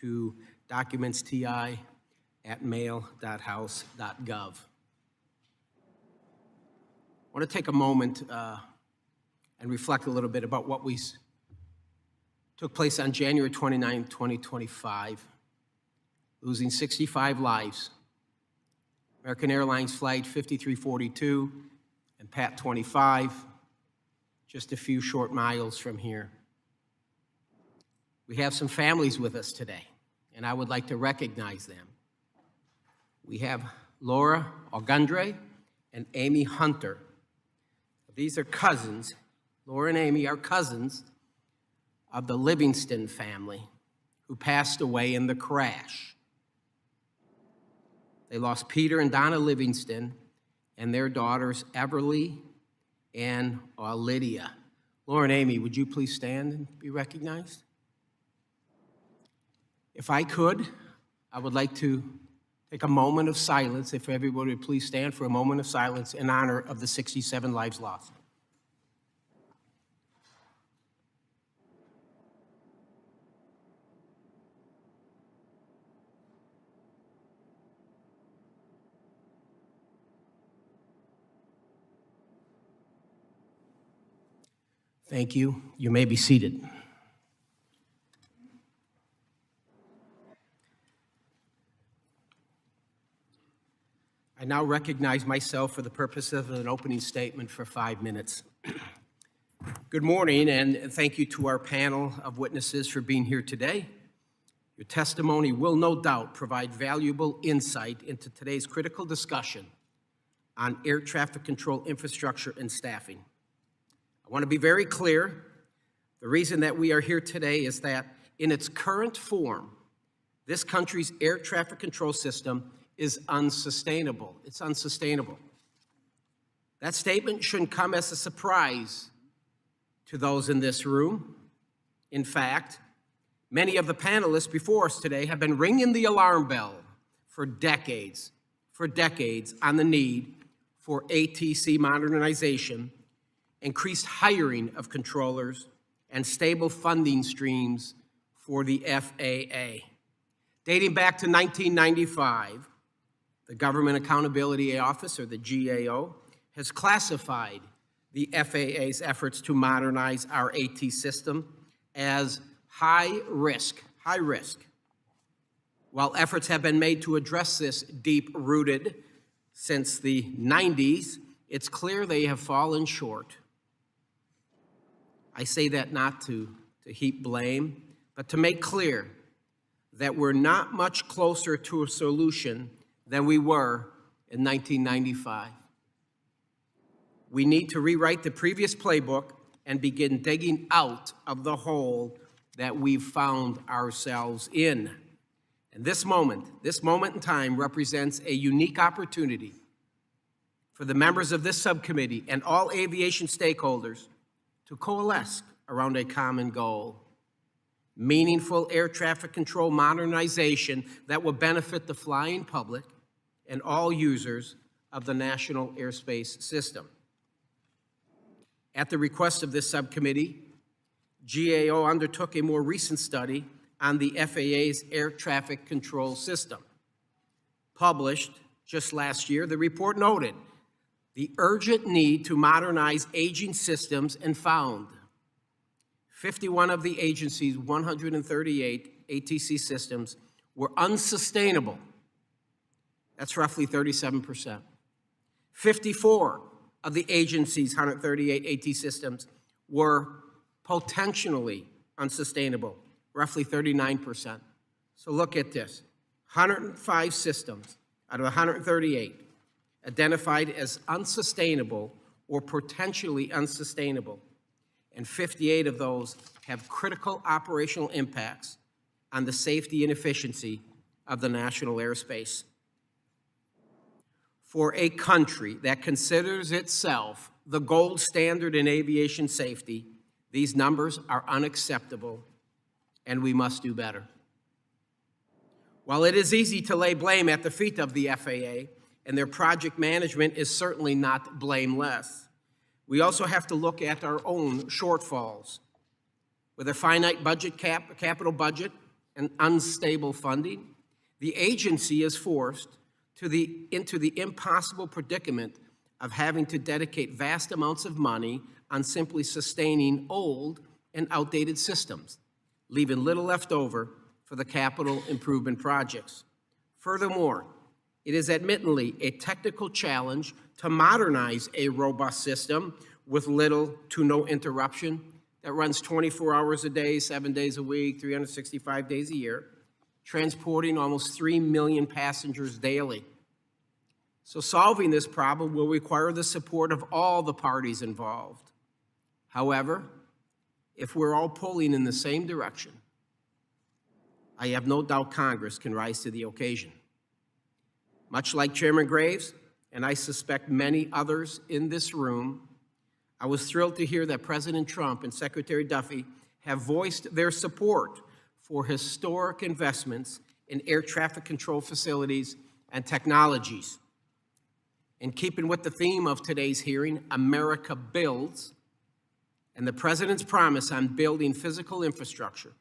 to documentsti@mail.house.gov. I want to take a moment and reflect a little bit about what took place on January 29, 2025, losing 65 lives. American Airlines Flight 5342 and PAT 25, just a few short miles from here. We have some families with us today, and I would like to recognize them. We have Laura Algundre and Amy Hunter. These are cousins. Laura and Amy are cousins of the Livingston family who passed away in the crash. They lost Peter and Donna Livingston and their daughters, Everly and Lydia. Laura and Amy, would you please stand and be recognized? If I could, I would like to take a moment of silence, if everybody would please stand for a moment of silence in honor of the 67 lives lost. Thank you. You may be seated. I now recognize myself for the purpose of an opening statement for 5 minutes. Good morning, and thank you to our panel of witnesses for being here today. Your testimony will no doubt provide valuable insight into today's critical discussion on air traffic control infrastructure and staffing. I want to be very clear. The reason that we are here today is that in its current form, this country's air traffic control system is unsustainable. It's unsustainable. That statement shouldn't come as a surprise to those in this room. In fact, many of the panelists before us today have been ringing the alarm bell for decades on the need for ATC modernization, increased hiring of controllers, and stable funding streams for the FAA. Dating back to 1995, the Government Accountability Office, or the GAO, has classified the FAA's efforts to modernize our AT system as high risk. While efforts have been made to address this deep-rooted since the 90s, it's clear they have fallen short. I say that not to heap blame, but to make clear that we're not much closer to a solution than we were in 1995. We need to rewrite the previous playbook and begin digging out of the hole that we've found ourselves in. And this moment in time represents a unique opportunity for the members of this subcommittee and all aviation stakeholders to coalesce around a common goal: meaningful air traffic control modernization that will benefit the flying public and all users of the national airspace system. At the request of this subcommittee, GAO undertook a more recent study on the FAA's air traffic control system. Published just last year, the report noted the urgent need to modernize aging systems and found 51 of the agency's 138 ATC systems were unsustainable. That's roughly 37%. 54 of the agency's 138 AT systems were potentially unsustainable, roughly 39%. So look at this. 105 systems out of 138 identified as unsustainable or potentially unsustainable, and 58 of those have critical operational impacts on the safety and efficiency of the national airspace. For a country that considers itself the gold standard in aviation safety, these numbers are unacceptable, and we must do better. While it is easy to lay blame at the feet of the FAA, and their project management is certainly not blameless, we also have to look at our own shortfalls. With a finite capital budget and unstable funding, the agency is forced into the impossible predicament of having to dedicate vast amounts of money on simply sustaining old and outdated systems, leaving little left over for the capital improvement projects. Furthermore, it is admittedly a technical challenge to modernize a robust system with little to no interruption that runs 24 hours a day, 7 days a week, 365 days a year, transporting almost 3 million passengers daily. So solving this problem will require the support of all the parties involved. However, if we're all pulling in the same direction, I have no doubt Congress can rise to the occasion. Much like Chairman Graves, and I suspect many others in this room, I was thrilled to hear that President Trump and Secretary Duffy have voiced their support for historic investments in air traffic control facilities and technologies. In keeping with the theme of today's hearing, America Builds, and the President's promise on building physical infrastructure,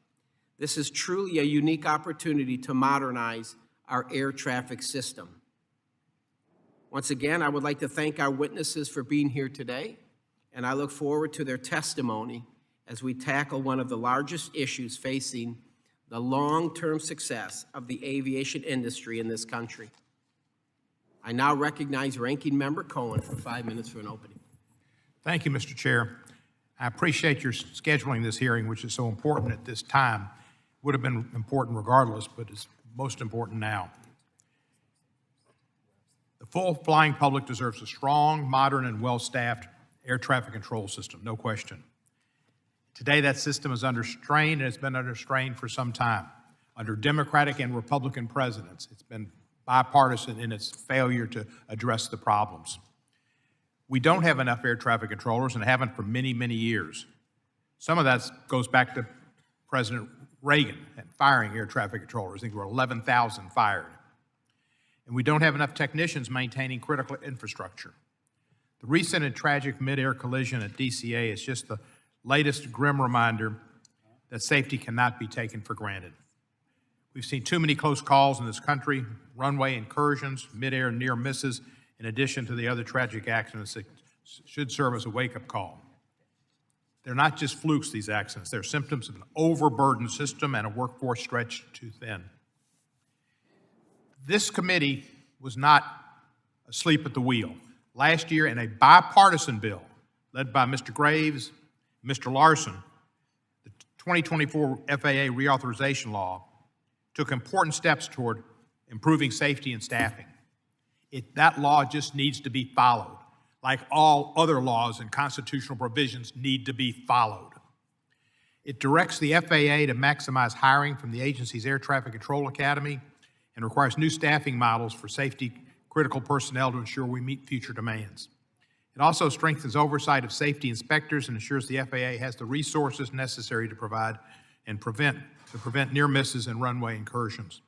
this is truly a unique opportunity to modernize our air traffic system. Once again, I would like to thank our witnesses for being here today, and I look forward to their testimony as we tackle one of the largest issues facing the long-term success of the aviation industry in this country. I now recognize Ranking Member Cohen for 5 minutes for an opening. Thank you, Mr. Chair. I appreciate your scheduling this hearing, which is so important at this time. Would have been important regardless, but is most important now. The full flying public deserves a strong, modern, and well-staffed air traffic control system, no question. Today, that system is under strain, and it's been under strain for some time. Under Democratic and Republican presidents, it's been bipartisan in its failure to address the problems. We don't have enough air traffic controllers and haven't for many, many years. Some of that goes back to President Reagan and firing air traffic controllers. I think there were 11,000 fired. And we don't have enough technicians maintaining critical infrastructure. The recent and tragic mid-air collision at DCA is just the latest grim reminder that safety cannot be taken for granted. We've seen too many close calls in this country, runway incursions, mid-air near misses, in addition to the other tragic accidents that should serve as a wake-up call. They're not just flukes, these accidents. They're symptoms of an overburdened system and a workforce stretched too thin. This committee was not asleep at the wheel. Last year, in a bipartisan bill led by Mr. Graves, Mr. Larson, the 2024 FAA reauthorization law took important steps toward improving safety and staffing. That law just needs to be followed, like all other laws and constitutional provisions need to be followed. It directs the FAA to maximize hiring from the agency's Air Traffic Control Academy and requires new staffing models for safety-critical personnel to ensure we meet future demands. It also strengthens oversight of safety inspectors and ensures the FAA has the resources necessary to provide and prevent near misses and runway incursions.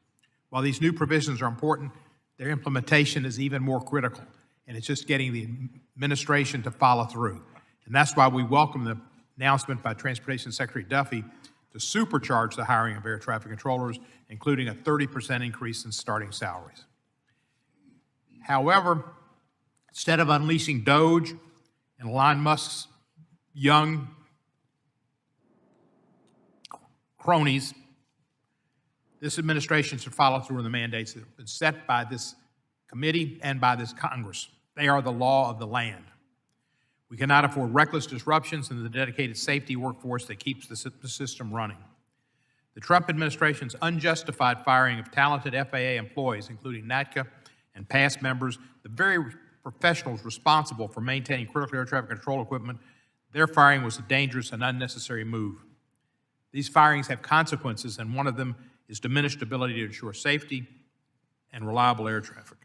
While these new provisions are important, their implementation is even more critical, and it's just getting the administration to follow through. And that's why we welcome the announcement by Transportation Secretary Duffy to supercharge the hiring of air traffic controllers, including a 30% increase in starting salaries. However, instead of unleashing DOGE and Elon Musk's young cronies, this administration should follow through on the mandates that have been set by this committee and by this Congress. They are the law of the land. We cannot afford reckless disruptions in the dedicated safety workforce that keeps the system running. The Trump administration's unjustified firing of talented FAA employees, including NATCA and past members, the very professionals responsible for maintaining critical air traffic control equipment, their firing was a dangerous and unnecessary move. These firings have consequences, and one of them is diminished ability to ensure safety and reliable air traffic.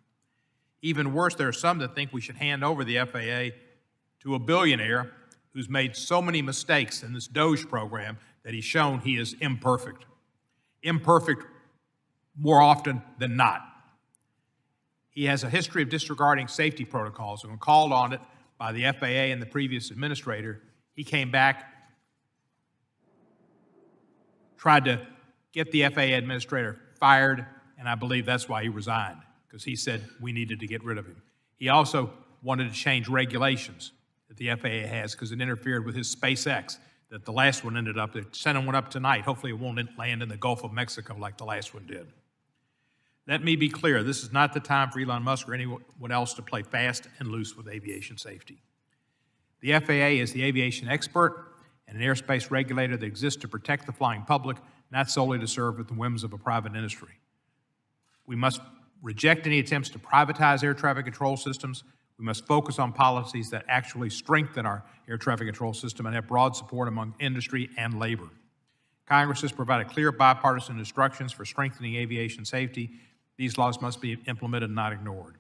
Even worse, there are some that think we should hand over the FAA to a billionaire who's made so many mistakes in this DOGE program that he's shown he is imperfect. Imperfect more often than not. He has a history of disregarding safety protocols, and when called on it by the FAA and the previous administrator, he came back, tried to get the FAA administrator fired, and I believe that's why he resigned, because he said we needed to get rid of him. He also wanted to change regulations that the FAA has because it interfered with his SpaceX, that the last one ended up, they're sending one up tonight. Hopefully it won't land in the Gulf of Mexico like the last one did. Let me be clear, this is not the time for Elon Musk or anyone else to play fast and loose with aviation safety. The FAA is the aviation expert and an airspace regulator that exists to protect the flying public, not solely to serve at the whims of a private industry. We must reject any attempts to privatize air traffic control systems. We must focus on policies that actually strengthen our air traffic control system and have broad support among industry and labor. Congress has provided clear bipartisan instructions for strengthening aviation safety. These laws must be implemented and not ignored.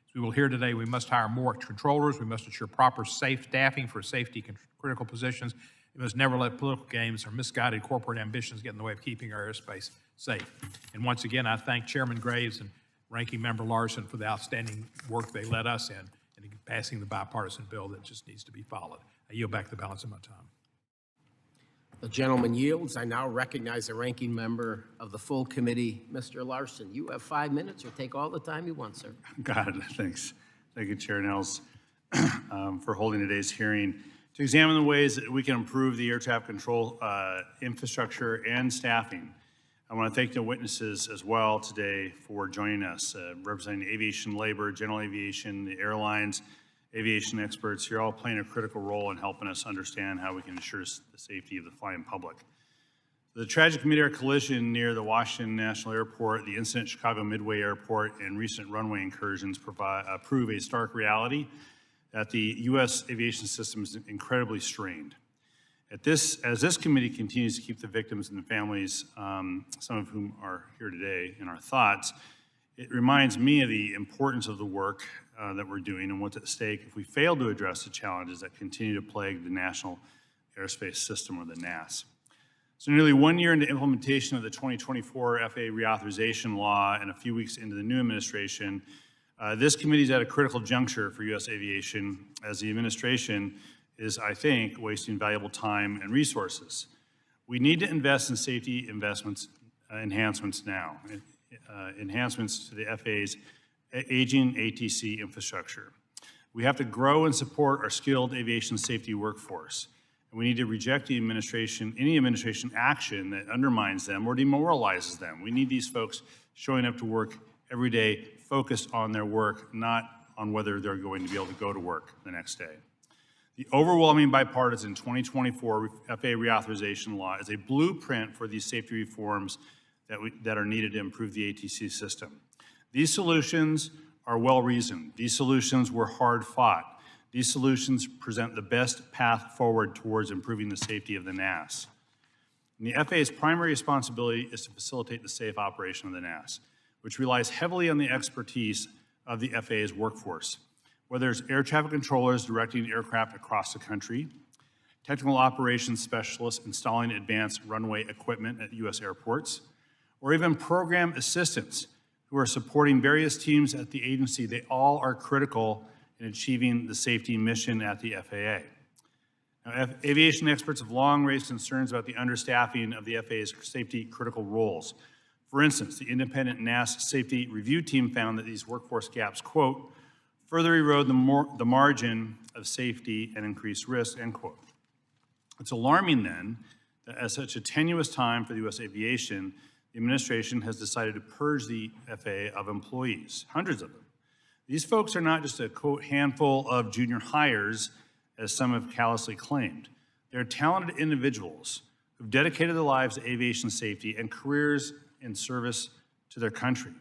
As we will hear today, we must hire more controllers. We must ensure proper safe staffing for safety critical positions. We must never let political games or misguided corporate ambitions get in the way of keeping our airspace safe. And once again, I thank Chairman Graves and Ranking Member Larson for the outstanding work they led us in passing the bipartisan bill that just needs to be followed. I yield back the balance of my time. The gentleman yields. I now recognize the ranking member of the full committee, Mr. Larson. You have 5 minutes, or take all the time you want, sir. Got it. Thanks. Thank you, Chair Nels, for holding today's hearing to examine the ways that we can improve the air traffic control infrastructure and staffing. I want to thank the witnesses as well today for joining us, representing aviation labor, general aviation, the airlines, aviation experts. You're all playing a critical role in helping us understand how we can ensure the safety of the flying public. The tragic mid-air collision near the Washington National Airport, the incident at Chicago Midway Airport, and recent runway incursions prove a stark reality that the U.S. aviation system is incredibly strained. As this committee continues to keep the victims and the families, some of whom are here today, in our thoughts, it reminds me of the importance of the work that we're doing and what's at stake if we fail to address the challenges that continue to plague the National Airspace System, or the NAS. So nearly 1 year into implementation of the 2024 FAA reauthorization law and a few weeks into the new administration, this committee is at a critical juncture for U.S. aviation, as the administration is, I think, wasting valuable time and resources. We need to invest in safety enhancements now, enhancements to the FAA's aging ATC infrastructure. We have to grow and support our skilled aviation safety workforce. And we need to reject any administration action that undermines them or demoralizes them. We need these folks showing up to work every day, focused on their work, not on whether they're going to be able to go to work the next day. The overwhelming bipartisan 2024 FAA reauthorization law is a blueprint for these safety reforms that are needed to improve the ATC system. These solutions are well-reasoned. These solutions were hard-fought. These solutions present the best path forward towards improving the safety of the NAS. And the FAA's primary responsibility is to facilitate the safe operation of the NAS, which relies heavily on the expertise of the FAA's workforce, whether it's air traffic controllers directing aircraft across the country, technical operations specialists installing advanced runway equipment at U.S. airports, or even program assistants who are supporting various teams at the agency. They all are critical in achieving the safety mission at the FAA. Now, aviation experts have long raised concerns about the understaffing of the FAA's safety critical roles. For instance, the independent NAS safety review team found that these workforce gaps, quote, further erode the margin of safety and increase risk, end quote. It's alarming then that at such a tenuous time for the U.S. aviation, the administration has decided to purge the FAA of employees, hundreds of them. These folks are not just a, quote, handful of junior hires, as some have callously claimed. They're talented individuals who've dedicated their lives to aviation safety and careers in service to their country.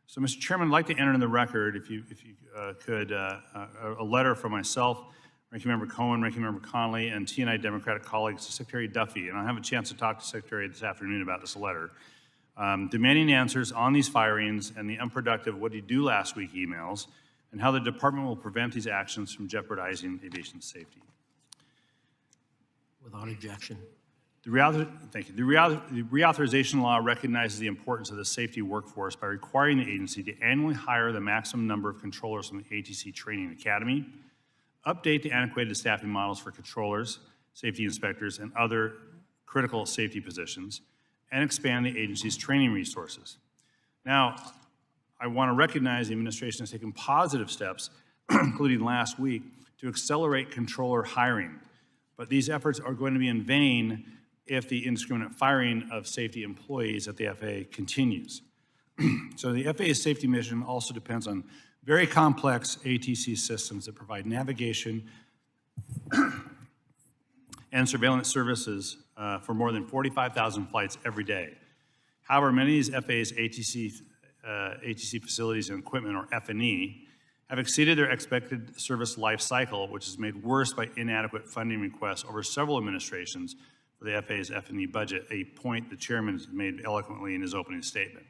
So, Mr. Chairman, I'd like to enter in the record, if you could, a letter from myself, Ranking Member Cohen, Ranking Member Connolly, and T&I Democratic colleagues to Secretary Duffy, and I'll have a chance to talk to Secretary this afternoon about this letter, demanding answers on these firings and the unproductive "what did you do last week" emails, and how the department will prevent these actions from jeopardizing aviation safety. Without objection. Thank you. The reauthorization law recognizes the importance of the safety workforce by requiring the agency to annually hire the maximum number of controllers from the ATC Training Academy, update the antiquated staffing models for controllers, safety inspectors, and other critical safety positions, and expand the agency's training resources. Now, I want to recognize the administration has taken positive steps, including last week, to accelerate controller hiring. But these efforts are going to be in vain if the indiscriminate firing of safety employees at the FAA continues. So the FAA's safety mission also depends on very complex ATC systems that provide navigation and surveillance services for more than 45,000 flights every day. However, many of these FAA's ATC facilities and equipment, or F&E, have exceeded their expected service life cycle, which is made worse by inadequate funding requests over several administrations for the FAA's F&E budget, a point the chairman has made eloquently in his opening statement.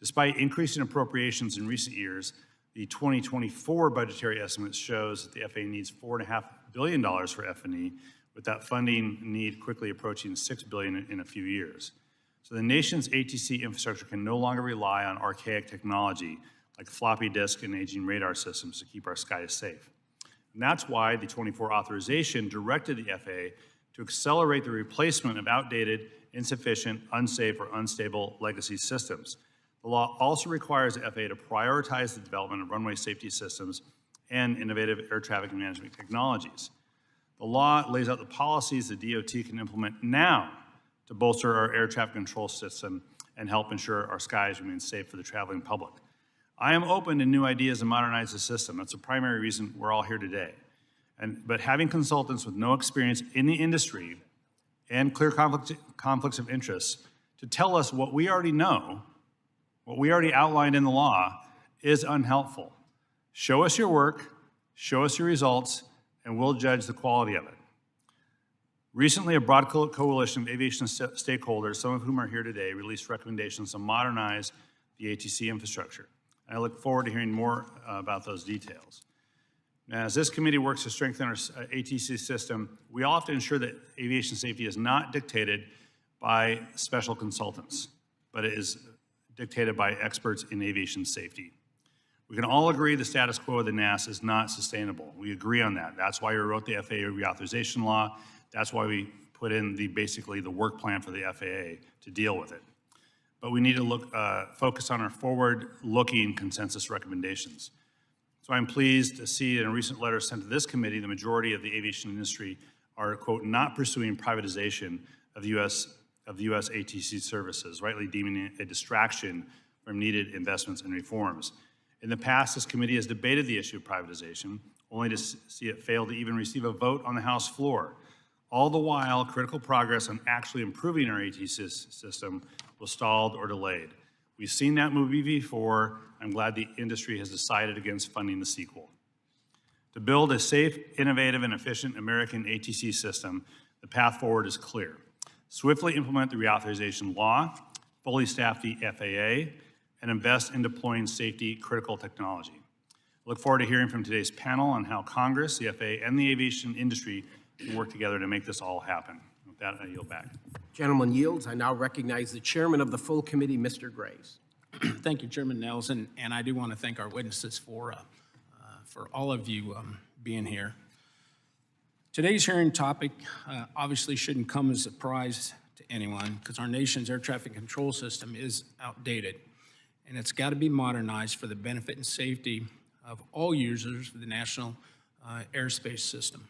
Despite increasing appropriations in recent years, the 2024 budgetary estimate shows that the FAA needs $4.5 billion for F&E, with that funding need quickly approaching $6 billion in a few years. So the nation's ATC infrastructure can no longer rely on archaic technology like floppy disk and aging radar systems to keep our skies safe. And that's why the 24 authorization directed the FAA to accelerate the replacement of outdated, insufficient, unsafe, or unstable legacy systems. The law also requires the FAA to prioritize the development of runway safety systems and innovative air traffic management technologies. The law lays out the policies the DOT can implement now to bolster our air traffic control system and help ensure our skies remain safe for the traveling public. I am open to new ideas to modernize the system. That's the primary reason we're all here today. But having consultants with no experience in the industry and clear conflicts of interest to tell us what we already know, what we already outlined in the law, is unhelpful. Show us your work, show us your results, and we'll judge the quality of it. Recently, a broad coalition of aviation stakeholders, some of whom are here today, released recommendations to modernize the ATC infrastructure. I look forward to hearing more about those details. Now, as this committee works to strengthen our ATC system, we all have to ensure that aviation safety is not dictated by special consultants, but it is dictated by experts in aviation safety. We can all agree the status quo of the NAS is not sustainable. We agree on that. That's why we wrote the FAA reauthorization law. That's why we put in basically the work plan for the FAA to deal with it. But we need to focus on our forward-looking consensus recommendations. So I'm pleased to see in a recent letter sent to this committee, the majority of the aviation industry are, quote, not pursuing privatization of the U.S. ATC services, rightly deeming it a distraction from needed investments and reforms. In the past, this committee has debated the issue of privatization, only to see it fail to even receive a vote on the House floor. All the while, critical progress on actually improving our ATC system was stalled or delayed. We've seen that movie before. I'm glad the industry has decided against funding the sequel. To build a safe, innovative, and efficient American ATC system, the path forward is clear. Swiftly implement the reauthorization law, fully staff the FAA, and invest in deploying safety-critical technology. I look forward to hearing from today's panel on how Congress, the FAA, and the aviation industry can work together to make this all happen. With that, I yield back. Gentleman yields. I now recognize the chairman of the full committee, Mr. Graves. Thank you, Chairman Nelson, and I do want to thank our witnesses for all of you being here. Today's hearing topic obviously shouldn't come as a surprise to anyone because our nation's air traffic control system is outdated, and it's got to be modernized for the benefit and safety of all users of the national airspace system.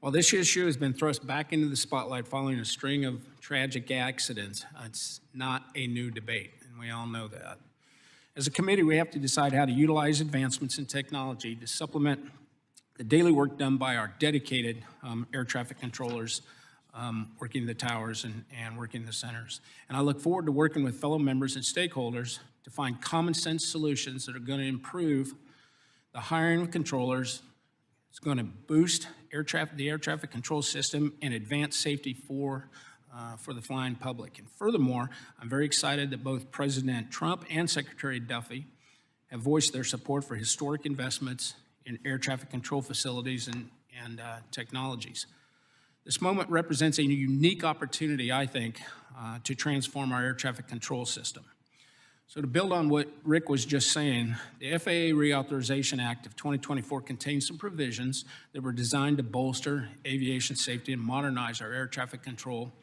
While this issue has been thrust back into the spotlight following a string of tragic accidents, it's not a new debate, and we all know that. As a committee, we have to decide how to utilize advancements in technology to supplement the daily work done by our dedicated air traffic controllers working the towers and working the centers. And I look forward to working with fellow members and stakeholders to find common sense solutions that are going to improve the hiring of controllers. It's going to boost the air traffic control system and advance safety for the flying public. And furthermore, I'm very excited that both President Trump and Secretary Duffy have voiced their support for historic investments in air traffic control facilities and technologies. This moment represents a unique opportunity, I think, to transform our air traffic control system. So to build on what Rick was just saying, the FAA Reauthorization Act of 2024 contains some provisions that were designed to bolster aviation safety and modernize our air traffic control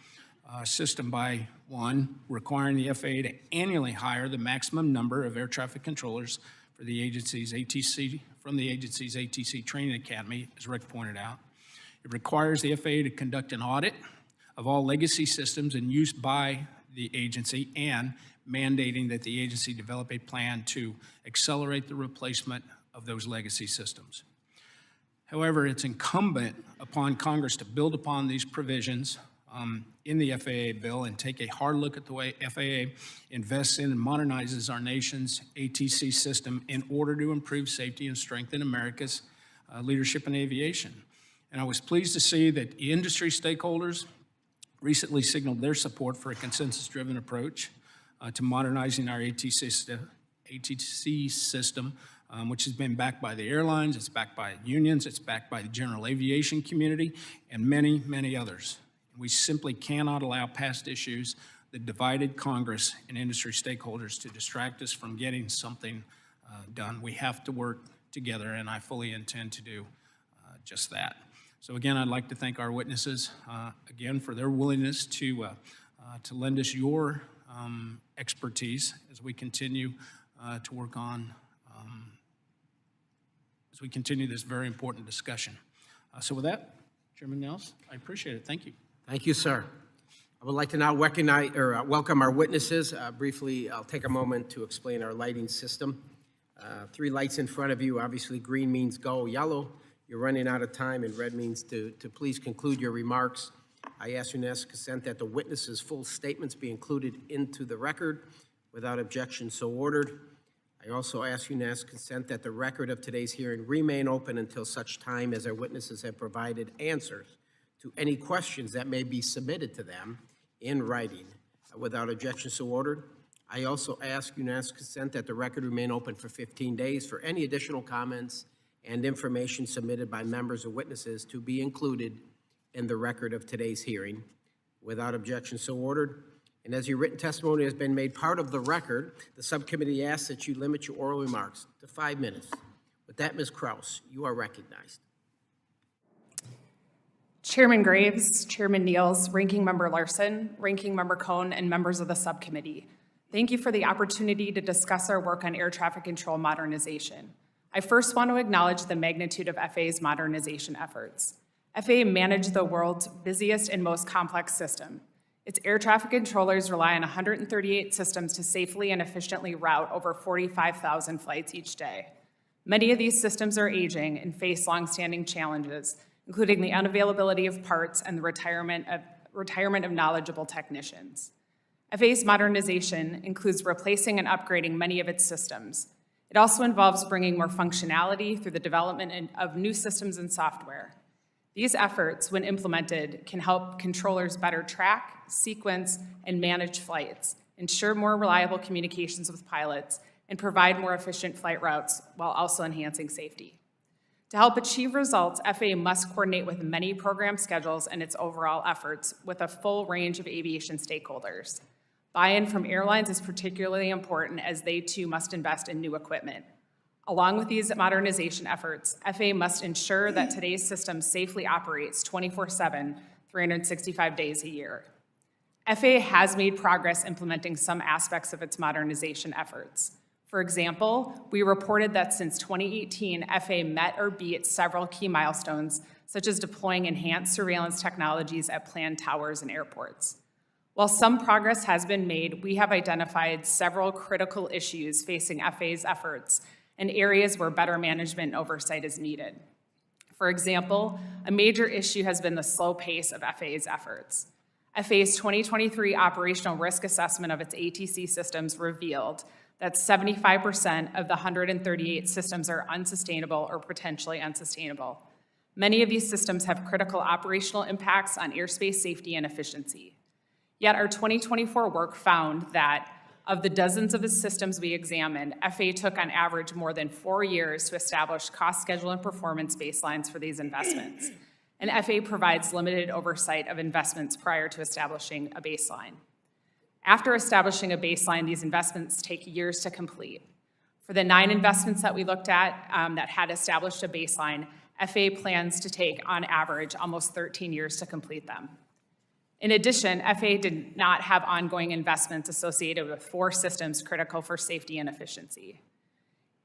system by one, requiring the FAA to annually hire the maximum number of air traffic controllers for the agency's ATC, from the agency's ATC Training Academy, as Rick pointed out. It requires the FAA to conduct an audit of all legacy systems in use by the agency and mandating that the agency develop a plan to accelerate the replacement of those legacy systems. However, it's incumbent upon Congress to build upon these provisions in the FAA bill and take a hard look at the way FAA invests in and modernizes our nation's ATC system in order to improve safety and strengthen America's leadership in aviation. And I was pleased to see that industry stakeholders recently signaled their support for a consensus-driven approach to modernizing our ATC system, which has been backed by the airlines, it's backed by unions, it's backed by the general aviation community, and many, many others. We simply cannot allow past issues that divided Congress and industry stakeholders to distract us from getting something done. We have to work together, and I fully intend to do just that. So again, I'd like to thank our witnesses again for their willingness to lend us your expertise as we continue to work on, as we continue this very important discussion. So with that, Chairman Nels, I appreciate it. Thank you. Thank you, sir. I would like to now welcome our witnesses. Briefly, I'll take a moment to explain our lighting system. 3 lights in front of you. Obviously, green means go, yellow, you're running out of time, and red means to please conclude your remarks. I ask unanimous consent that the witnesses' full statements be included into the record. Without objection, so ordered. I also ask unanimous consent that the record of today's hearing remain open until such time as our witnesses have provided answers to any questions that may be submitted to them in writing. Without objection, so ordered. I also ask unanimous consent that the record remain open for 15 days for any additional comments and information submitted by members or witnesses to be included in the record of today's hearing. Without objection, so ordered. And as your written testimony has been made part of the record, the subcommittee asks that you limit your oral remarks to 5 minutes. With that, Ms. Kraus, you are recognized. Chairman Graves, Chairman Niels, Ranking Member Larson, Ranking Member Cohn, and members of the subcommittee, thank you for the opportunity to discuss our work on air traffic control modernization. I first want to acknowledge the magnitude of FAA's modernization efforts. FAA manages the world's busiest and most complex system. Its air traffic controllers rely on 138 systems to safely and efficiently route over 45,000 flights each day. Many of these systems are aging and face longstanding challenges, including the unavailability of parts and the retirement of knowledgeable technicians. FAA's modernization includes replacing and upgrading many of its systems. It also involves bringing more functionality through the development of new systems and software. These efforts, when implemented, can help controllers better track, sequence, and manage flights, ensure more reliable communications with pilots, and provide more efficient flight routes while also enhancing safety. To help achieve results, FAA must coordinate with many program schedules and its overall efforts with a full range of aviation stakeholders. Buy-in from airlines is particularly important as they too must invest in new equipment. Along with these modernization efforts, FAA must ensure that today's system safely operates 24/7, 365 days a year. FAA has made progress implementing some aspects of its modernization efforts. For example, we reported that since 2018, FAA met or beat several key milestones, such as deploying enhanced surveillance technologies at planned towers and airports. While some progress has been made, we have identified several critical issues facing FAA's efforts and areas where better management and oversight is needed. For example, a major issue has been the slow pace of FAA's efforts. FAA's 2023 operational risk assessment of its ATC systems revealed that 75% of the 138 systems are unsustainable or potentially unsustainable. Many of these systems have critical operational impacts on airspace safety and efficiency. Yet our 2024 work found that of the dozens of the systems we examined, FAA took on average more than 4 years to establish cost, schedule, and performance baselines for these investments. And FAA provides limited oversight of investments prior to establishing a baseline. After establishing a baseline, these investments take years to complete. For the 9 investments that we looked at that had established a baseline, FAA plans to take, on average, almost 13 years to complete them. In addition, FAA did not have ongoing investments associated with 4 systems critical for safety and efficiency.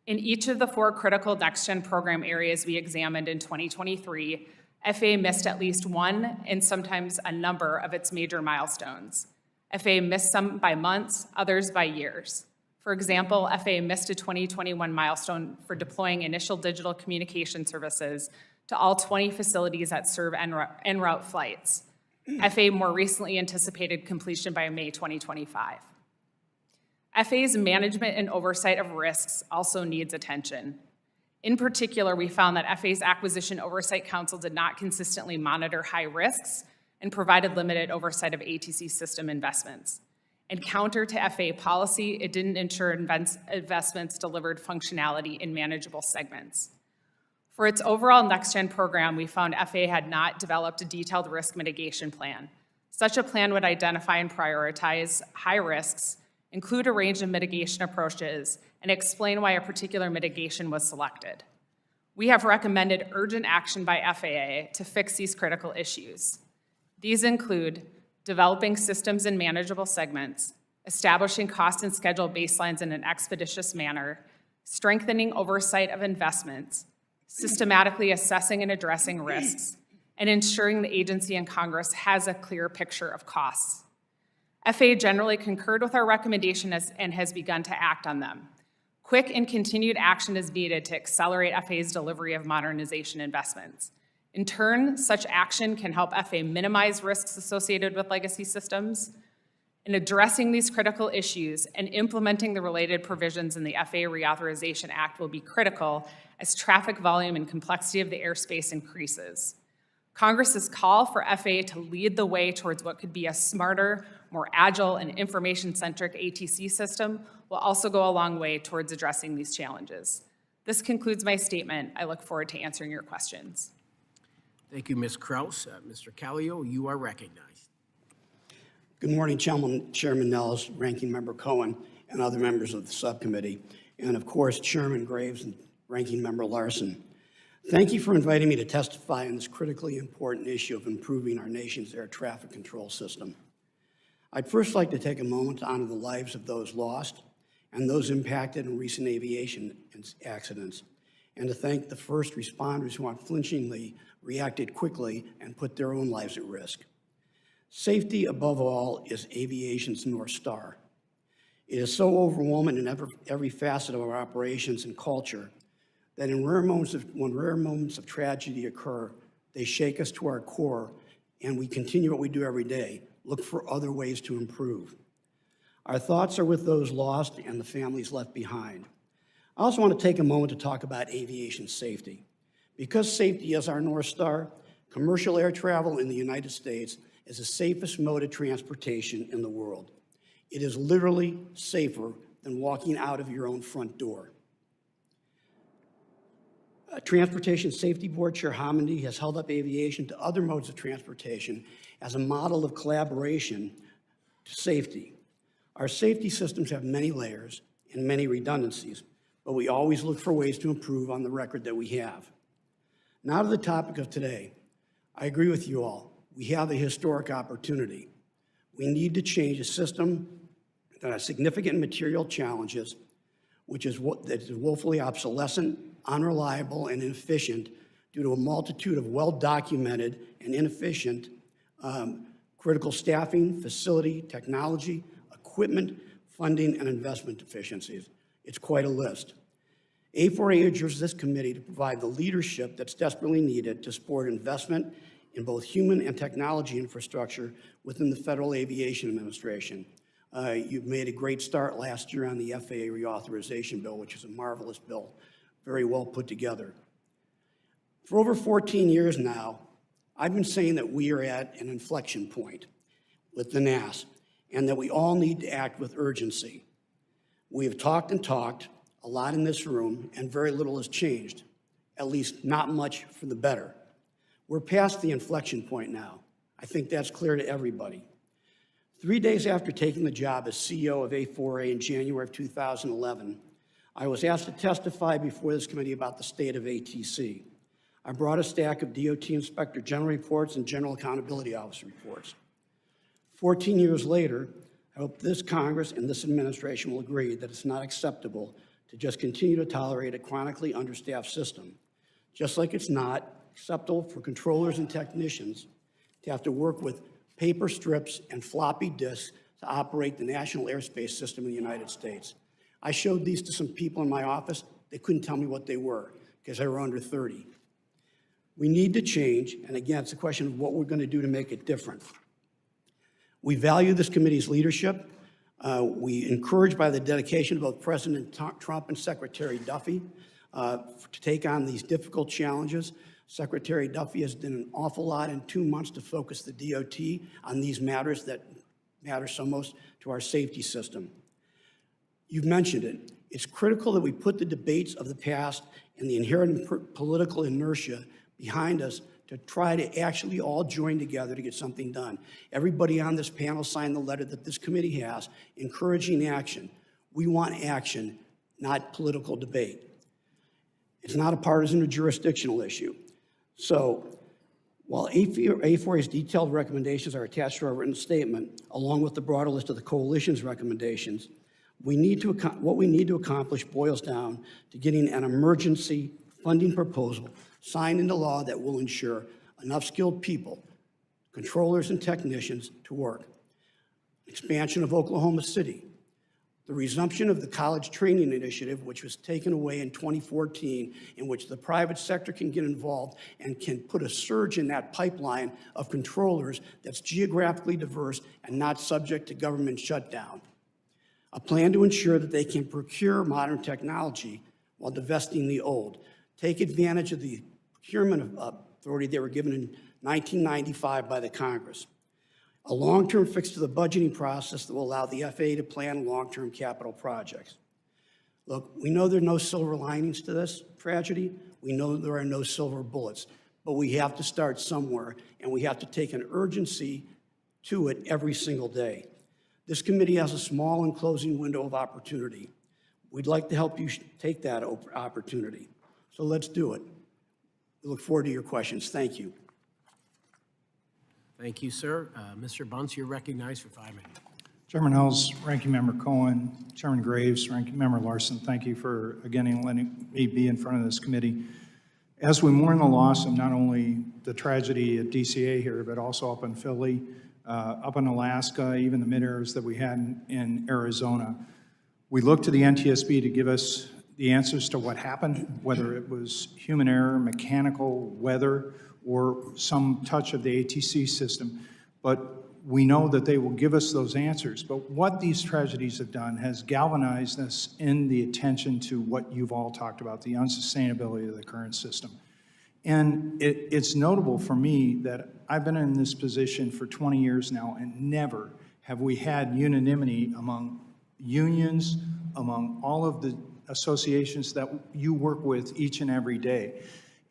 In each of the 4 critical next-gen program areas we examined in 2023, FAA missed at least one and sometimes a number of its major milestones. FAA missed some by months, others by years. For example, FAA missed a 2021 milestone for deploying initial digital communication services to all 20 facilities that serve en route flights. FAA more recently anticipated completion by May 2025. FAA's management and oversight of risks also needs attention. In particular, we found that FAA's Acquisition Oversight Council did not consistently monitor high risks and provided limited oversight of ATC system investments. And counter to FAA policy, it didn't ensure investments delivered functionality in manageable segments. For its overall next-gen program, we found FAA had not developed a detailed risk mitigation plan. Such a plan would identify and prioritize high risks, include a range of mitigation approaches, and explain why a particular mitigation was selected. We have recommended urgent action by FAA to fix these critical issues. These include developing systems in manageable segments, establishing cost and schedule baselines in an expeditious manner, strengthening oversight of investments, systematically assessing and addressing risks, and ensuring the agency and Congress has a clear picture of costs. FAA generally concurred with our recommendation and has begun to act on them. Quick and continued action is needed to accelerate FAA's delivery of modernization investments. In turn, such action can help FAA minimize risks associated with legacy systems. In addressing these critical issues and implementing the related provisions in the FAA Reauthorization Act will be critical as traffic volume and complexity of the airspace increases. Congress's call for FAA to lead the way towards what could be a smarter, more agile, and information-centric ATC system will also go a long way towards addressing these challenges. This concludes my statement. I look forward to answering your questions. Thank you, Ms. Kraus. Mr. Callio, you are recognized. Good morning, Chairman Nels, Ranking Member Cohen, and other members of the subcommittee, and of course, Chairman Graves and Ranking Member Larson. Thank you for inviting me to testify on this critically important issue of improving our nation's air traffic control system. I'd first like to take a moment to honor the lives of those lost and those impacted in recent aviation accidents, and to thank the first responders who unflinchingly reacted quickly and put their own lives at risk. Safety, above all, is aviation's North Star. It is so overwhelming in every facet of our operations and culture that when rare moments of tragedy occur, they shake us to our core, and we continue what we do every day, look for other ways to improve. Our thoughts are with those lost and the families left behind. I also want to take a moment to talk about aviation safety. Because safety is our North Star, commercial air travel in the United States is the safest mode of transportation in the world. It is literally safer than walking out of your own front door. Transportation Safety Board Chair Homendy has held up aviation to other modes of transportation as a model of collaboration to safety. Our safety systems have many layers and many redundancies, but we always look for ways to improve on the record that we have. Now to the topic of today. I agree with you all. We have a historic opportunity. We need to change a system that has significant material challenges, that is woefully obsolescent, unreliable, and inefficient due to a multitude of well-documented and inefficient critical staffing, facility, technology, equipment, funding, and investment deficiencies. It's quite a list. A4A urges this committee to provide the leadership that's desperately needed to support investment in both human and technology infrastructure within the Federal Aviation Administration. You've made a great start last year on the FAA reauthorization bill, which is a marvelous bill, very well put together. For over 14 years now, I've been saying that we are at an inflection point with the NAS and that we all need to act with urgency. We have talked and talked a lot in this room, and very little has changed, at least not much for the better. We're past the inflection point now. I think that's clear to everybody. 3 days after taking the job as CEO of A4A in January of 2011, I was asked to testify before this committee about the state of ATC. I brought a stack of DOT Inspector General reports and General Accountability Office reports. 14 years later, I hope this Congress and this administration will agree that it's not acceptable to just continue to tolerate a chronically understaffed system, just like it's not acceptable for controllers and technicians to have to work with paper strips and floppy disks to operate the national airspace system in the United States. I showed these to some people in my office. They couldn't tell me what they were because they were under 30. We need to change, and again, it's a question of what we're going to do to make it different. We value this committee's leadership. We encouraged by the dedication of both President Trump and Secretary Duffy to take on these difficult challenges. Secretary Duffy has done an awful lot in 2 months to focus the DOT on these matters that matter so most to our safety system. You've mentioned it. It's critical that we put the debates of the past and the inherent political inertia behind us to try to actually all join together to get something done. Everybody on this panel signed the letter that this committee has encouraging action. We want action, not political debate. It's not a partisan or jurisdictional issue. So while A4A's detailed recommendations are attached to our written statement, along with the broader list of the coalition's recommendations, what we need to accomplish boils down to getting an emergency funding proposal signed into law that will ensure enough skilled people, controllers and technicians, to work. Expansion of Oklahoma City. The resumption of the college training initiative, which was taken away in 2014, in which the private sector can get involved and can put a surge in that pipeline of controllers that's geographically diverse and not subject to government shutdown. A plan to ensure that they can procure modern technology while divesting the old. Take advantage of the procurement authority they were given in 1995 by the Congress. A long-term fix to the budgeting process that will allow the FAA to plan long-term capital projects. Look, we know there are no silver linings to this tragedy. We know there are no silver bullets, but we have to start somewhere, and we have to take an urgency to it every single day. This committee has a small and closing window of opportunity. We'd like to help you take that opportunity. So let's do it. We look forward to your questions. Thank you. Thank you, sir. Mr. Bunce, you're recognized for 5 minutes. Chairman Hulse, Ranking Member Cohen, Chairman Graves, Ranking Member Larson, thank you for again letting me be in front of this committee. As we mourn the loss of not only the tragedy at DCA here, but also up in Philly, up in Alaska, even the mid-airs that we had in Arizona, we look to the NTSB to give us the answers to what happened, whether it was human error, mechanical, weather, or some touch of the ATC system. But we know that they will give us those answers. But what these tragedies have done has galvanized us in the attention to what you've all talked about, the unsustainability of the current system. And it's notable for me that I've been in this position for 20 years now, and never have we had unanimity among unions, among all of the associations that you work with each and every day.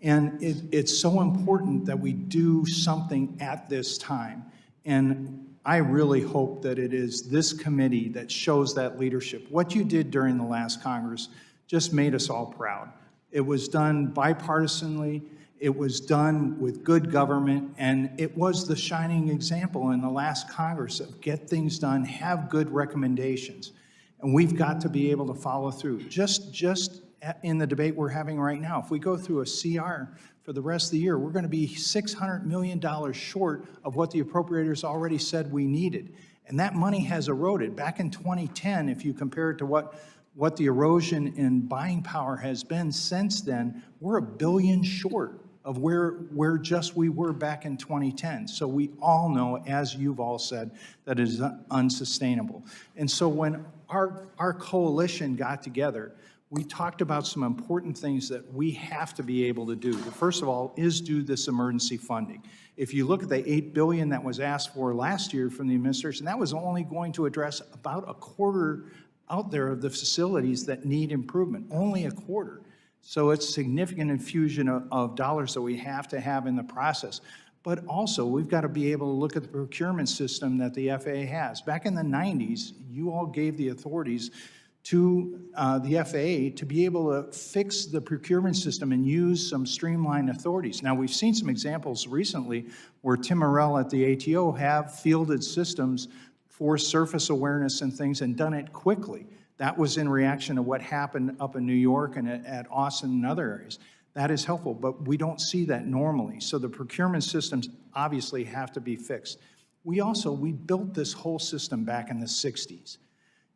And it's so important that we do something at this time. And I really hope that it is this committee that shows that leadership. What you did during the last Congress just made us all proud. It was done bipartisanly, it was done with good government, and it was the shining example in the last Congress of get things done, have good recommendations. And we've got to be able to follow through. Just in the debate we're having right now, if we go through a CR for the rest of the year, we're going to be $600 million short of what the appropriators already said we needed. And that money has eroded. Back in 2010, if you compare it to what the erosion in buying power has been since then, we're $1 billion short of where just we were back in 2010. So we all know, as you've all said, that it is unsustainable. And so when our coalition got together, we talked about some important things that we have to be able to do. The first of all is do this emergency funding. If you look at the $8 billion that was asked for last year from the administration, that was only going to address about a quarter out there of the facilities that need improvement, only a quarter. So it's significant infusion of dollars that we have to have in the process. But also, we've got to be able to look at the procurement system that the FAA has. Back in the 90s, you all gave the authorities to the FAA to be able to fix the procurement system and use some streamlined authorities. Now, we've seen some examples recently where Tim Morrell at the ATO have fielded systems for surface awareness and things and done it quickly. That was in reaction to what happened up in New York and at Austin and other areas. That is helpful, but we don't see that normally. So the procurement systems obviously have to be fixed. We built this whole system back in the 60s.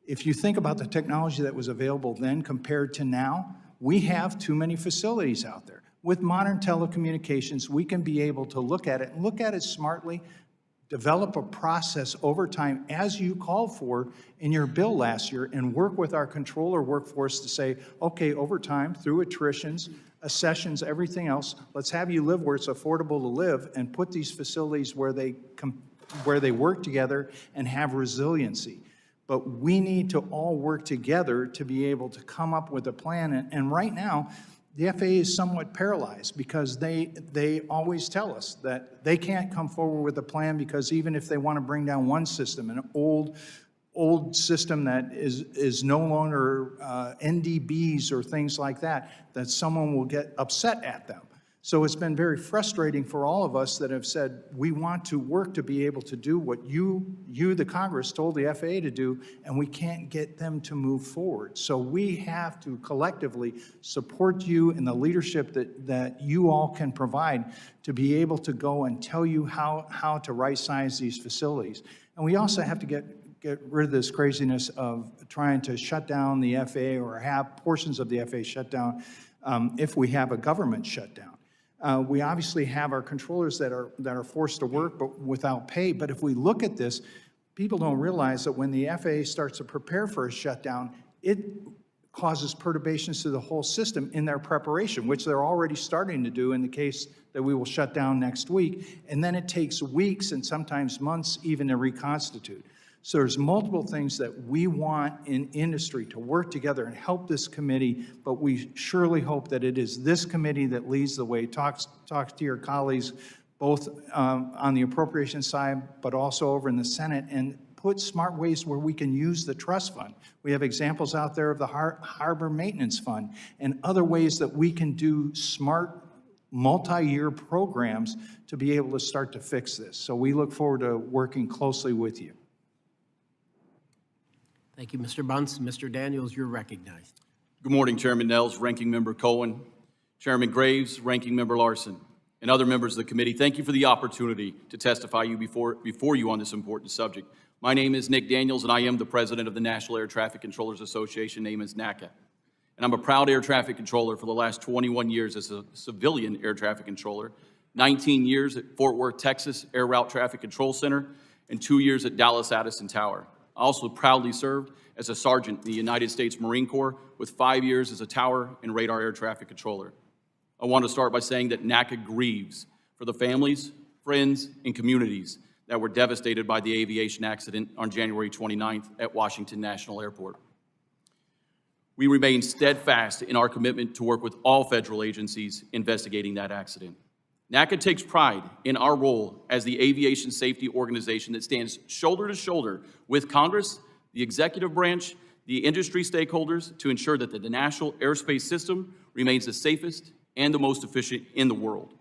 If you think about the technology that was available then compared to now, we have too many facilities out there. With modern telecommunications, we can be able to look at it smartly, develop a process over time as you called for in your bill last year, and work with our controller workforce to say, okay, over time, through attritions, accessions, everything else, let's have you live where it's affordable to live and put these facilities where they work together and have resiliency. But we need to all work together to be able to come up with a plan. And right now, the FAA is somewhat paralyzed because they always tell us that they can't come forward with a plan because even if they want to bring down one system, an old system that is no longer NDBs or things like that, that someone will get upset at them. So it's been very frustrating for all of us that have said, we want to work to be able to do what you, the Congress, told the FAA to do, and we can't get them to move forward. So we have to collectively support you in the leadership that you all can provide to be able to go and tell you how to right-size these facilities. And we also have to get rid of this craziness of trying to shut down the FAA or have portions of the FAA shut down if we have a government shutdown. We obviously have our controllers that are forced to work but without pay. But if we look at this, people don't realize that when the FAA starts to prepare for a shutdown, it causes perturbations to the whole system in their preparation, which they're already starting to do in the case that we will shut down next week. And then it takes weeks and sometimes months even to reconstitute. So there's multiple things that we want in industry to work together and help this committee, but we surely hope that it is this committee that leads the way, talks to your colleagues, both on the appropriation side, but also over in the Senate, and put smart ways where we can use the trust fund. We have examples out there of the Harbor Maintenance Fund and other ways that we can do smart multi-year programs to be able to start to fix this. So we look forward to working closely with you. Thank you, Mr. Bunce. Mr. Daniels, you're recognized. Good morning, Chairman Nels, Ranking Member Cohen, Chairman Graves, Ranking Member Larson, and other members of the committee. Thank you for the opportunity to testify before you on this important subject. My name is Nick Daniels, and I am the president of the National Air Traffic Controllers Association, named as NACA. And I'm a proud air traffic controller for the last 21 years as a civilian air traffic controller, 19 years at Fort Worth, Texas Air Route Traffic Control Center, and 2 years at Dallas Addison Tower. I also proudly served as a sergeant in the United States Marine Corps with 5 years as a tower and radar air traffic controller. I want to start by saying that NACA grieves for the families, friends, and communities that were devastated by the aviation accident on January 29th at Washington National Airport. We remain steadfast in our commitment to work with all federal agencies investigating that accident. NACA takes pride in our role as the aviation safety organization that stands shoulder to shoulder with Congress, the executive branch, the industry stakeholders to ensure that the national airspace system remains the safest and the most efficient in the world.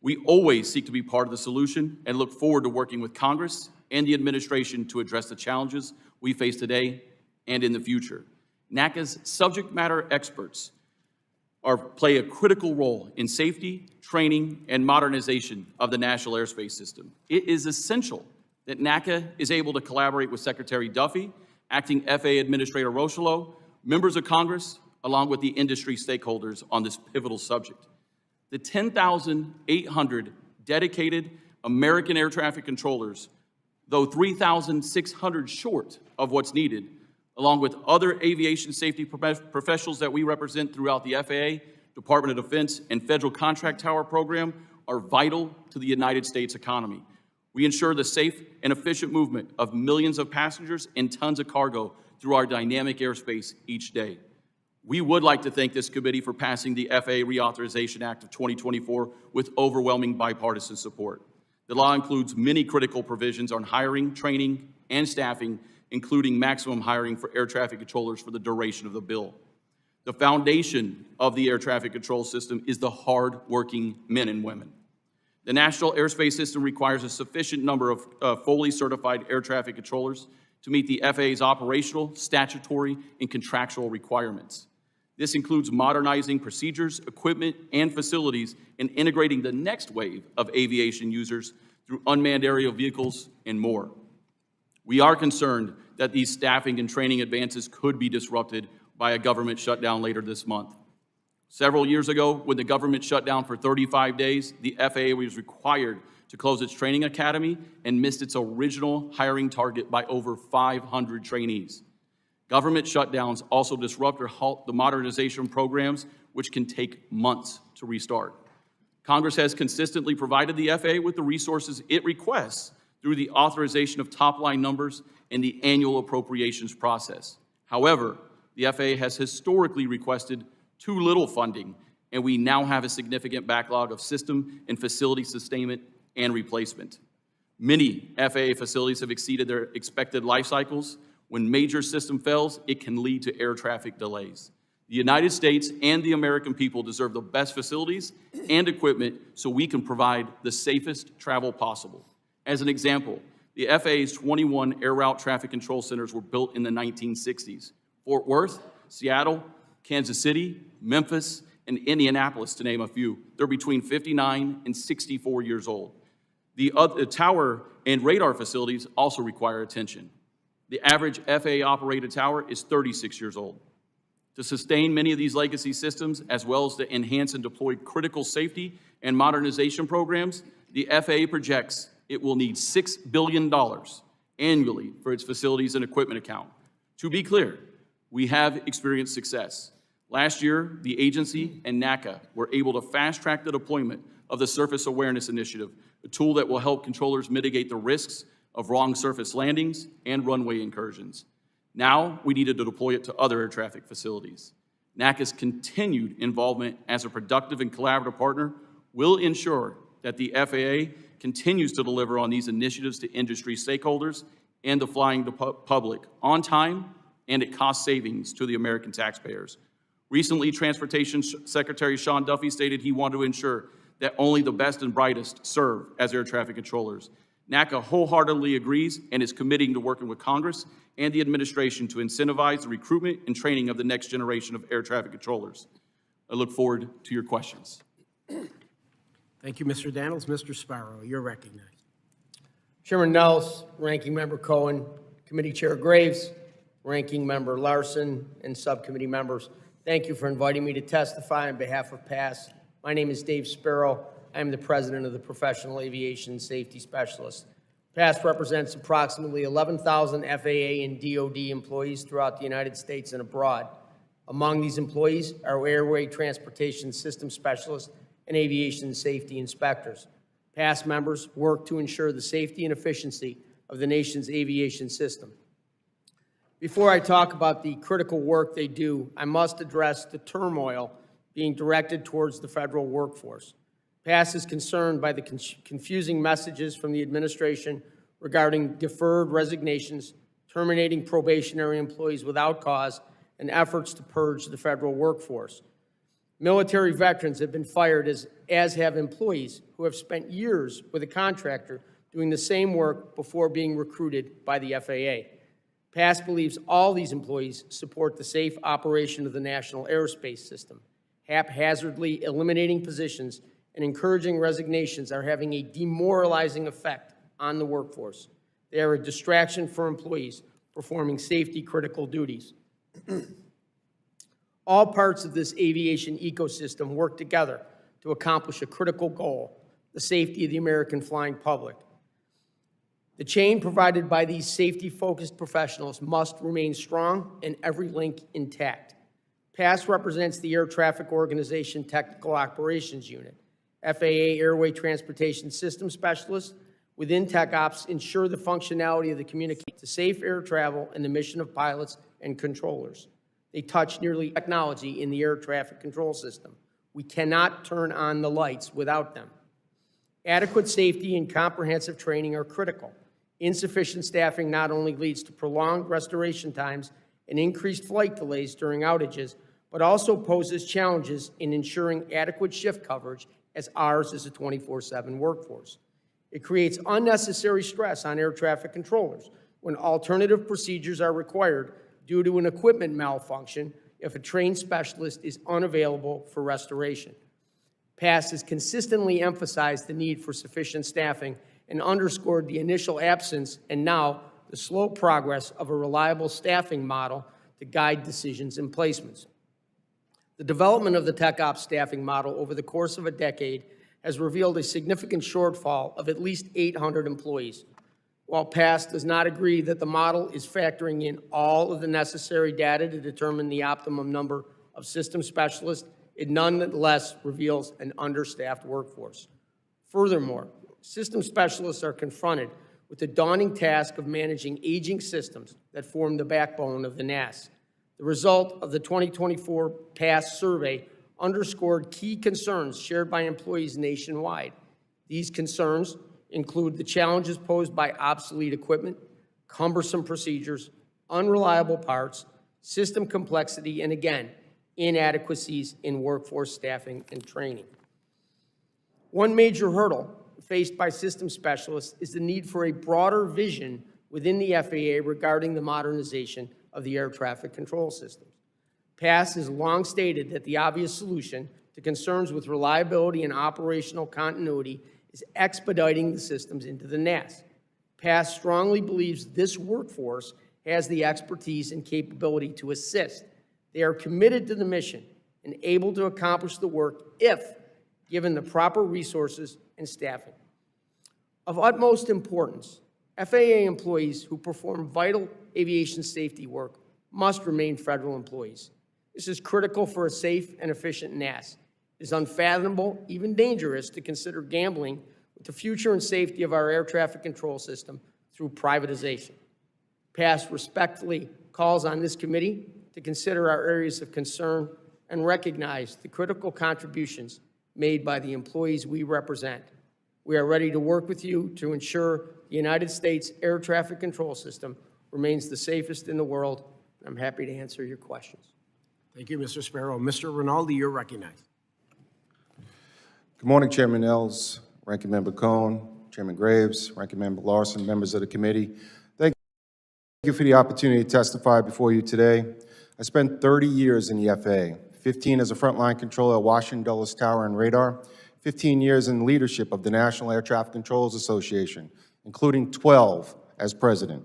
We always seek to be part of the solution and look forward to working with Congress and the administration to address the challenges we face today and in the future. NACA's subject matter experts play a critical role in safety, training, and modernization of the national airspace system. It is essential that NACA is able to collaborate with Secretary Duffy, Acting FAA Administrator Rocheleau, members of Congress, along with the industry stakeholders on this pivotal subject. The 10,800 dedicated American air traffic controllers, though 3,600 short of what's needed, along with other aviation safety professionals that we represent throughout the FAA, Department of Defense, and Federal Contract Tower program, are vital to the United States economy. We ensure the safe and efficient movement of millions of passengers and tons of cargo through our dynamic airspace each day. We would like to thank this committee for passing the FAA Reauthorization Act of 2024 with overwhelming bipartisan support. The law includes many critical provisions on hiring, training, and staffing including maximum hiring for air traffic controllers for the duration of the bill. The foundation of the air traffic control system is the hard-working men and women. The National Airspace System requires a sufficient number of fully certified air traffic controllers to meet the FAA's operational, statutory, and contractual requirements. This includes modernizing procedures, equipment, and facilities, and integrating the next wave of aviation users through unmanned aerial vehicles and more. We are concerned that these staffing and training advances could be disrupted by a government shutdown later this month. Several years ago, when the government shut down for 35 days, the FAA was required to close its training academy and missed its original hiring target by over 500 trainees. Government shutdowns also disrupt or halt the modernization programs, which can take months to restart. Congress has consistently provided the FAA with the resources it requests through the authorization of top-line numbers and the annual appropriations process. However, the FAA has historically requested too little funding, and we now have a significant backlog of system and facility sustainment and replacement. Many FAA facilities have exceeded their expected life cycles. When major system fails, it can lead to air traffic delays. The United States and the American people deserve the best facilities and equipment so we can provide the safest travel possible. As an example, the FAA's 21 air route traffic control centers were built in the 1960s. Fort Worth, Seattle, Kansas City, Memphis, and Indianapolis, to name a few. They're between 59 and 64 years old. The tower and radar facilities also require attention. The average FAA-operated tower is 36 years old. To sustain many of these legacy systems, as well as to enhance and deploy critical safety and modernization programs, the FAA projects it will need $6 billion annually for its facilities and equipment account. To be clear, we have experienced success. Last year, the agency and NACA were able to fast-track the deployment of the Surface Awareness Initiative, a tool that will help controllers mitigate the risks of wrong surface landings and runway incursions. Now, we needed to deploy it to other air traffic facilities. NACA's continued involvement as a productive and collaborative partner will ensure that the FAA continues to deliver on these initiatives to industry stakeholders and the flying public on time and at cost savings to the American taxpayers. Recently, Transportation Secretary Sean Duffy stated he wanted to ensure that only the best and brightest serve as air traffic controllers. NACA wholeheartedly agrees and is committing to working with Congress and the administration to incentivize the recruitment and training of the next generation of air traffic controllers. I look forward to your questions. Thank you, Mr. Daniels. Mr. Sparrow, you're recognized. Chairman Nels, Ranking Member Cohen, Committee Chair Graves, Ranking Member Larson, and subcommittee members, thank you for inviting me to testify on behalf of PASS. My name is Dave Sparrow. I am the president of the Professional Aviation Safety Specialists. PASS represents approximately 11,000 FAA and DoD employees throughout the United States and abroad. Among these employees are airway transportation system specialists and aviation safety inspectors. PASS members work to ensure the safety and efficiency of the nation's aviation system. Before I talk about the critical work they do, I must address the turmoil being directed towards the federal workforce. PASS is concerned by the confusing messages from the administration regarding deferred resignations, terminating probationary employees without cause, and efforts to purge the federal workforce. Military veterans have been fired, as have employees who have spent years with a contractor doing the same work before being recruited by the FAA. PASS believes all these employees support the safe operation of the national aerospace system. Haphazardly eliminating positions and encouraging resignations are having a demoralizing effect on the workforce. They are a distraction for employees performing safety-critical duties. All parts of this aviation ecosystem work together to accomplish a critical goal, the safety of the American flying public. The chain provided by these safety-focused professionals must remain strong and every link intact. PASS represents the Air Traffic Organization Technical Operations Unit. FAA Airway Transportation System Specialists within TechOps ensure the functionality of the communication to safe air travel and the mission of pilots and controllers. They touch nearly technology in the air traffic control system. We cannot turn on the lights without them. Adequate safety and comprehensive training are critical. Insufficient staffing not only leads to prolonged restoration times and increased flight delays during outages, but also poses challenges in ensuring adequate shift coverage, as ours is a 24/7 workforce. It creates unnecessary stress on air traffic controllers when alternative procedures are required due to an equipment malfunction if a trained specialist is unavailable for restoration. PASS has consistently emphasized the need for sufficient staffing and underscored the initial absence and now the slow progress of a reliable staffing model to guide decisions and placements. The development of the TechOps staffing model over the course of a decade has revealed a significant shortfall of at least 800 employees. While PASS does not agree that the model is factoring in all of the necessary data to determine the optimum number of system specialists, it nonetheless reveals an understaffed workforce. Furthermore, system specialists are confronted with the daunting task of managing aging systems that form the backbone of the NAS. The result of the 2024 PASS survey underscored key concerns shared by employees nationwide. These concerns include the challenges posed by obsolete equipment, cumbersome procedures, unreliable parts, system complexity, and again, inadequacies in workforce staffing and training. One major hurdle faced by system specialists is the need for a broader vision within the FAA regarding the modernization of the air traffic control systems. PASS has long stated that the obvious solution to concerns with reliability and operational continuity is expediting the systems into the NAS. PASS strongly believes this workforce has the expertise and capability to assist. They are committed to the mission and able to accomplish the work if given the proper resources and staffing. Of utmost importance, FAA employees who perform vital aviation safety work must remain federal employees. This is critical for a safe and efficient NAS. It is unfathomable, even dangerous, to consider gambling with the future and safety of our air traffic control system through privatization. PASS respectfully calls on this committee to consider our areas of concern and recognize the critical contributions made by the employees we represent. We are ready to work with you to ensure the United States air traffic control system remains the safest in the world. I'm happy to answer your questions. Thank you, Mr. Sparrow. Mr. Rinaldi, you're recognized. Good morning, Chairman Nels, Ranking Member Cohen, Chairman Graves, Ranking Member Larson, members of the committee. Thank you for the opportunity to testify before you today. I spent 30 years in the FAA, 15 as a frontline controller at Washington Dulles Tower and Radar, 15 years in leadership of the National Air Traffic Controllers Association, including 12 as president.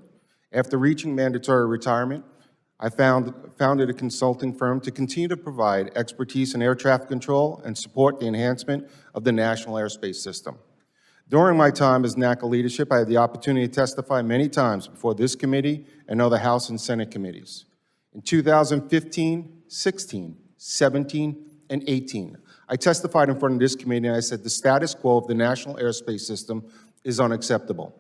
After reaching mandatory retirement, I founded a consulting firm to continue to provide expertise in air traffic control and support the enhancement of the national airspace system. During my time as NACA leadership, I had the opportunity to testify many times before this committee and other House and Senate committees. In 2015, 16, 17, and 18, I testified in front of this committee and I said the status quo of the national airspace system is unacceptable.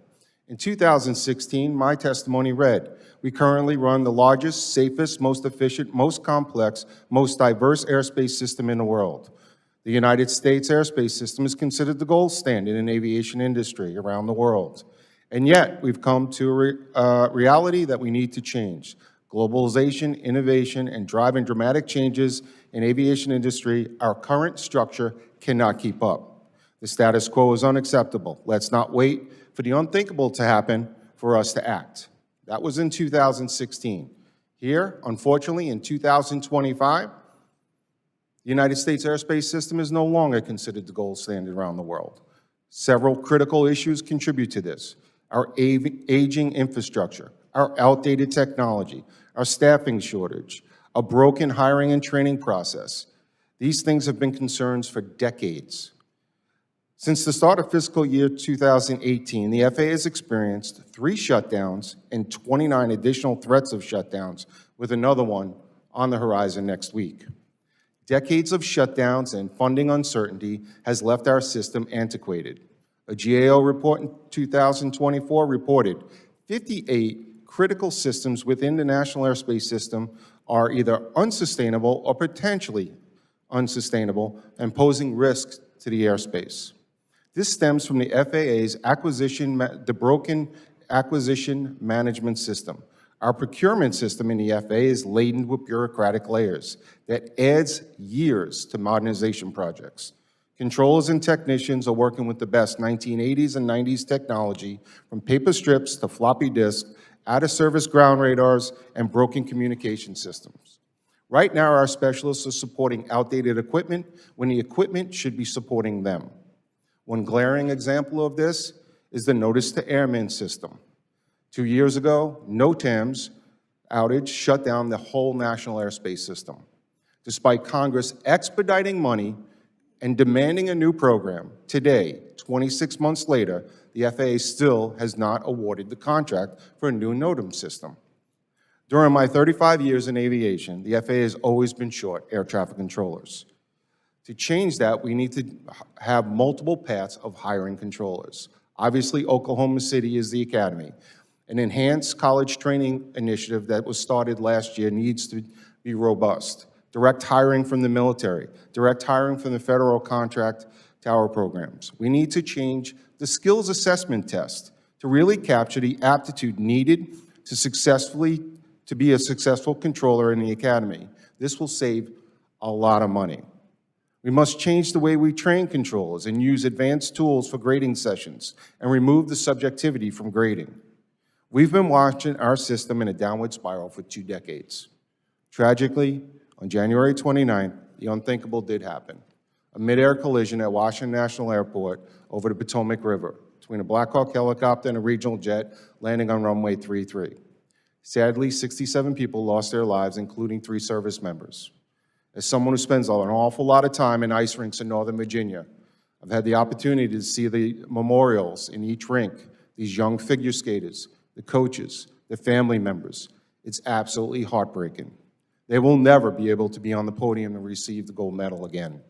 In 2016, my testimony read, we currently run the largest, safest, most efficient, most complex, most diverse airspace system in the world. The United States airspace system is considered the gold standard in aviation industry around the world. And yet, we've come to a reality that we need to change. Globalization, innovation, and driving dramatic changes in aviation industry, our current structure cannot keep up. The status quo is unacceptable. Let's not wait for the unthinkable to happen for us to act. That was in 2016. Here, unfortunately, in 2025, the United States airspace system is no longer considered the gold standard around the world. Several critical issues contribute to this. Our aging infrastructure, our outdated technology, our staffing shortage, a broken hiring and training process. These things have been concerns for decades. Since the start of fiscal year 2018, the FAA has experienced 3 shutdowns and 29 additional threats of shutdowns, with another one on the horizon next week. Decades of shutdowns and funding uncertainty has left our system antiquated. A GAO report in 2024 reported 58 critical systems within the national airspace system are either unsustainable or potentially unsustainable and posing risks to the airspace. This stems from the FAA's broken acquisition management system. Our procurement system in the FAA is laden with bureaucratic layers that adds years to modernization projects. Controllers and technicians are working with the best 1980s and 90s technology, from paper strips to floppy disks, out-of-service ground radars, and broken communication systems. Right now, our specialists are supporting outdated equipment when the equipment should be supporting them. One glaring example of this is the Notice to Airmen system. 2 years ago, NOTAM's outage shut down the whole national airspace system. Despite Congress expediting money and demanding a new program, today, 26 months later, the FAA still has not awarded the contract for a new NOTAM system. During my 35 years in aviation, the FAA has always been short air traffic controllers. To change that, we need to have multiple paths of hiring controllers. Obviously, Oklahoma City is the academy. An enhanced college training initiative that was started last year needs to be robust. Direct hiring from the military, direct hiring from the federal contract tower programs. We need to change the skills assessment test to really capture the aptitude needed to be a successful controller in the academy. This will save a lot of money. We must change the way we train controllers and use advanced tools for grading sessions and remove the subjectivity from grading. We've been watching our system in a downward spiral for 2 decades. Tragically, on January 29th, the unthinkable did happen. A mid-air collision at Washington National Airport over the Potomac River between a Black Hawk helicopter and a regional jet landing on runway 33. Sadly, 67 people lost their lives, including 3 service members. As someone who spends an awful lot of time in ice rinks in Northern Virginia, I've had the opportunity to see the memorials in each rink, these young figure skaters, the coaches, the family members. It's absolutely heartbreaking. They will never be able to be on the podium and receive the gold medal again.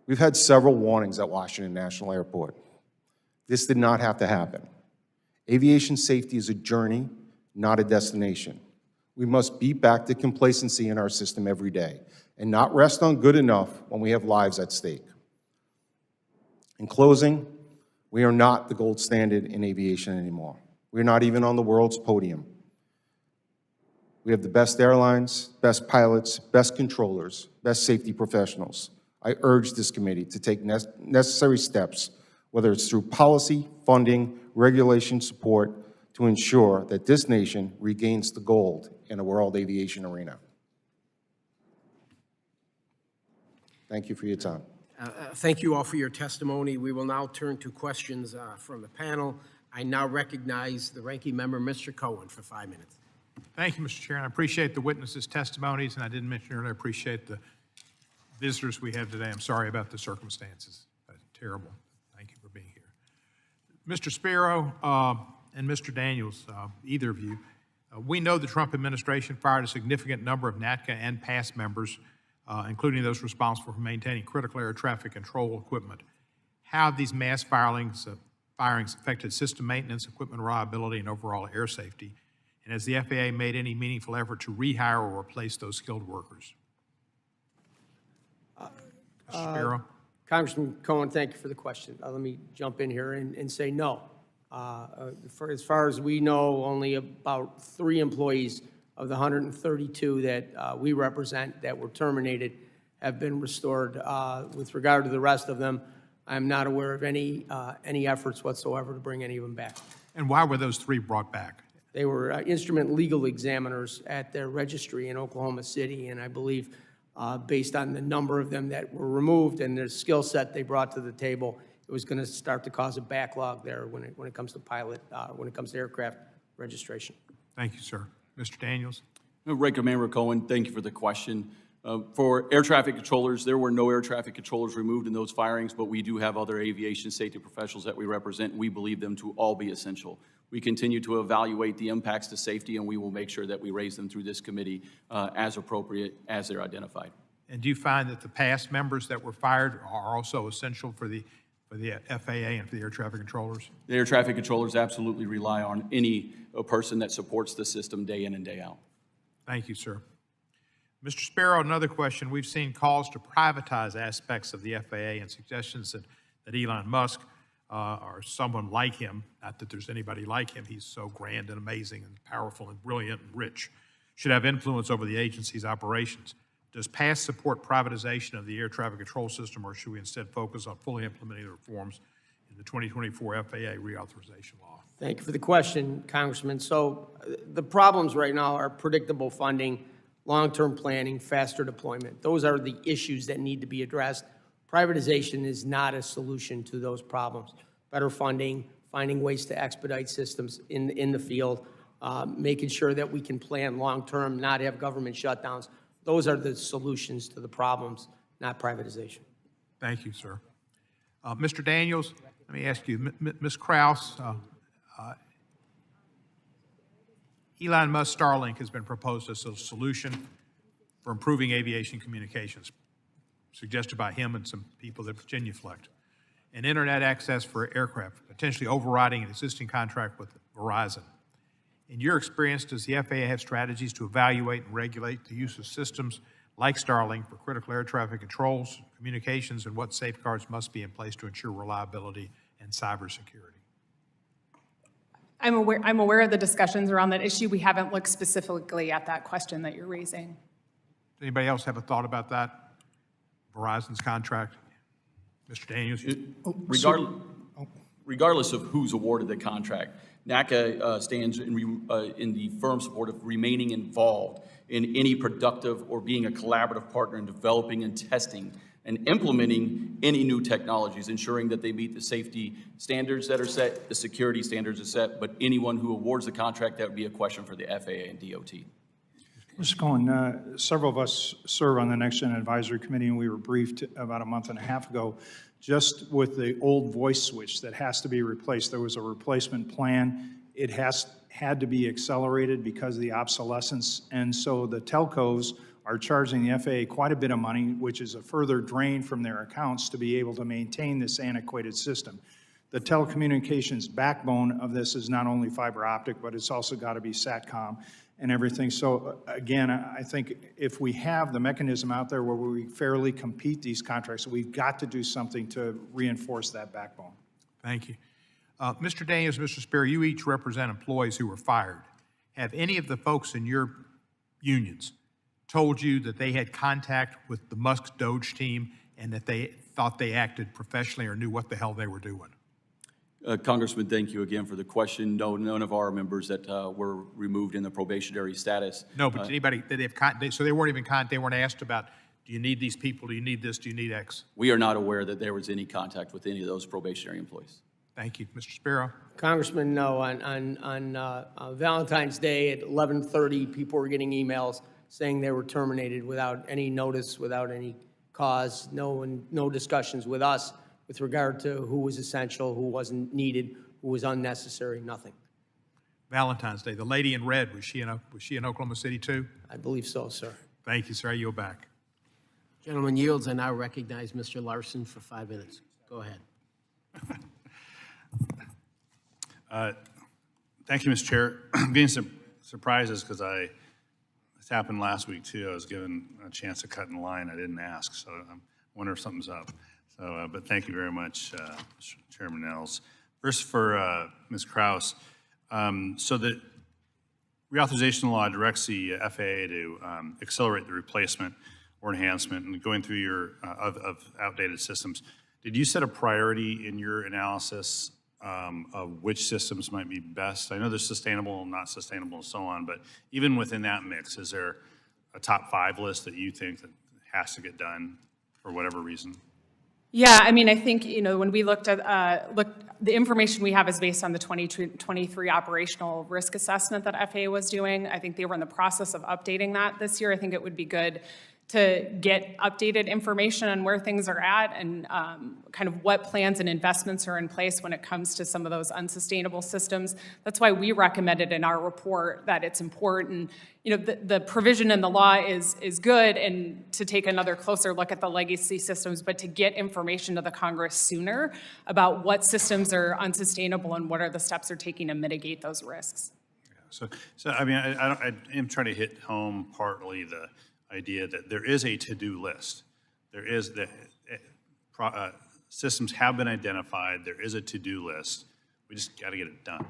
We've had several warnings at Washington National Airport. This did not have to happen. Aviation safety is a journey, not a destination. We must beat back the complacency in our system every day and not rest on good enough when we have lives at stake. In closing, we are not the gold standard in aviation anymore. We're not even on the world's podium. We have the best airlines, best pilots, best controllers, best safety professionals. I urge this committee to take necessary steps, whether it's through policy, funding, regulation support, to ensure that this nation regains the gold in the world aviation arena. Thank you for your time. Thank you all for your testimony. We will now turn to questions from the panel. I now recognize the ranking member, Mr. Cohen, for 5 minutes. Thank you, Mr. Chair, and I appreciate the witnesses' testimonies, and I didn't mention earlier, I appreciate the visitors we have today. I'm sorry about the circumstances. Terrible. Thank you for being here. Mr. Spiro and Mr. Daniels, either of you, we know the Trump administration fired a significant number of NATCA and past members, including those responsible for maintaining critical air traffic control equipment. How have these mass firings affected system maintenance, equipment reliability, and overall air safety? And has the FAA made any meaningful effort to rehire or replace those skilled workers? Mr. Spiro? Congressman Cohen, thank you for the question. Let me jump in here and say no. As far as we know, only about 3 employees of the 132 that we represent that were terminated have been restored. With regard to the rest of them, I'm not aware of any efforts whatsoever to bring any of them back. And why were those 3 brought back? They were instrument legal examiners at their registry in Oklahoma City, and I believe based on the number of them that were removed and their skill set they brought to the table, it was going to start to cause a backlog there when it comes to when it comes to aircraft registration. Thank you, sir. Mr. Daniels? Ranking Member Cohen, thank you for the question. For air traffic controllers, there were no air traffic controllers removed in those firings, but we do have other aviation safety professionals that we represent, and we believe them to all be essential. We continue to evaluate the impacts to safety, and we will make sure that we raise them through this committee as appropriate as they're identified. And do you find that the past members that were fired are also essential for the FAA and for the air traffic controllers? The air traffic controllers absolutely rely on any person that supports the system day in and day out. Thank you, sir. Mr. Sparrow, another question. We've seen calls to privatize aspects of the FAA and suggestions that Elon Musk or someone like him, not that there's anybody like him, he's so grand and amazing and powerful and brilliant and rich, should have influence over the agency's operations. Does past support privatization of the air traffic control system, or should we instead focus on fully implementing the reforms in the 2024 FAA reauthorization law? Thank you for the question, Congressman. So the problems right now are predictable funding, long-term planning, faster deployment. Those are the issues that need to be addressed. Privatization is not a solution to those problems. Better funding, finding ways to expedite systems in the field, making sure that we can plan long-term, not have government shutdowns. Those are the solutions to the problems, not privatization. Thank you, sir. Mr. Daniels, let me ask you, Ms. Kraus, Elon Musk Starlink has been proposed as a solution for improving aviation communications, suggested by him and some people at Virginia Flex, and internet access for aircraft, potentially overriding an existing contract with Verizon. In your experience, does the FAA have strategies to evaluate and regulate the use of systems like Starlink for critical air traffic controls, communications, and what safeguards must be in place to ensure reliability and cybersecurity? I'm aware of the discussions around that issue. We haven't looked specifically at that question that you're raising. Does anybody else have a thought about that? Verizon's contract? Mr. Daniels? Regardless of who's awarded the contract, NACA stands in the firm support of remaining involved in any productive or being a collaborative partner in developing and testing and implementing any new technologies, ensuring that they meet the safety standards that are set, the security standards are set, but anyone who awards the contract, that would be a question for the FAA and DOT. Mr. Cohen, several of us serve on the Next Gen Advisory Committee, and we were briefed about a month and a half ago just with the old voice switch that has to be replaced. There was a replacement plan. It had to be accelerated because of the obsolescence, and so the telcos are charging the FAA quite a bit of money, which is a further drain from their accounts to be able to maintain this antiquated system. The telecommunications backbone of this is not only fiber optic, but it's also got to be SATCOM and everything. So again, I think if we have the mechanism out there where we fairly compete these contracts, we've got to do something to reinforce that backbone. Thank you. Mr. Daniels, Mr. Spear, you each represent employees who were fired. Have any of the folks in your unions told you that they had contact with the Musk Doge team and that they thought they acted professionally or knew what the hell they were doing? Congressman, thank you again for the question. No, none of our members that were removed in the probationary status. No, but anybody that so they weren't even they weren't asked about, do you need these people? Do you need this? Do you need X? We are not aware that there was any contact with any of those probationary employees. Thank you. Mr. Spiro? Congressman, no. On Valentine's Day at 11:30, people were getting emails saying they were terminated without any notice, without any cause, no discussions with us with regard to who was essential, who wasn't needed, who was unnecessary, nothing. Valentine's Day. The lady in red, was she in Oklahoma City too? I believe so, sir. Thank you, sir. I yield back. Gentleman yields. I now recognize Mr. Larson for 5 minutes. Go ahead. Thank you, Mr. Chair. Being surprised is because this happened last week too. I was given a chance to cut in line. I didn't ask, so I wonder if something's up. So, but thank you very much, Chairman Nels. First for Ms. Kraus. So the reauthorization law directs the FAA to accelerate the replacement or enhancement and going through your of outdated systems. Did you set a priority in your analysis of which systems might be best? I know there's sustainable and not sustainable and so on, but even within that mix, is there a top 5 list that you think that has to get done for whatever reason? Yeah, I mean, I think, when we looked at, the information we have is based on the 2023 operational risk assessment that FAA was doing. I think they were in the process of updating that this year. I think it would be good to get updated information on where things are at and kind of what plans and investments are in place when it comes to some of those unsustainable systems. That's why we recommended in our report that it's important. The provision in the law is good, and to take another closer look at the legacy systems, but to get information to the Congress sooner about what systems are unsustainable and what are the steps they're taking to mitigate those risks. So I mean, I am trying to hit home partly the idea that there is a to-do list. There is the systems have been identified, there is a to-do list, we just got to get it done.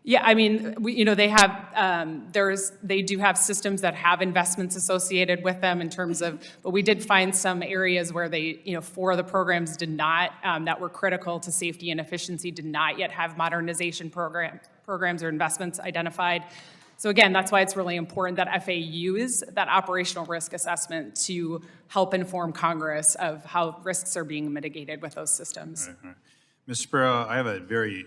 Yeah, I mean, they have, they do have systems that have investments associated with them in terms of, but we did find some areas where they, 4 of the programs did not, that were critical to safety and efficiency, did not yet have modernization programs or investments identified. So again, that's why it's really important that FAA use that operational risk assessment to help inform Congress of how risks are being mitigated with those systems. All right. Ms. Sparrow, I have a very,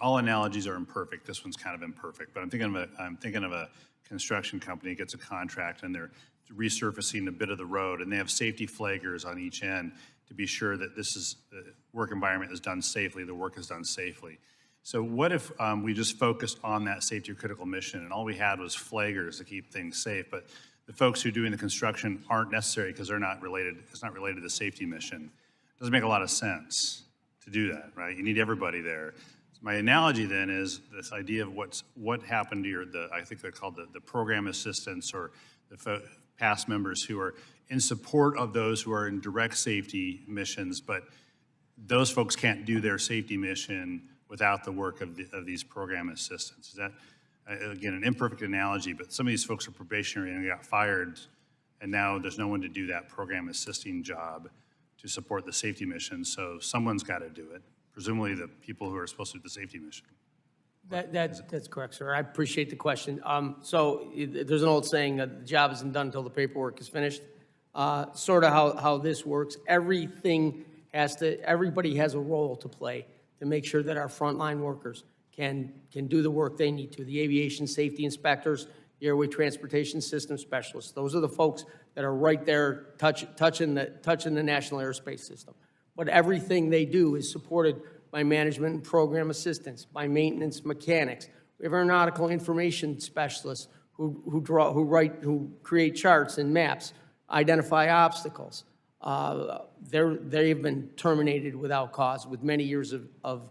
all analogies are imperfect. This one's kind of imperfect, but I'm thinking of a construction company gets a contract and they're resurfacing a bit of the road, and they have safety flaggers on each end to be sure that the work environment is done safely, the work is done safely. So what if we just focused on that safety critical mission and all we had was flaggers to keep things safe, but the folks who are doing the construction aren't necessary because they're not related, it's not related to the safety mission. It doesn't make a lot of sense to do that, right? You need everybody there. So my analogy then is this idea of what happened to I think they're called the program assistants or the past members who are in support of those who are in direct safety missions, but those folks can't do their safety mission without the work of these program assistants. Is that, again, an imperfect analogy, but some of these folks are probationary and got fired, and now there's no one to do that program assisting job to support the safety mission, so someone's got to do it, presumably the people who are supposed to do the safety mission. That's correct, sir. I appreciate the question. So there's an old saying that the job isn't done until the paperwork is finished. Sort of how this works. Everybody has a role to play to make sure that our frontline workers can do the work they need to. The aviation safety inspectors, the airway transportation system specialists, those are the folks that are right there touching the national airspace system. But everything they do is supported by management and program assistants, by maintenance mechanics. We have aeronautical information specialists who create charts and maps, identify obstacles. They've been terminated without cause with many years of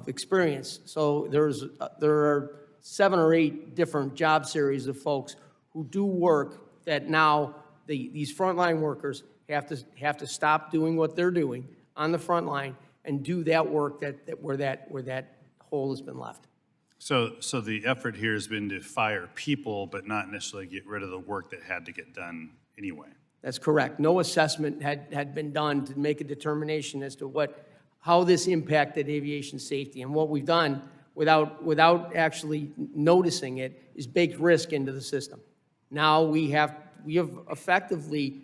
experience. So there are 7 or 8 different job series of folks who do work that now these frontline workers have to stop doing what they're doing on the front line and do that work where that hole has been left. So the effort here has been to fire people, but not necessarily get rid of the work that had to get done anyway. That's correct. No assessment had been done to make a determination as to how this impacted aviation safety. And what we've done without actually noticing it is baked risk into the system. Now we have effectively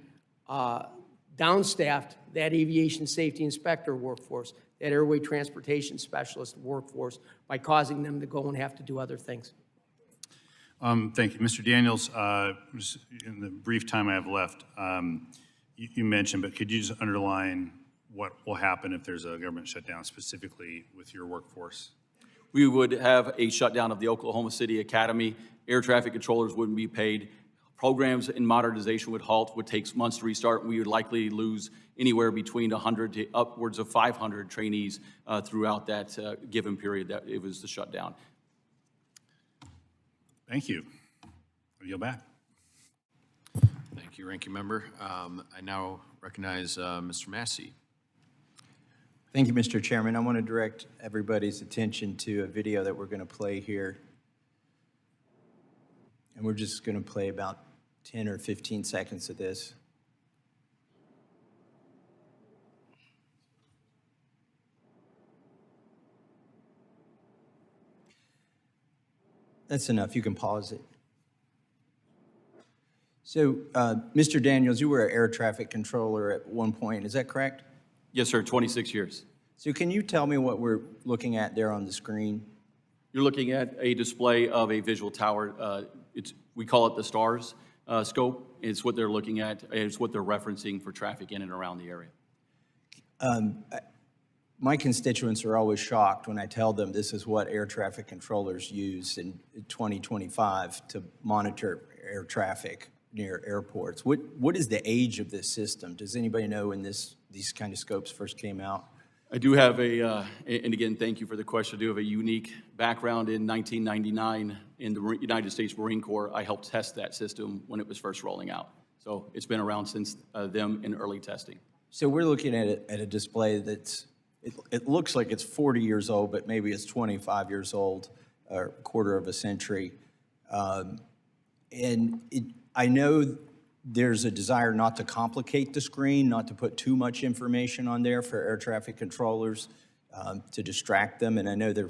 downstaffed that aviation safety inspector workforce, that airway transportation specialist workforce, by causing them to go and have to do other things. Thank you. Mr. Daniels, just in the brief time I have left, you mentioned, but could you just underline what will happen if there's a government shutdown specifically with your workforce? We would have a shutdown of the Oklahoma City Academy. Air traffic controllers wouldn't be paid. Programs in modernization would halt, would take months to restart. We would likely lose anywhere between 100 to upwards of 500 trainees throughout that given period that it was the shutdown. Thank you. I'll yield back. Thank you, Ranking Member. I now recognize Mr. Massey. Thank you, Mr. Chairman. I want to direct everybody's attention to a video that we're going to play here. And we're just going to play about 10 or 15 seconds of this. That's enough. You can pause it. So, Mr. Daniels, you were an air traffic controller at one point. Is that correct? Yes, sir, 26 years. So can you tell me what we're looking at there on the screen? You're looking at a display of a visual tower. We call it the STARS scope. It's what they're looking at. It's what they're referencing for traffic in and around the area. My constituents are always shocked when I tell them this is what air traffic controllers use in 2025 to monitor air traffic near airports. What is the age of this system? Does anybody know when these kind of scopes first came out? I do have and again, thank you for the question. I do have a unique background in 1999 in the United States Marine Corps. I helped test that system when it was first rolling out. So it's been around since them in early testing. So we're looking at a display that's, it looks like it's 40 years old, but maybe it's 25 years old, or a quarter of a century. I know there's a desire not to complicate the screen, not to put too much information on there for air traffic controllers, to distract them. And I know they're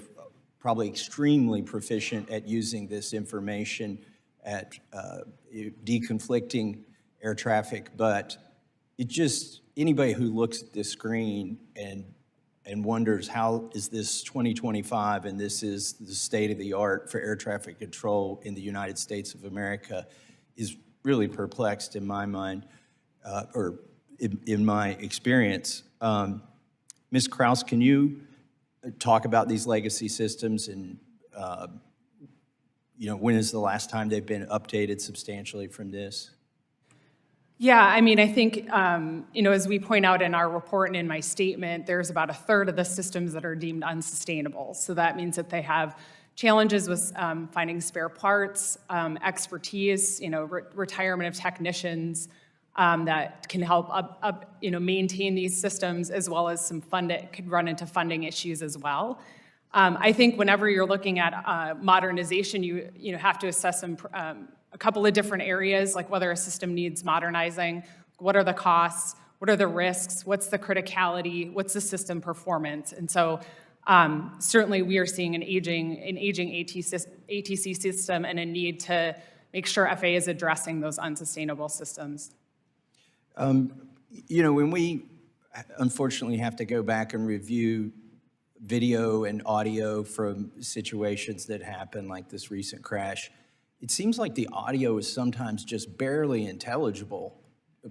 probably extremely proficient at using this information at deconflicting air traffic, but it just, anybody who looks at this screen and wonders how is this 2025 and this is the state of the art for air traffic control in the United States of America is really perplexed in my mind, or in my experience. Ms. Kraus, can you talk about these legacy systems and when is the last time they've been updated substantially from this? Yeah, I mean, I think, as we point out in our report and in my statement, there's about a third of the systems that are deemed unsustainable. So that means that they have challenges with finding spare parts, expertise, retirement of technicians that can help maintain these systems, as well as some could run into funding issues as well. I think whenever you're looking at modernization, you have to assess a couple of different areas, like whether a system needs modernizing, what are the costs, what are the risks, what's the criticality, what's the system performance. And so certainly we are seeing an aging ATC system and a need to make sure FAA is addressing those unsustainable systems. When we unfortunately have to go back and review video and audio from situations that happen, like this recent crash, it seems like the audio is sometimes just barely intelligible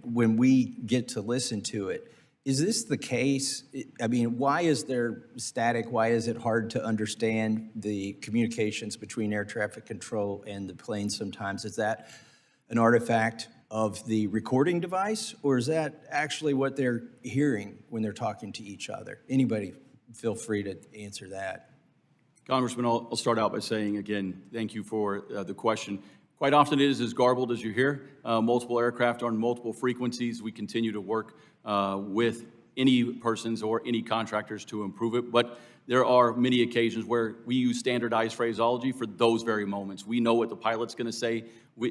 when we get to listen to it. Is this the case? I mean, why is there static? Why is it hard to understand the communications between air traffic control and the plane sometimes? Is that an artifact of the recording device, or is that actually what they're hearing when they're talking to each other? Anybody feel free to answer that. Congressman, I'll start out by saying, again, thank you for the question. Quite often it is as garbled as you hear. Multiple aircraft on multiple frequencies. We continue to work with any persons or any contractors to improve it, but there are many occasions where we use standardized phraseology for those very moments. We know what the pilot's going to say.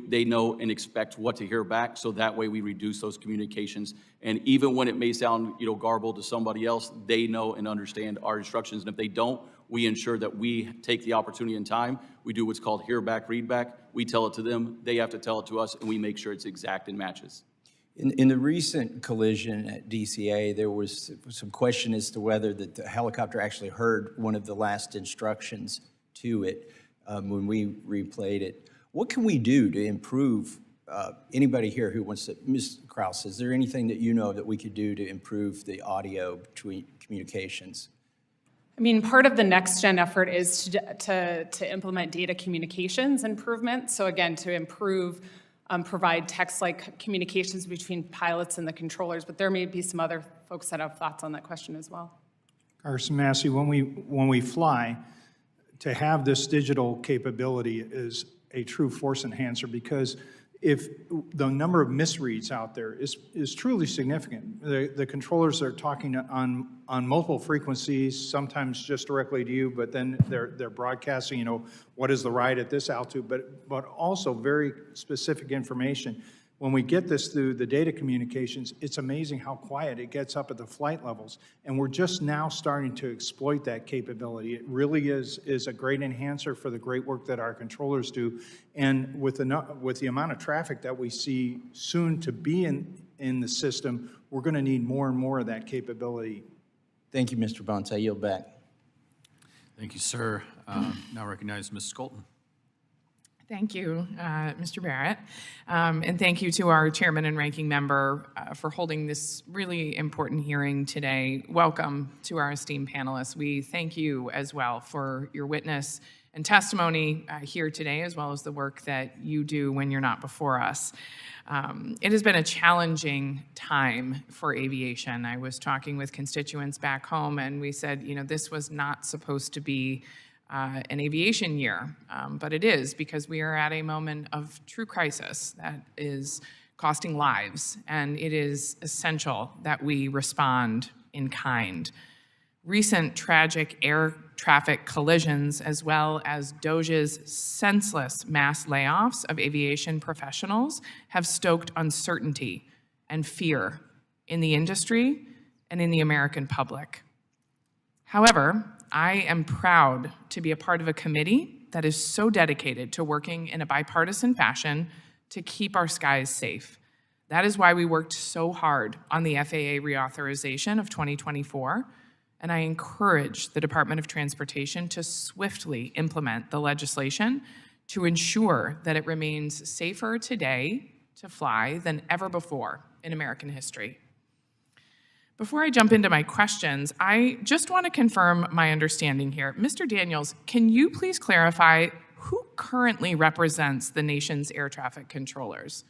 They know and expect what to hear back, so that way we reduce those communications. And even when it may sound, garbled to somebody else, they know and understand our instructions. And if they don't, we ensure that we take the opportunity and time. We do what's called hear back, read back. We tell it to them, they have to tell it to us, and we make sure it's exact and matches. In the recent collision at DCA, there was some question as to whether the helicopter actually heard one of the last instructions to it when we replayed it. What can we do to improve, anybody here who wants to, Ms. Kraus, is there anything that you know that we could do to improve the audio between communications? I mean, part of the next gen effort is to implement data communications improvements. So again, to improve, provide text-like communications between pilots and the controllers, but there may be some other folks that have thoughts on that question as well. Carson Massey, when we fly, to have this digital capability is a true force enhancer, because if the number of misreads out there is truly significant. The controllers are talking on multiple frequencies, sometimes just directly to you, but then they're broadcasting, what is the ride at this altitude, but also very specific information. When we get this through the data communications, it's amazing how quiet it gets up at the flight levels. And we're just now starting to exploit that capability. It really is a great enhancer for the great work that our controllers do. And with the amount of traffic that we see soon to be in the system, we're going to need more and more of that capability. Thank you, Mr. Bunce. I yield back. Thank you, sir. Now recognize Ms. Skolten. Thank you, Mr. Barrett. And thank you to our chairman and ranking member for holding this really important hearing today. Welcome to our esteemed panelists. We thank you as well for your witness and testimony here today, as well as the work that you do when you're not before us. It has been a challenging time for aviation. I was talking with constituents back home, and we said, this was not supposed to be an aviation year, but it is, because we are at a moment of true crisis that is costing lives, and it is essential that we respond in kind. Recent tragic air traffic collisions, as well as DOGE's senseless mass layoffs of aviation professionals, have stoked uncertainty and fear in the industry and in the American public. However, I am proud to be a part of a committee that is so dedicated to working in a bipartisan fashion to keep our skies safe. That is why we worked so hard on the FAA reauthorization of 2024, and I encourage the Department of Transportation to swiftly implement the legislation to ensure that it remains safer today to fly than ever before in American history. Before I jump into my questions, I just want to confirm my understanding here. Mr. Daniels, can you please clarify who currently represents the nation's air traffic controllers?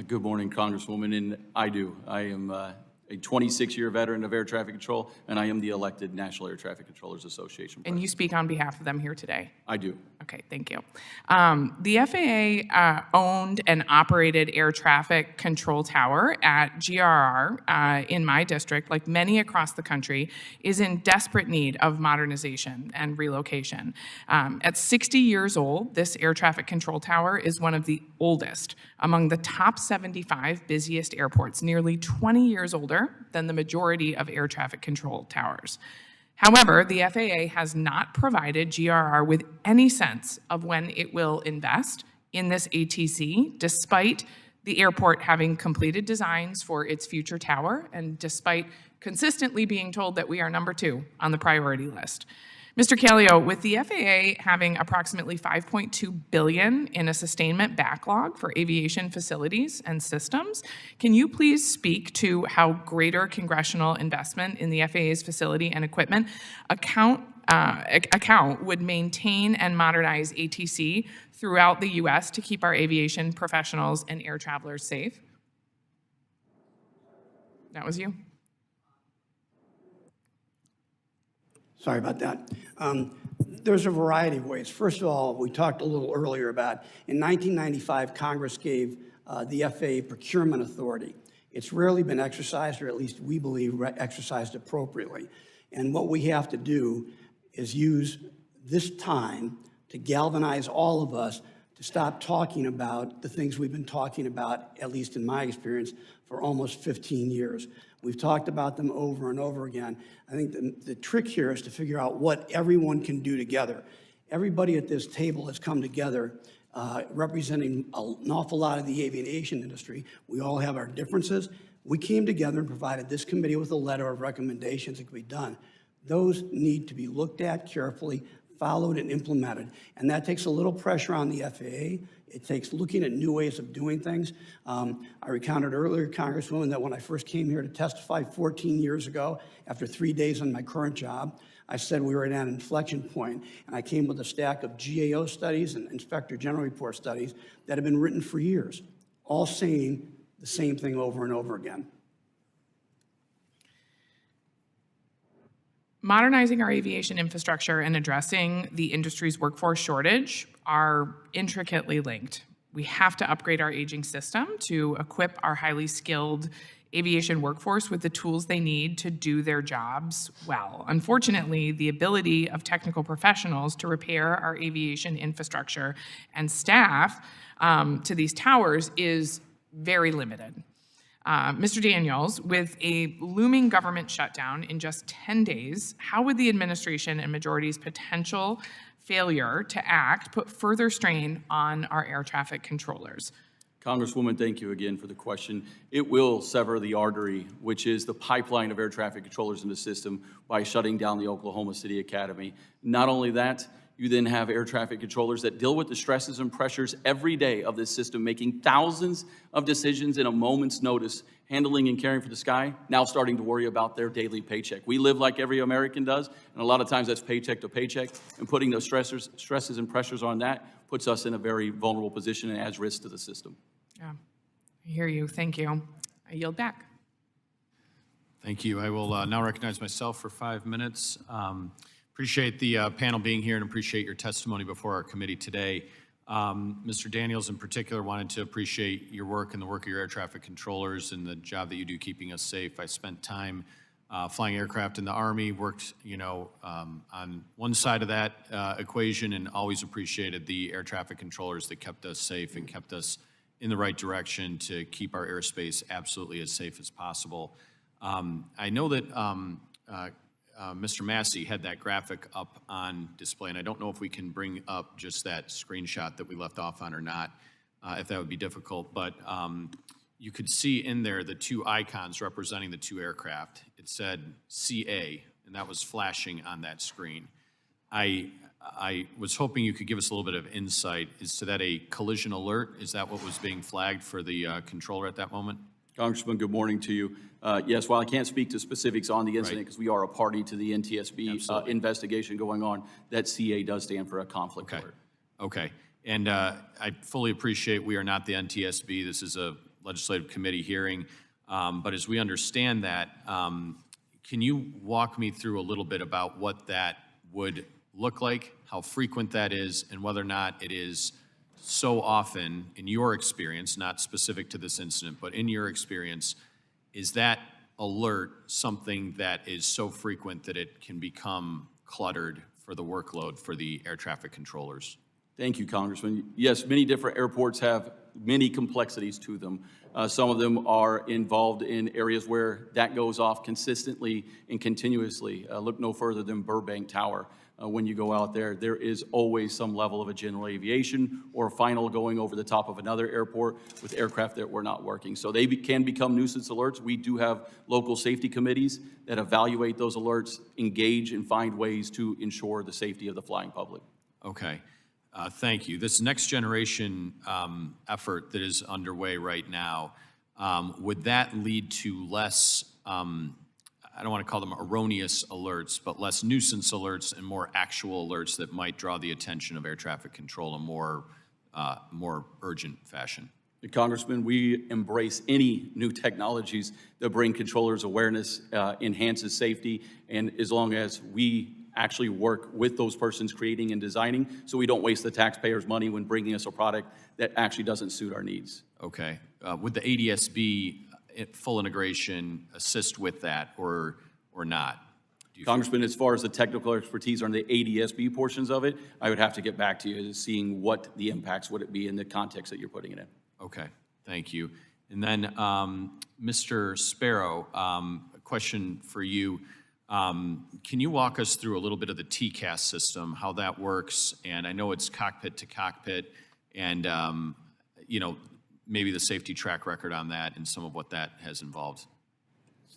Good morning, Congresswoman, and I do. I am a 26-year veteran of air traffic control, and I am the elected National Air Traffic Controllers Association And president. you speak on behalf of them here today? I do. Okay, thank you. The FAA owned and operated air traffic control tower at GRR in my district, like many across the country, is in desperate need of modernization and relocation. At 60 years old, this air traffic control tower is one of the oldest among the top 75 busiest airports, nearly 20 years older than the majority of air traffic control towers. However, the FAA has not provided GRR with any sense of when it will invest in this ATC, despite the airport having completed designs for its future tower and despite consistently being told that we are number 2 on the priority list. Mr. Callio, with the FAA having approximately $5.2 billion in a sustainment backlog for aviation facilities and systems, can you please speak to how greater congressional investment in the FAA's facility and equipment account would maintain and modernize ATC throughout the U.S. to keep our aviation professionals and air travelers safe? That was you. Sorry about that. There's a variety of ways. First of all, we talked a little earlier about, in 1995, Congress gave the FAA procurement authority. It's rarely been exercised, or at least we believe exercised appropriately. And what we have to do is use this time to galvanize all of us to stop talking about the things we've been talking about, at least in my experience, for almost 15 years. We've talked about them over and over again. I think the trick here is to figure out what everyone can do together. Everybody at this table has come together representing an awful lot of the aviation industry. We all have our differences. We came together and provided this committee with a letter of recommendations that could be done. Those need to be looked at carefully, followed, and implemented. And that takes a little pressure on the FAA. It takes looking at new ways of doing things. I recounted earlier, Congresswoman, that when I first came here to testify 14 years ago, after 3 days on my current job, I said we were at an inflection point, and I came with a stack of GAO studies and Inspector General Report studies that have been written for years, all saying the same thing over and over again. Modernizing our aviation infrastructure and addressing the industry's workforce shortage are intricately linked. We have to upgrade our aging system to equip our highly skilled aviation workforce with the tools they need to do their jobs well. Unfortunately, the ability of technical professionals to repair our aviation infrastructure and staff to these towers is very limited. Mr. Daniels, with a looming government shutdown in just 10 days, how would the administration and majority's potential failure to act put further strain on our air traffic controllers? Congresswoman, thank you again for the question. It will sever the artery, which is the pipeline of air traffic controllers in the system, by shutting down the Oklahoma City Academy. Not only that, you then have air traffic controllers that deal with the stresses and pressures every day of this system, making thousands of decisions in a moment's notice, handling and caring for the sky, now starting to worry about their daily paycheck. We live like every American does, and a lot of times that's paycheck to paycheck, and putting those stresses and pressures on that puts us in a very vulnerable position and adds risk to the system. Yeah, I hear you. Thank you. I yield back. Thank you. I will now recognize myself for 5 minutes. Appreciate the panel being here and appreciate your testimony before our committee today. Mr. Daniels in particular wanted to appreciate your work and the work of your air traffic controllers and the job that you do keeping us safe. I spent time flying aircraft in the Army, worked, on one side of that equation, and always appreciated the air traffic controllers that kept us safe and kept us in the right direction to keep our airspace absolutely as safe as possible. I know that Mr. Massey had that graphic up on display, and I don't know if we can bring up just that screenshot that we left off on or not, if that would be difficult, but you could see in there the two icons representing the two aircraft. It said CA, and that was flashing on that screen. I was hoping you could give us a little bit of insight. Is that a collision alert? Is that what was being flagged for the controller at that moment? Congressman, good morning to you. Yes, while I can't speak to specifics on the incident because we are a party to the NTSB investigation going on, that CA does stand for a conflict alert. Okay. And I fully appreciate we are not the NTSB. This is a legislative committee hearing. But as we understand that, can you walk me through a little bit about what that would look like, how frequent that is, and whether or not it is so often, in your experience, not specific to this incident, but in your experience, is that alert something that is so frequent that it can become cluttered for the workload for the air traffic controllers? Thank you, Congressman. Yes, many different airports have many complexities to them. Some of them are involved in areas where that goes off consistently and continuously. Look no further than Burbank Tower. When you go out there, there is always some level of a general aviation or a final going over the top of another airport with aircraft that were not working. So they can become nuisance alerts. We do have local safety committees that evaluate those alerts, engage, and find ways to ensure the safety of the flying public. Okay. Thank you. This next generation effort that is underway right now, would that lead to less, I don't want to call them erroneous alerts, but less nuisance alerts and more actual alerts that might draw the attention of air traffic control in more urgent fashion? Congressman, we embrace any new technologies that bring controllers awareness, enhances safety, and as long as we actually work with those persons creating and designing, so we don't waste the taxpayers' money when bringing us a product that actually doesn't suit our needs. Okay. Would the ADSB full integration assist with that or not? Congressman, as far as the technical expertise on the ADSB portions of it, I would have to get back to you seeing what the impacts would it be in the context that you're putting it in. Okay, thank you. And then, Mr. Sparrow, a question for you. Can you walk us through a little bit of the TCAS system, how that works? And I know it's cockpit to cockpit, and maybe the safety track record on that and some of what that has involved.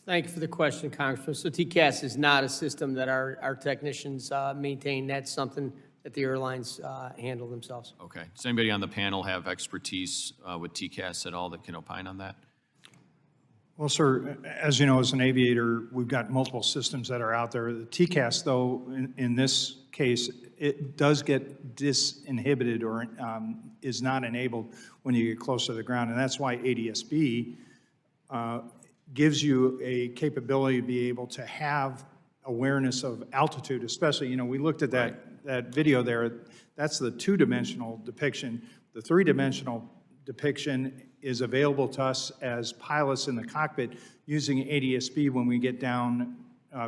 Thank you for the question, Congressman. So TCAS is not a system that our technicians maintain. That's something that the airlines handle themselves. Okay. Does anybody on the panel have expertise with TCAS at all that can opine on that? Well, sir, as you know, as an aviator, we've got multiple systems that are out there. The TCAS, though, in this case, it does get disinhibited or is not enabled when you get close to the ground, and that's why ADSB gives you a capability to be able to have awareness of altitude, especially, we looked at that video there. That's the two-dimensional depiction. The three-dimensional depiction is available to us as pilots in the cockpit using ADSB when we get down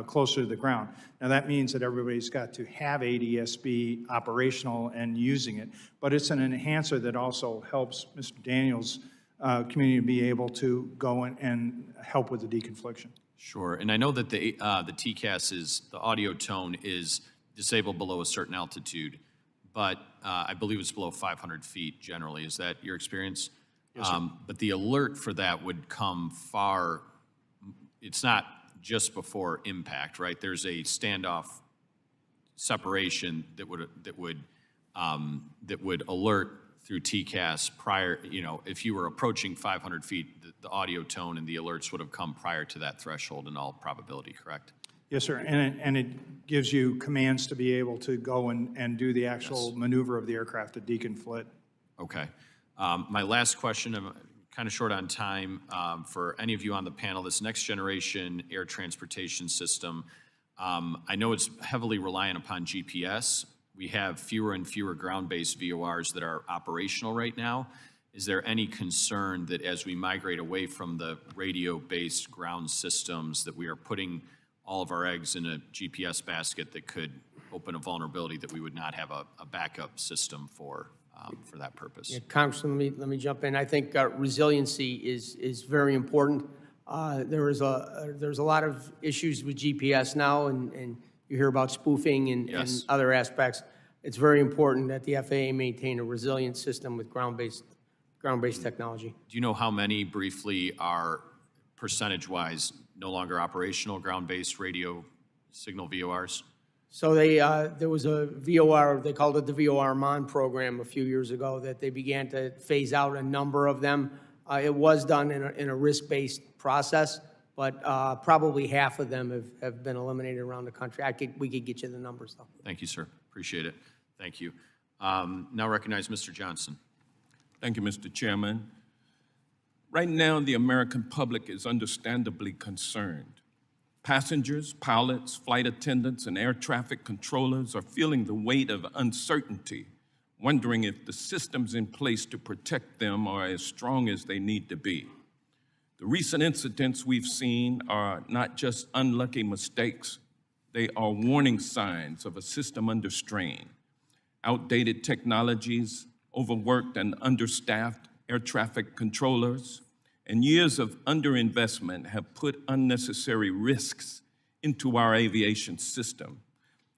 closer to the ground. Now that means that everybody's got to have ADSB operational and using it, but it's an enhancer that also helps Mr. Daniels' community be able to go and help with the deconfliction. Sure, and I know that the TCAS the audio tone is disabled below a certain altitude, but I believe it's below 500 feet generally. Is that your experience? Yes, sir. But the alert for that would come it's not just before impact, right? There's a standoff separation that would alert through TCAS prior, if you were approaching 500 feet, the audio tone and the alerts would have come prior to that threshold in all probability, correct? Yes, sir, and it gives you commands to be able to go and do the actual maneuver of the aircraft to deconflict. Okay. My last question, I'm kind of short on time. For any of you on the panel, this next generation air transportation system, I know it's heavily reliant upon GPS. we have fewer and fewer ground-based VORs that are operational right now. Is there any concern that as we migrate away from the radio-based ground systems, that we are putting all of our eggs in a GPS basket that could open a vulnerability that we would not have a backup system for that purpose? Yeah, Congressman, let me jump in. I think resiliency is very important. There's a lot of issues with GPS now, and you hear about spoofing and other aspects. It's very important that the FAA maintain a resilient system with ground-based technology. Do you know how many briefly are percentage-wise no longer operational ground-based radio signal VORs? So there was a VOR, they called it the VOR MON program a few years ago, that they began to phase out a number of them. It was done in a risk-based process, but probably half of them have been eliminated around the country. We could get you the numbers, though. Thank you, sir. Appreciate it. Thank you. Now recognize Mr. Johnson. Thank you, Mr. Chairman. Right now, the American public is understandably concerned. Passengers, pilots, flight attendants, and air traffic controllers are feeling the weight of uncertainty, wondering if the systems in place to protect them are as strong as they need to be. The recent incidents we've seen are not just unlucky mistakes, they are warning signs of a system under strain. Outdated technologies, overworked and understaffed air traffic controllers, and years of underinvestment have put unnecessary risks into our aviation system.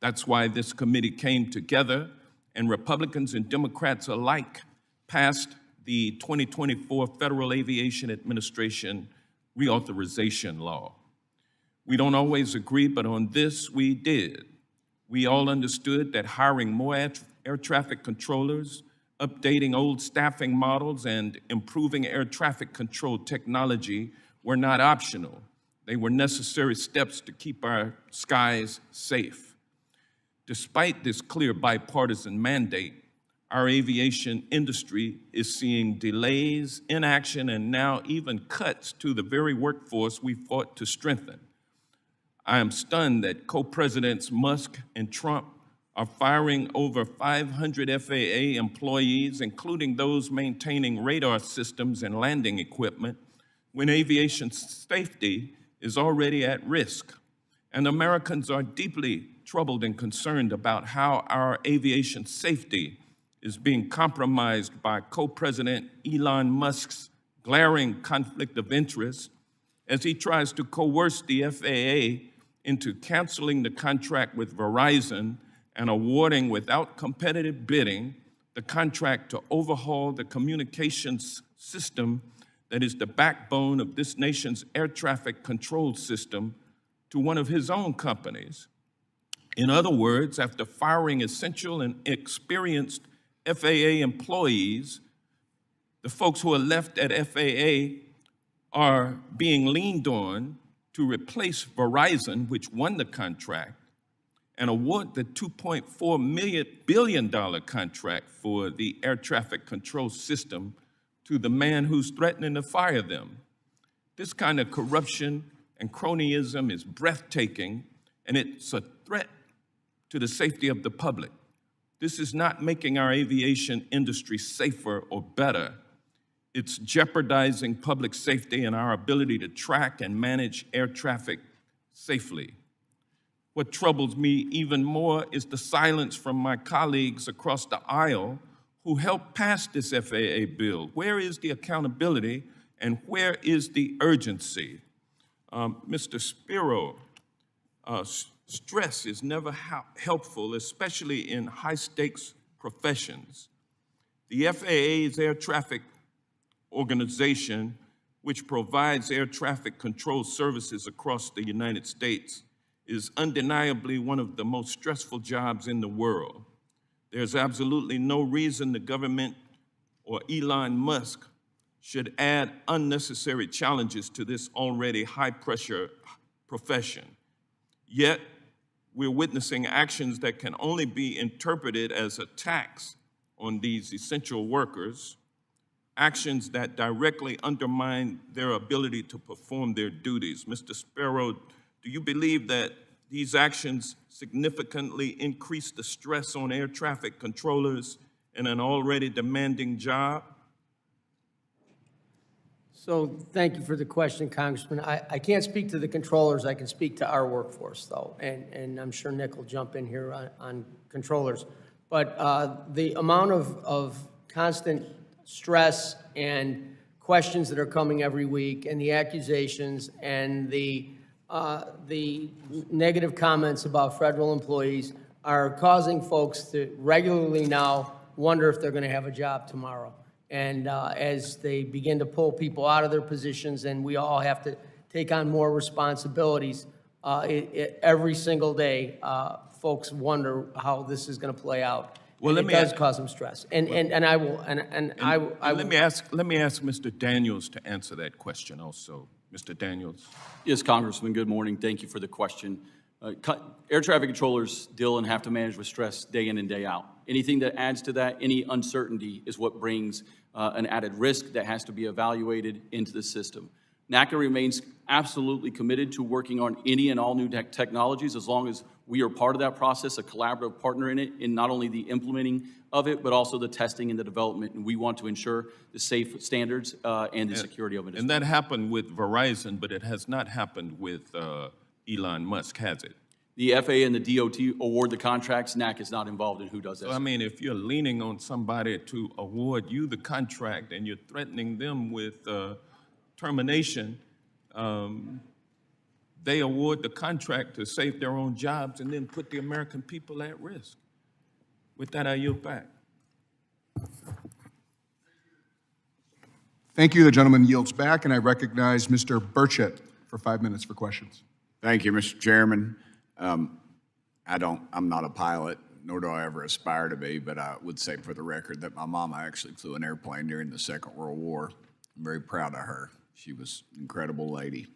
That's why this committee came together, and Republicans and Democrats alike passed the 2024 Federal Aviation Administration Reauthorization Law. We don't always agree, but on this we did. We all understood that hiring more air traffic controllers, updating old staffing models, and improving air traffic control technology were not optional. They were necessary steps to keep our skies safe. Despite this clear bipartisan mandate, our aviation industry is seeing delays, inaction, and now even cuts to the very workforce we fought to strengthen. I am stunned that co-presidents Musk and Trump are firing over 500 FAA employees, including those maintaining radar systems and landing equipment, when aviation safety is already at risk. And Americans are deeply troubled and concerned about how our aviation safety is being compromised by co-president Elon Musk's glaring conflict of interest as he tries to coerce the FAA into canceling the contract with Verizon and awarding without competitive bidding the contract to overhaul the communications system that is the backbone of this nation's air traffic control system to one of his own companies. In other words, after firing essential and experienced FAA employees, the folks who are left at FAA are being leaned on to replace Verizon, which won the contract, and award the $2.4 billion contract for the air traffic control system to the man who's threatening to fire them. This kind of corruption and cronyism is breathtaking, and it's a threat to the safety of the public. This is not making our aviation industry safer or better. It's jeopardizing public safety and our ability to track and manage air traffic safely. What troubles me even more is the silence from my colleagues across the aisle who helped pass this FAA bill. Where is the accountability and where is the urgency? Mr. Spiro, stress is never helpful, especially in high-stakes professions. The FAA's air traffic organization, which provides air traffic control services across the United States, is undeniably one of the most stressful jobs in the world. There's absolutely no reason the government or Elon Musk should add unnecessary challenges to this already high-pressure profession. Yet, we're witnessing actions that can only be interpreted as attacks on these essential workers, actions that directly undermine their ability to perform their duties. Mr. Spiro, do you believe that These actions significantly increase the stress on air traffic controllers in an already demanding job. So thank you for the question, Congressman. I can't speak to the controllers. I can speak to our workforce, though, and I'm sure Nick will jump in here on controllers. But the amount of constant stress and questions that are coming every week, and the accusations, and the negative comments about federal employees are causing folks to regularly now wonder if they're going to have a job tomorrow. And as they begin to pull people out of their positions, and we all have to take on more responsibilities, every single day, folks wonder how this is going to play out. Well, And it does cause them stress. And I will, Let me ask Mr. Daniels to answer that question also. Mr. Daniels. Yes, Congressman, good morning. Thank you for the question. Air traffic controllers deal and have to manage with stress day in and day out. Anything that adds to that, any uncertainty is what brings an added risk that has to be evaluated into the system. NACA remains absolutely committed to working on any and all new technologies as long as we are part of that process, a collaborative partner in it, in not only the implementing of it, but also the testing and the development. And we want to ensure the safe standards and the security of it. And that happened with Verizon, but it has not happened with Elon Musk, has it? The FAA and the DOT award the contracts. NAC is not involved in who does that. So, I mean, if you're leaning on somebody to award you the contract and you're threatening them with termination, they award the contract to save their own jobs and then put the American people at risk. With that, I yield back. Thank you. The gentleman yields back, and I recognize Mr. Burchett for 5 minutes for questions. Thank you, Mr. Chairman. I'm not a pilot, nor do I ever aspire to be, but I would say for the record that my mama actually flew an airplane during the Second World War. I'm very proud of her. She was an incredible lady.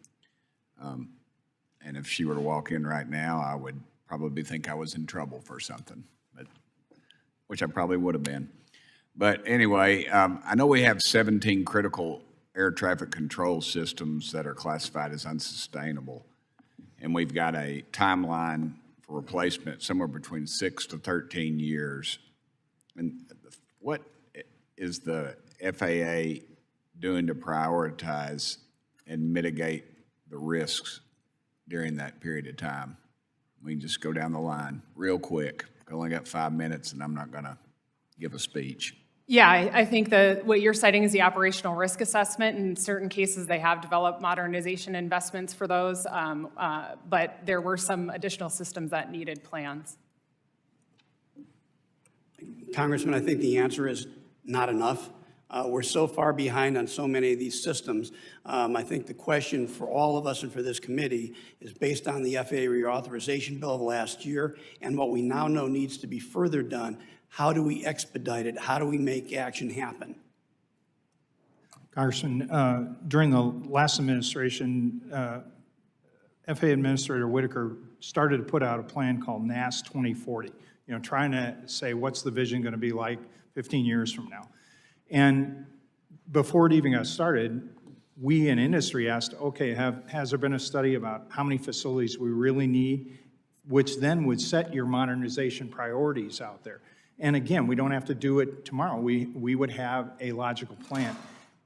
And if she were to walk in right now, I would probably think I was in trouble for something, which I probably would have been. But anyway, I know we have 17 critical air traffic control systems that are classified as unsustainable. And we've got a timeline for replacement somewhere between 6 to 13 years. And what is the FAA doing to prioritize and mitigate the risks during that period of time? We can just go down the line real quick. I only got 5 minutes, and I'm not going to give a speech. Yeah, I think what you're citing is the operational risk assessment. In certain cases, they have developed modernization investments for those, but there were some additional systems that needed plans. Congressman, I think the answer is not enough. We're so far behind on so many of these systems. I think the question for all of us and for this committee is based on the FAA reauthorization bill of last year and what we now know needs to be further done. How do we expedite it? How do we make action happen? Congressman, during the last administration, FAA Administrator Whitaker started to put out a plan called NAS 2040, trying to say what's the vision going to be like 15 years from now. And before it even got started, we in industry asked, okay, has there been a study about how many facilities we really need, which then would set your modernization priorities out there. And again, we don't have to do it tomorrow. We would have a logical plan.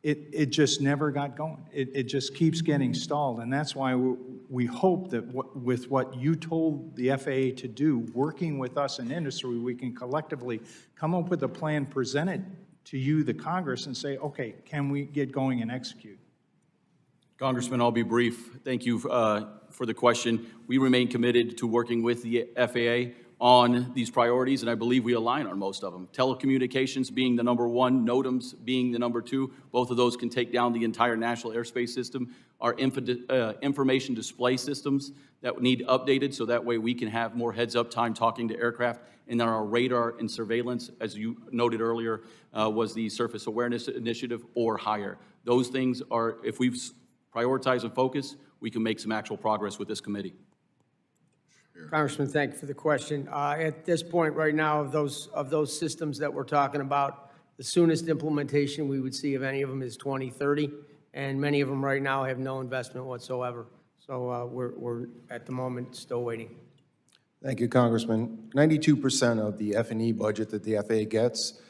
It just never got going. It just keeps getting stalled. And that's why we hope that with what you told the FAA to do, working with us in industry, we can collectively come up with a plan, present it to you, the Congress, and say, okay, can we get going and execute? Congressman, I'll be brief. Thank you for the question. We remain committed to working with the FAA on these priorities, and I believe we align on most of them. Telecommunications being the number one, NOTAMs being the number two. Both of those can take down the entire national airspace system. Our information display systems that need updated so that way we can have more heads-up time talking to aircraft. And then our radar and surveillance, as you noted earlier, was the Surface Awareness Initiative or higher. Those things are, if we prioritize and focus, we can make some actual progress with this committee. Congressman, thank you for the question. At this point right now, of those systems that we're talking about, the soonest implementation we would see of any of them is 2030, and many of them right now have no investment whatsoever. So we're at the moment still waiting. Thank you, Congressman. 92% of the F&E budget that the FAA gets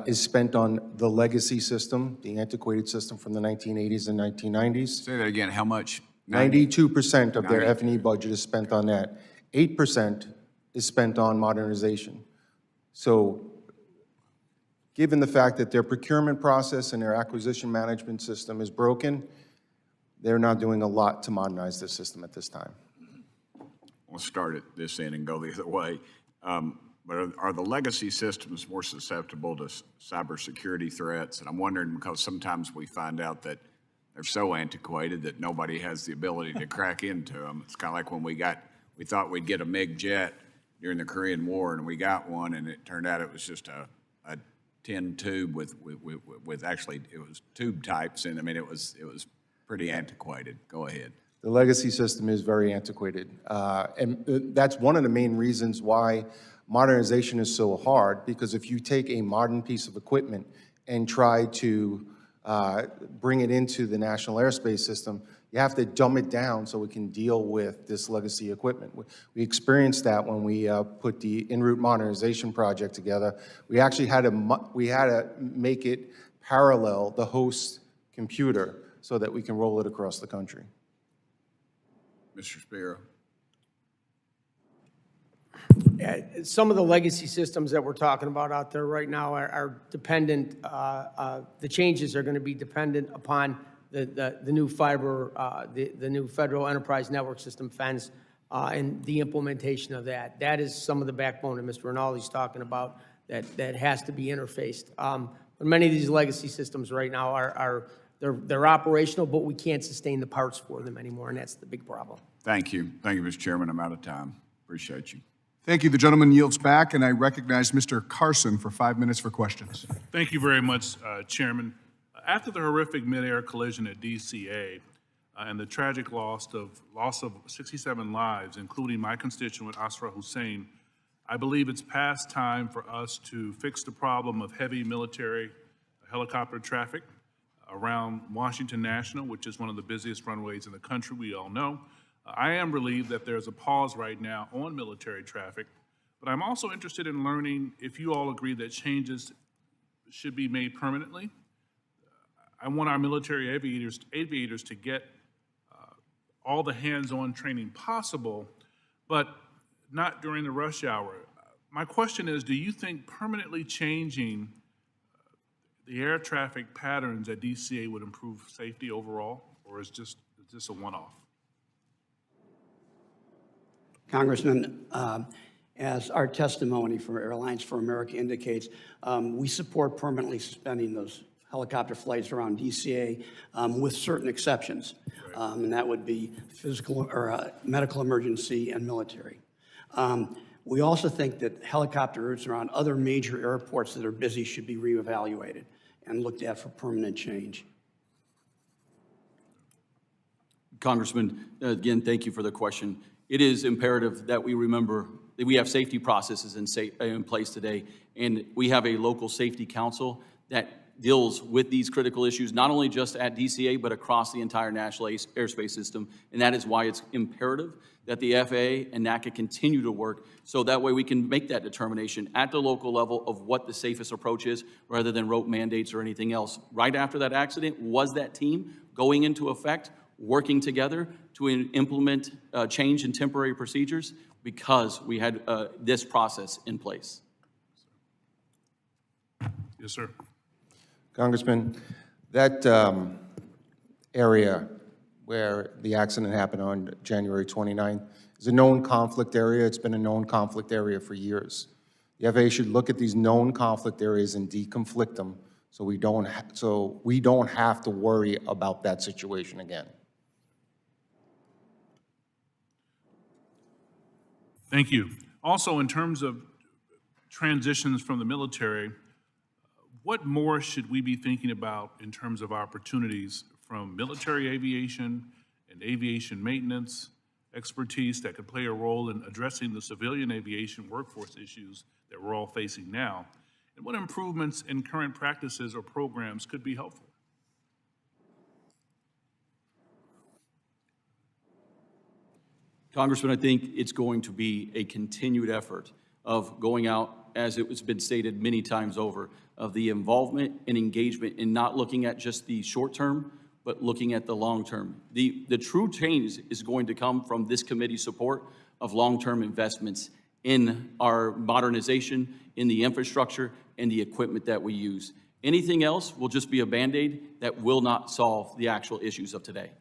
is spent on the legacy system, the antiquated system from the 1980s and 1990s. Say that again, how much? 92% of their F&E budget is spent on that. 8% is spent on modernization. So given the fact that their procurement process and their acquisition management system is broken, they're not doing a lot to modernize this system at this time. We'll start at this end and go the other way. But are the legacy systems more susceptible to cybersecurity threats? And I'm wondering because sometimes we find out that they're so antiquated that nobody has the ability to crack into them. It's kind of like when we thought we'd get a MiG jet during the Korean War, and we got one, and it turned out it was just a tin tube with actually, it was tube types, and I mean, it was pretty antiquated. Go ahead. The legacy system is very antiquated. And that's one of the main reasons why modernization is so hard, because if you take a modern piece of equipment and try to bring it into the National Airspace System, you have to dumb it down so it can deal with this legacy equipment. We experienced that when we put the en route modernization project together. We actually had to make it parallel the host computer so that we can roll it across the country. Mr. Spiro. Some of the legacy systems that we're talking about out there right now are dependent, the changes are going to be dependent upon the new fiber, the new Federal Enterprise Network System, FENS, and the implementation of that. That is some of the backbone that Mr. Rinaldi's talking about that has to be interfaced. But many of these legacy systems right now they're operational, but we can't sustain the parts for them anymore, and that's the big problem. Thank you. Thank you, Mr. Chairman. I'm out of time. Appreciate you. Thank you. The gentleman yields back, and I recognize Mr. Carson for 5 minutes for questions. Thank you very much, Chairman. After the horrific mid-air collision at DCA and the tragic loss of 67 lives, including my constituent Asra Hussein, I believe it's past time for us to fix the problem of heavy military helicopter traffic around Washington National, which is one of the busiest runways in the country, we all know. I am relieved that there's a pause right now on military traffic, but I'm also interested in learning if you all agree that changes should be made permanently. I want our military aviators to get all the hands-on training possible, but not during the rush hour. My question is, do you think permanently changing the air traffic patterns at DCA would improve safety overall, or is this a one-off? Congressman, as our testimony from Airlines for America indicates, we support permanently suspending those helicopter flights around DCA with certain exceptions, and that would be physical or medical emergency and military. We also think that helicopter routes around other major airports that are busy should be reevaluated and looked at for permanent change. Congressman, again, thank you for the question. It is imperative that we remember that we have safety processes in place today, and we have a local safety council that deals with these critical issues, not only just at DCA, but across the entire national airspace system. And that is why it's imperative that the FAA and NACA continue to work so that way we can make that determination at the local level of what the safest approach is rather than rote mandates or anything else. Right after that accident was that team going into effect, working together to implement change in temporary procedures because we had this process in place. Yes, sir. Congressman, that area where the accident happened on January 29th is a known conflict area. It's been a known conflict area for years. The FAA should look at these known conflict areas and deconflict them so we don't have to worry about that situation again. Thank you. Also, in terms of transitions from the military, what more should we be thinking about in terms of opportunities from military aviation and aviation maintenance expertise that could play a role in addressing the civilian aviation workforce issues that we're all facing now? And what improvements in current practices or programs could be helpful? Congressman, I think it's going to be a continued effort of going out, as it has been stated many times over, of the involvement and engagement in not looking at just the short term, but looking at the long term. The true change is going to come from this committee's support of long-term investments in our modernization, in the infrastructure, and the equipment that we use. Anything else will just be a Band-Aid that will not solve the actual issues of today.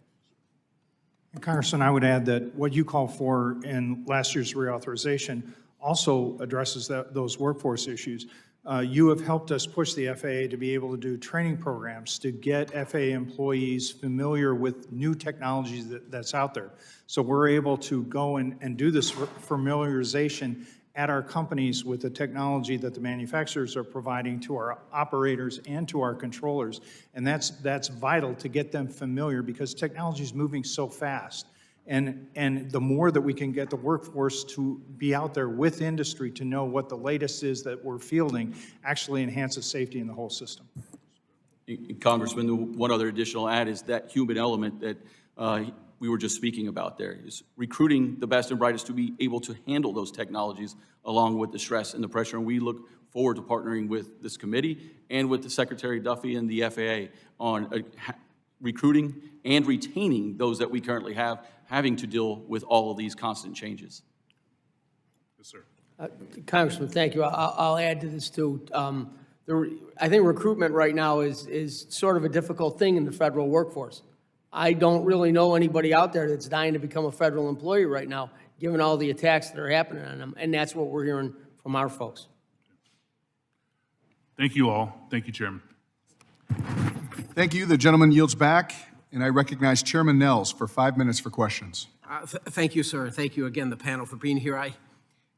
Congressman, I would add that what you call for in last year's reauthorization also addresses those workforce issues. You have helped us push the FAA to be able to do training programs to get FAA employees familiar with new technologies that's out there. So we're able to go and do this familiarization at our companies with the technology that the manufacturers are providing to our operators and to our controllers. And that's vital to get them familiar because technology is moving so fast. And the more that we can get the workforce to be out there with industry to know what the latest is that we're fielding actually enhances safety in the whole system. Congressman, the one other additional add is that human element that we were just speaking about there, is recruiting the best and brightest to be able to handle those technologies along with the stress and the pressure. And we look forward to partnering with this committee and with the Secretary Duffy and the FAA on recruiting and retaining those that we currently have, having to deal with all of these constant changes. Yes, sir. Congressman, thank you. I'll add to this too. I think recruitment right now is sort of a difficult thing in the federal workforce. I don't really know anybody out there that's dying to become a federal employee right now, given all the attacks that are happening on them, and that's what we're hearing from our folks. Thank you all. Thank you, Chairman. Thank you. The gentleman yields back, and I recognize Chairman Nels for 5 minutes for questions. Thank you, sir. Thank you again, the panel, for being here.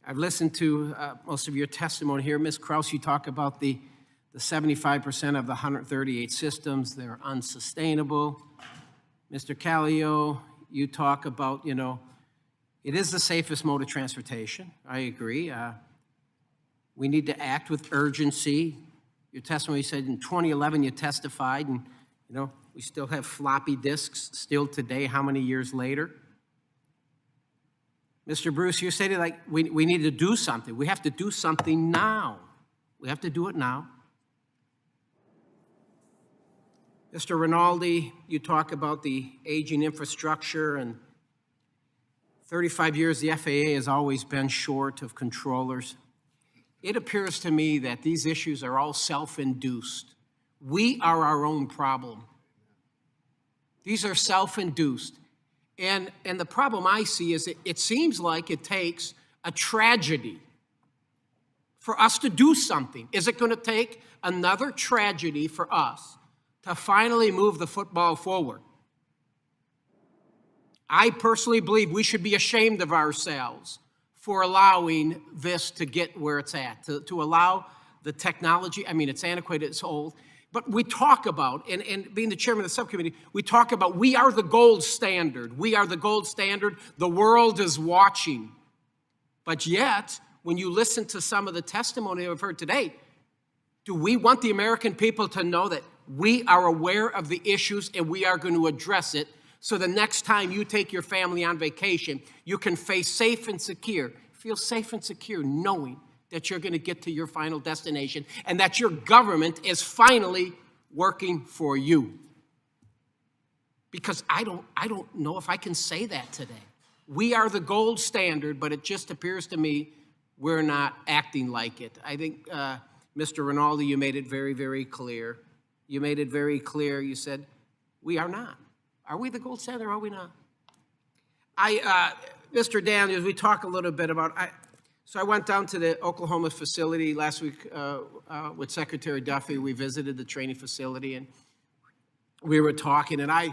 I've listened to most of your testimony here. Ms. Kraus, you talk about the 75% of the 138 systems, they're unsustainable. Mr. Callio, you talk about, it is the safest mode of transportation. I agree. We need to act with urgency. Your testimony said in 2011 you testified, and we still have floppy disks still today. How many years later? Mr. Bruce, you stated like we need to do something. We have to do something now. We have to do it now. Mr. Rinaldi, you talk about the aging infrastructure, and 35 years the FAA has always been short of controllers. It appears to me that these issues are all self-induced. We are our own problem. These are self-induced. And the problem I see is it seems like it takes a tragedy for us to do something. Is it going to take another tragedy for us to finally move the football forward? I personally believe we should be ashamed of ourselves for allowing this to get where it's at, to allow the technology. I mean, it's antiquated, it's old. But we talk about, and being the chairman of the subcommittee, we talk about we are the gold standard. We are the gold standard. The world is watching. But yet, when you listen to some of the testimony I've heard today, do we want the American people to know that we are aware of the issues and we are going to address it so the next time you take your family on vacation, you can feel safe and secure knowing that you're going to get to your final destination and that your government is finally working for you? Because I don't know if I can say that today. We are the gold standard, but it just appears to me we're not acting like it. I think, Mr. Rinaldi, you made it very, very clear. You made it very clear. You said, we are not. Are we the gold standard or are we not? Mr. Daniels, we talk a little bit about, so I went down to the Oklahoma facility last week with Secretary Duffy. We visited the training facility and we were talking, and I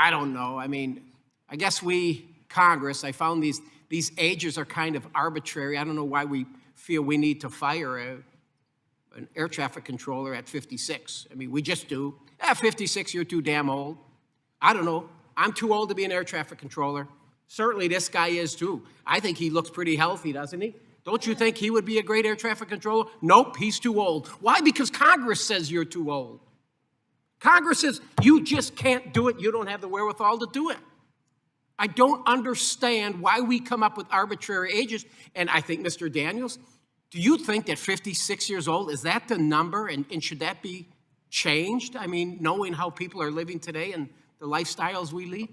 don't know. I mean, I guess Congress, I found these ages are kind of arbitrary. I don't know why we feel we need to fire an air traffic controller at 56. I mean, we just do. At 56, you're too damn old. I don't know. I'm too old to be an air traffic controller. Certainly this guy is too. I think he looks pretty healthy, doesn't he? Don't you think he would be a great air traffic controller? Nope, he's too old. Why? Because Congress says you're too old. Congress says you just can't do it. You don't have the wherewithal to do it. I don't understand why we come up with arbitrary ages. And I think, Mr. Daniels, do you think that 56 years old, is that the number? And should that be changed? I mean, knowing how people are living today and the lifestyles we lead?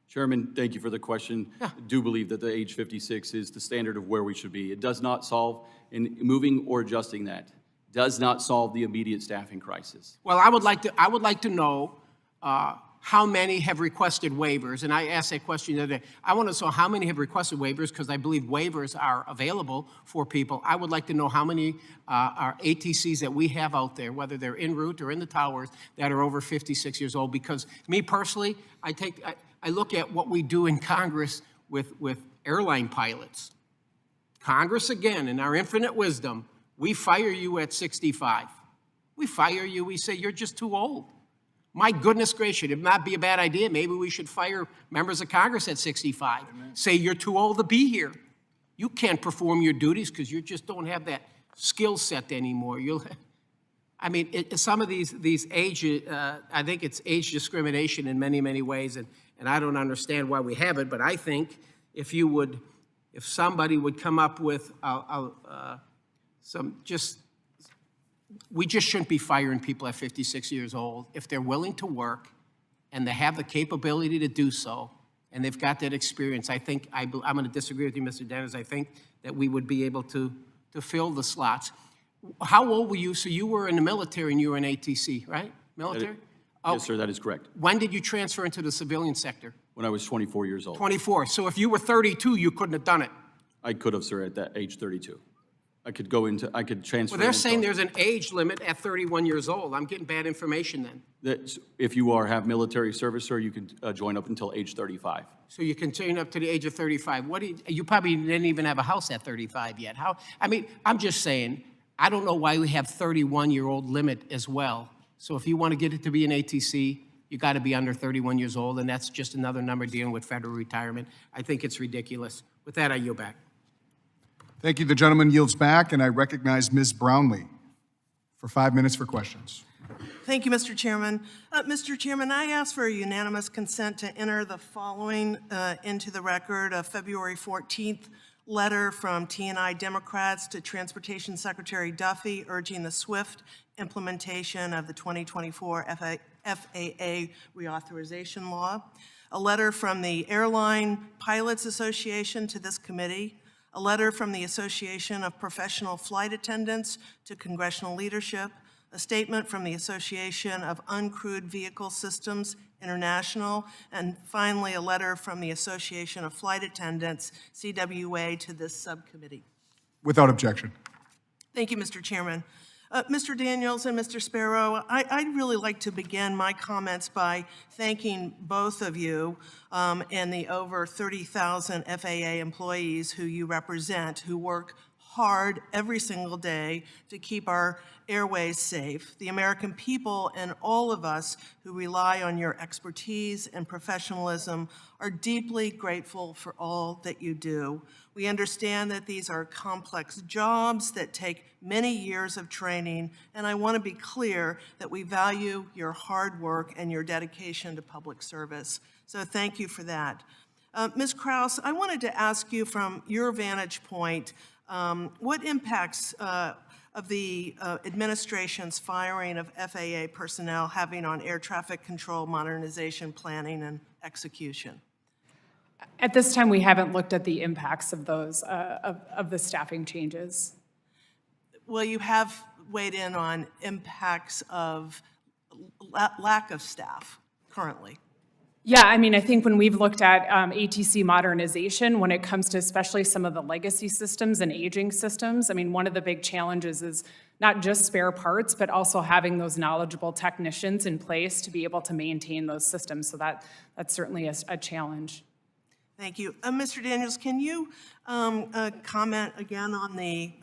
Chairman, thank you for the question. I do believe that the age 56 is the standard of where we should be. It does not solve, in moving or adjusting that, does not solve the immediate staffing crisis. Well, I would like to know how many have requested waivers, and I asked that question the other day. I want to know how many have requested waivers, because I believe waivers are available for people. I would like to know how many are ATCs that we have out there, whether they're en route or in the towers, that are over 56 years old, because me personally, I look at what we do in Congress with airline pilots. Congress, again, in our infinite wisdom, we fire you at 65. We fire you, we say, you're just too old. My goodness gracious, it might be a bad idea. Maybe we should fire members of Congress at 65. Amen. Say you're too old to be here. You can't perform your duties because you just don't have that skill set anymore. I mean, some of these age, I think it's age discrimination in many, many ways, and I don't understand why we have it, but I think if somebody would come up with we just shouldn't be firing people at 56 years old. If they're willing to work and they have the capability to do so, and they've got that experience, I'm going to disagree with you, Mr. Daniels. I think that we would be able to fill the slots. How old were you? So you were in the military and you were in ATC, right? Military? Yes, sir, that is correct. When did you transfer into the civilian sector? When I was 24 years old. 24. So if you were 32, you couldn't have done it. I could have, sir, at that age 32. I could transfer. Well, they're saying there's an age limit at 31 years old. I'm getting bad information then. That if you have military service, sir, you can join up until age 35. So you can train up to the age of 35. You probably didn't even have a house at 35 yet. I'm just saying, I don't know why we have 31-year-old limit as well. So if you want to get it to be an ATC, you got to be under 31 years old, and that's just another number dealing with federal retirement. I think it's ridiculous. With that, I yield back. Thank you. The gentleman yields back, and I recognize Ms. Brownlee for 5 minutes for questions. Thank you, Mr. Chairman. Mr. Chairman, I ask for unanimous consent to enter the following into the record: a February 14th letter from T&I Democrats to Transportation Secretary Duffy urging the swift implementation of the 2024 FAA reauthorization law, a letter from the Airline Pilots Association to this committee, a letter from the Association of Professional Flight Attendants to congressional leadership, a statement from the Association of Uncrewed Vehicle Systems International, and finally, a letter from the Association of Flight Attendants, CWA, to this subcommittee. Without objection. Thank you, Mr. Chairman. Mr. Daniels and Mr. Sparrow, I'd really like to begin my comments by thanking both of you and the over 30,000 FAA employees who you represent, who work hard every single day to keep our airways safe. The American people and all of us who rely on your expertise and professionalism are deeply grateful for all that you do. We understand that these are complex jobs that take many years of training, and I want to be clear that we value your hard work and your dedication to public service. So thank you for that. Ms. Kraus, I wanted to ask you from your vantage point, what impacts of the administration's firing of FAA personnel having on air traffic control modernization planning and execution? At this time, we haven't looked at the impacts of those, of the staffing changes. Well, you have weighed in on impacts of lack of staff currently. Yeah, I mean, I think when we've looked at ATC modernization, when it comes to especially some of the legacy systems and aging systems, I mean, one of the big challenges is not just spare parts, but also having those knowledgeable technicians in place to be able to maintain those systems. So that's certainly a challenge. Thank you. Mr. Daniels, can you comment again on the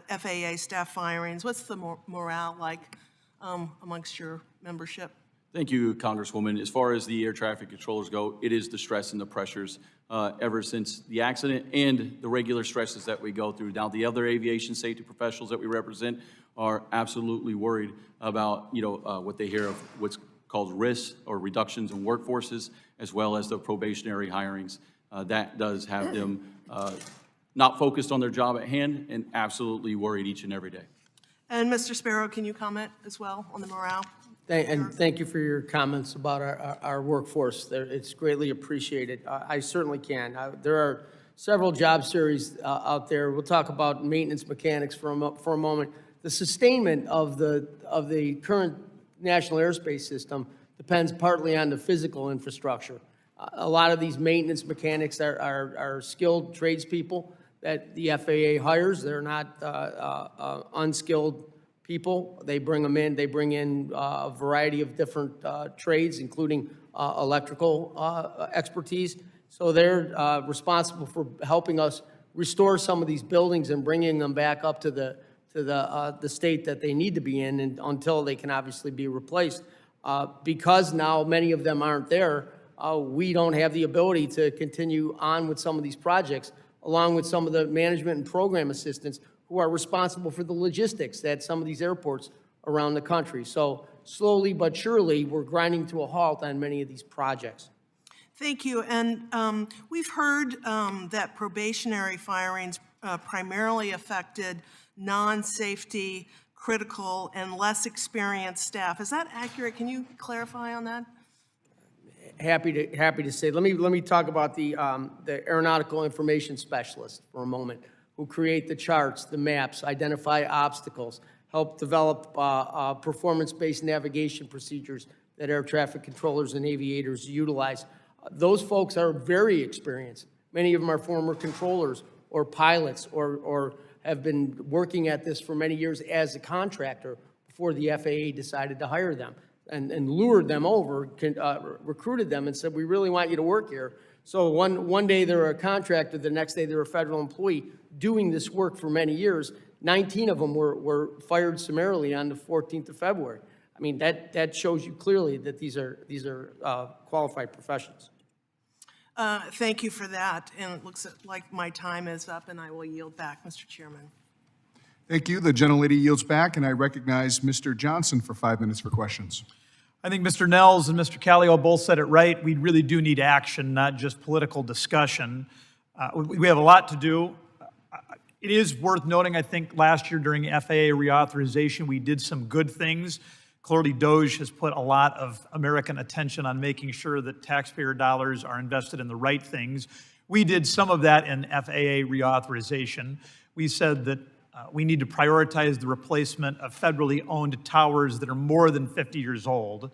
FAA staff firings? What's the morale like amongst your membership? Thank you, Congresswoman. As far as the air traffic controllers go, it is the stress and the pressures ever since the accident and the regular stresses that we go through. Now, the other aviation safety professionals that we represent are absolutely worried about, what they hear of what's called risks or reductions in workforces, as well as the probationary hirings. That does have them not focused on their job at hand and absolutely worried each and every day. And Mr. Sparrow, can you comment as well on the morale? And thank you for your comments about our workforce. It's greatly appreciated. I certainly can. There are several job series out there. We'll talk about maintenance mechanics for a moment. The sustainment of the current national airspace system depends partly on the physical infrastructure. A lot of these maintenance mechanics are skilled tradespeople that the FAA hires. They're not unskilled people. They bring them in. They bring in a variety of different trades, including electrical expertise. So they're responsible for helping us restore some of these buildings and bringing them back up to the state that they need to be in, and until they can obviously be replaced. Because now many of them aren't there, we don't have the ability to continue on with some of these projects, along with some of the management and program assistants who are responsible for the logistics at some of these airports around the country. So slowly but surely, we're grinding to a halt on many of these projects. Thank you. And we've heard that probationary firings primarily affected non-safety, critical, and less experienced staff. Is that accurate? Can you clarify on that? Happy to say. Let me talk about the aeronautical information specialist for a moment, who create the charts, the maps, identify obstacles, help develop performance-based navigation procedures that air traffic controllers and aviators utilize. Those folks are very experienced. Many of them are former controllers or pilots or have been working at this for many years as a contractor before the FAA decided to hire them and lured them over, recruited them and said, we really want you to work here. So one day they're a contractor, the next day they're a federal employee doing this work for many years. 19 of them were fired summarily on the 14th of February. I mean, that shows you clearly that these are qualified professionals. Thank you for that. And it looks like my time is up, and I will yield back, Mr. Chairman. Thank you. The gentlelady yields back, and I recognize Mr. Johnson for 5 minutes for questions. I think Mr. Nels and Mr. Callio both said it right. We really do need action, not just political discussion. We have a lot to do. It is worth noting, I think, last year during FAA reauthorization, we did some good things. Clearly, DOGE has put a lot of American attention on making sure that taxpayer dollars are invested in the right things. We did some of that in FAA reauthorization. We said that we need to prioritize the replacement of federally owned towers that are more than 50 years old.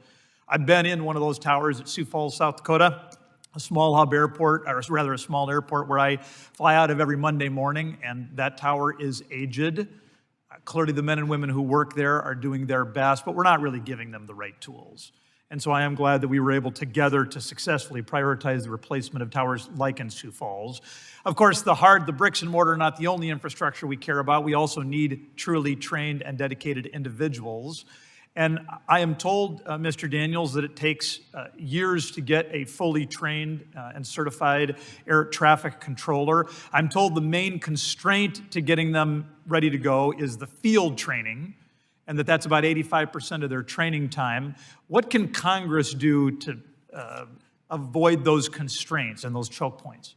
I've been in one of those towers at Sioux Falls, South Dakota, a small hub airport, or rather a small airport where I fly out of every Monday morning, and that tower is aged. Clearly, the men and women who work there are doing their best, but we're not really giving them the right tools. And so I am glad that we were able together to successfully prioritize the replacement of towers like in Sioux Falls. Of course, the bricks and mortar are not the only infrastructure we care about. We also need truly trained and dedicated individuals. And I am told, Mr. Daniels, that it takes years to get a fully trained and certified air traffic controller. I'm told the main constraint to getting them ready to go is the field training, and that's about 85% of their training time. What can Congress do to avoid those constraints and those choke points?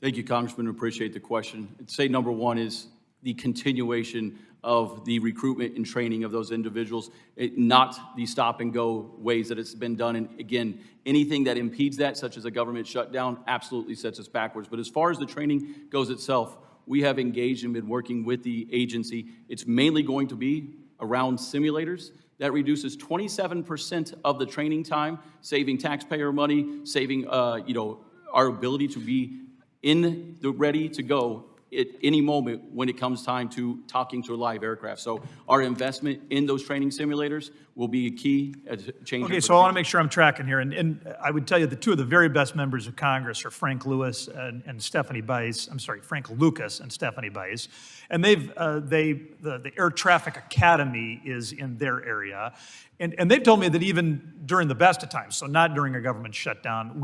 Thank you, Congressman. Appreciate the question. I'd say number one is the continuation of the recruitment and training of those individuals, not the stop-and-go ways that it's been done. And again, anything that impedes that, such as a government shutdown, absolutely sets us backwards. But as far as the training goes itself, we have engaged and been working with the agency. It's mainly going to be around simulators. That reduces 27% of the training time, saving taxpayer money, saving our ability to be in the ready to go at any moment when it comes time to talking to a live aircraft. So our investment in those training simulators will be a key change. Okay, so I want to make sure I'm tracking here. And I would tell you the two of the very best members of Congress are Frank Lucas and Stephanie Bice. And the Air Traffic Academy is in their area. And they've told me that even during the best of times, so not during a government shutdown,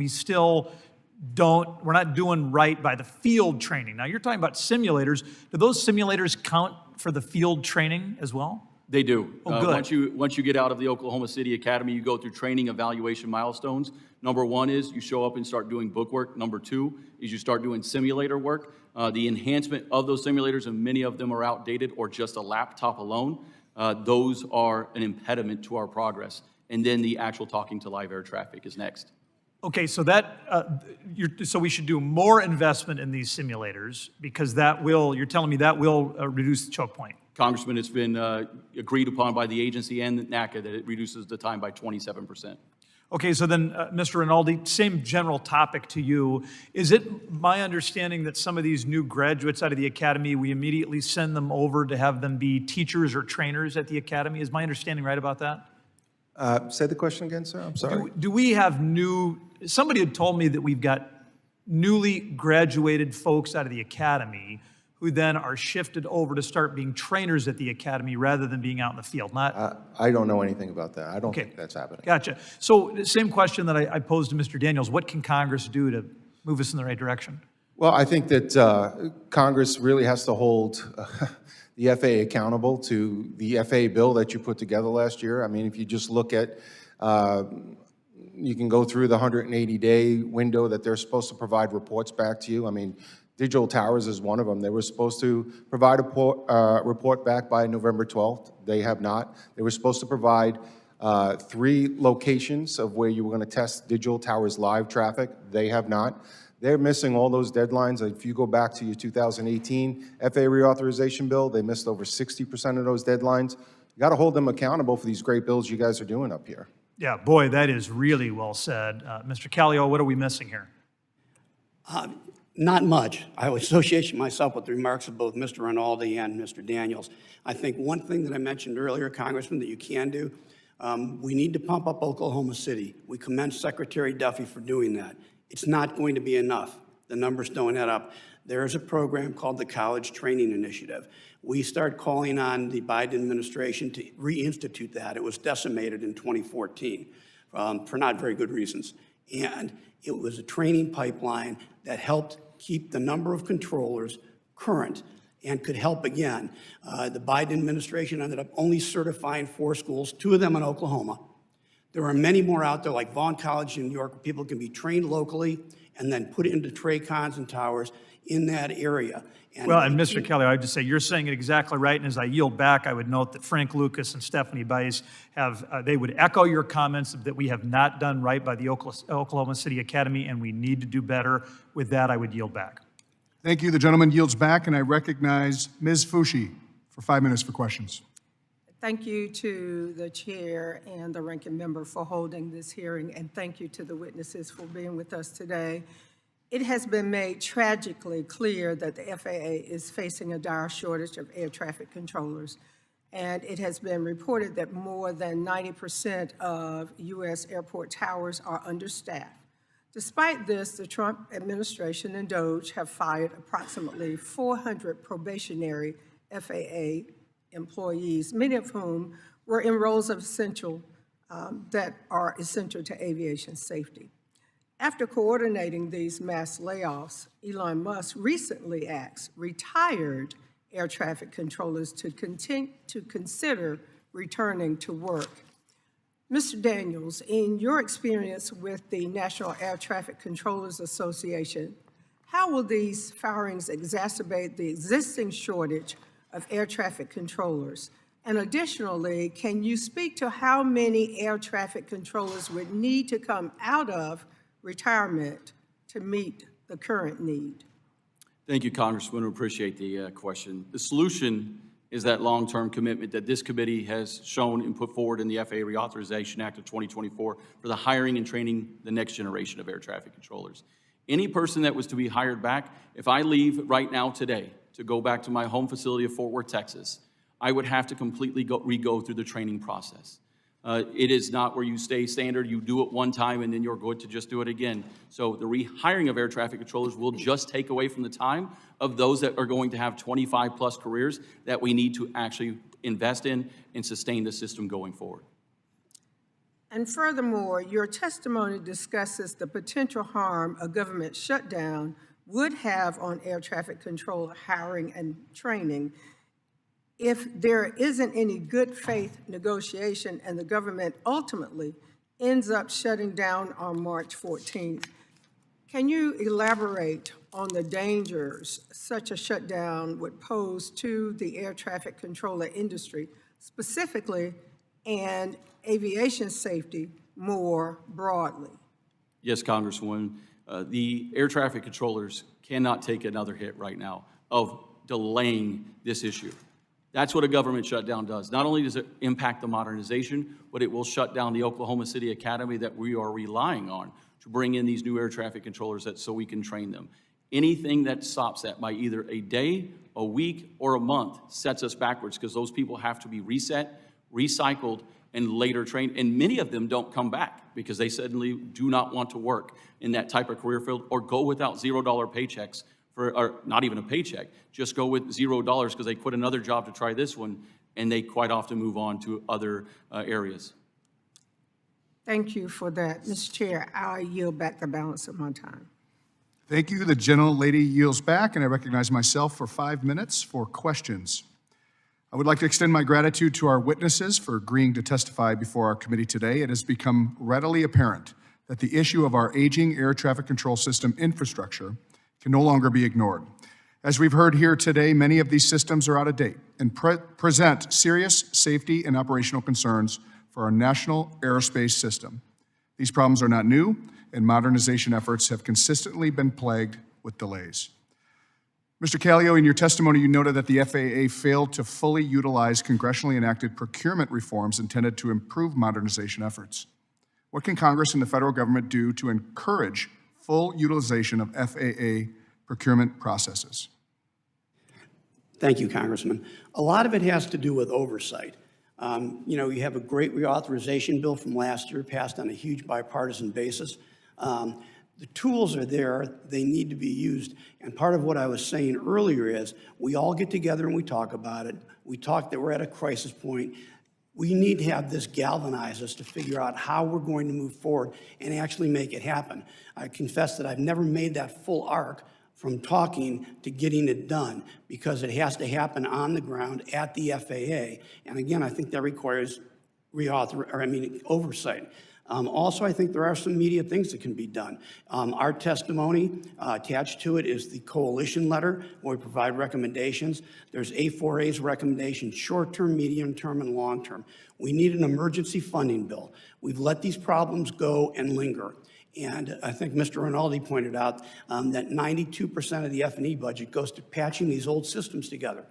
we're not doing right by the field training. Now, you're talking about simulators. Do those simulators count for the field training as well? They do. Oh, good. Once you get out of the Oklahoma City Academy, you go through training evaluation milestones. Number one is you show up and start doing book work. Number two is you start doing simulator work. The enhancement of those simulators, and many of them are outdated or just a laptop alone, those are an impediment to our progress. And then the actual talking to live air traffic is next. Okay, so so we should do more investment in these simulators because you're telling me that will reduce the choke point. Congressman, it's been agreed upon by the agency and NACA that it reduces the time by 27%. Okay, so then, Mr. Rinaldi, same general topic to you. Is it my understanding that some of these new graduates out of the academy, we immediately send them over to have them be teachers or trainers at the academy? Is my understanding right about that? Say the question again, sir. I'm sorry. Do we have somebody had told me that we've got newly graduated folks out of the academy who then are shifted over to start being trainers at the academy rather than being out in the field. I don't know anything about that. I don't think that's happening. Gotcha. So the same question that I posed to Mr. Daniels, what can Congress do to move us in the right direction? Well, I think that Congress really has to hold the FAA accountable to the FAA bill that you put together last year. I mean, if you just look at, you can go through the 180-day window that they're supposed to provide reports back to you. I mean, Digital Towers is one of them. They were supposed to provide a report back by November 12th. They have not. They were supposed to provide 3 locations of where you were going to test Digital Towers live traffic. They have not. They're missing all those deadlines. If you go back to your 2018 FAA reauthorization bill, they missed over 60% of those deadlines. You got to hold them accountable for these great bills you guys are doing up here. Yeah, boy, that is really well said. Mr. Callio, what are we missing here? Not much. I would associate myself with the remarks of both Mr. Rinaldi and Mr. Daniels. I think one thing that I mentioned earlier, Congressman, that you can do, we need to pump up Oklahoma City. We commend Secretary Duffy for doing that. It's not going to be enough. The numbers don't add up. There is a program called the College Training Initiative. We start calling on the Biden administration to reinstitute that. It was decimated in 2014 for not very good reasons. And it was a training pipeline that helped keep the number of controllers current and could help again. The Biden administration ended up only certifying 4 schools, 2 of them in Oklahoma. There are many more out there, like Vaughn College in New York, where people can be trained locally and then put into TRACONs and towers in that area. And Mr. Kelly, I would just say you're saying it exactly right. And as I yield back, I would note that Frank Lucas and Stephanie Bice they would echo your comments that we have not done right by the Oklahoma City Academy, and we need to do better. With that, I would yield back. Thank you. The gentleman yields back, and I recognize Ms. Fushi for 5 minutes for questions. Thank you to the chair and the ranking member for holding this hearing, and thank you to the witnesses for being with us today. It has been made tragically clear that the FAA is facing a dire shortage of air traffic controllers, and it has been reported that more than 90% of U.S. airport towers are understaffed. Despite this, the Trump administration and DOGE have fired approximately 400 probationary FAA employees, many of whom were in roles of that are essential to aviation safety. After coordinating these mass layoffs, Elon Musk recently asked retired air traffic controllers to consider returning to work. Mr. Daniels, in your experience with the National Air Traffic Controllers Association, how will these firings exacerbate the existing shortage of air traffic controllers? And additionally, can you speak to how many air traffic controllers would need to come out of retirement to meet the current need? Thank you, Congressman. I appreciate the question. The solution is that long-term commitment that this committee has shown and put forward in the FAA Reauthorization Act of 2024 for the hiring and training the next generation of air traffic controllers. Any person that was to be hired back, if I leave right now today to go back to my home facility of Fort Worth, Texas, I would have to completely re-go through the training process. It is not where you stay standard, you do it one time and then you're good to just do it again. So the rehiring of air traffic controllers will just take away from the time of those that are going to have 25 plus careers that we need to actually invest in and sustain the system going forward. And furthermore, your testimony discusses the potential harm a government shutdown would have on air traffic control hiring and training. if there isn't any good faith negotiation and the government ultimately ends up shutting down on March 14th, can you elaborate on the dangers such a shutdown would pose to the air traffic controller industry specifically and aviation safety more broadly? Yes, Congresswoman. The air traffic controllers cannot take another hit right now of delaying this issue. That's what a government shutdown does. Not only does it impact the modernization, but it will shut down the Oklahoma City Academy that we are relying on to bring in these new air traffic controllers so we can train them. Anything that stops that by either a day, a week, or a month sets us backwards because those people have to be reset, recycled, and later trained. And many of them don't come back because they suddenly do not want to work in that type of career field or go without $0 paychecks or not even a paycheck, just go with $0 because they quit another job to try this one, and they quite often move on to other areas. Thank you for that. Mr. Chair, I yield back the balance of my time. Thank you. The gentlelady yields back, and I recognize myself for 5 minutes for questions. I would like to extend my gratitude to our witnesses for agreeing to testify before our committee today. It has become readily apparent that the issue of our aging air traffic control system infrastructure can no longer be ignored. As we've heard here today, many of these systems are out of date and present serious safety and operational concerns for our national aerospace system. These problems are not new, and modernization efforts have consistently been plagued with delays. Mr. Callio, in your testimony, you noted that the FAA failed to fully utilize congressionally enacted procurement reforms intended to improve modernization efforts. What can Congress and the federal government do to encourage full utilization of FAA procurement processes? Thank you, Congressman. A lot of it has to do with oversight. You have a great reauthorization bill from last year passed on a huge bipartisan basis. The tools are there, they need to be used. And part of what I was saying earlier is we all get together and we talk about it. We talk that we're at a crisis point. We need to have this galvanize us to figure out how we're going to move forward and actually make it happen. I confess that I've never made that full arc from talking to getting it done because it has to happen on the ground at the FAA. And again, I think that requires oversight. Also, I think there are some immediate things that can be done. Our testimony attached to it is the coalition letter where we provide recommendations. There's A4A's recommendations, short-term, medium-term, and long-term. We need an emergency funding bill. We've let these problems go and linger. And I think Mr. Rinaldi pointed out that 92% of the F&E budget goes to patching these old systems together.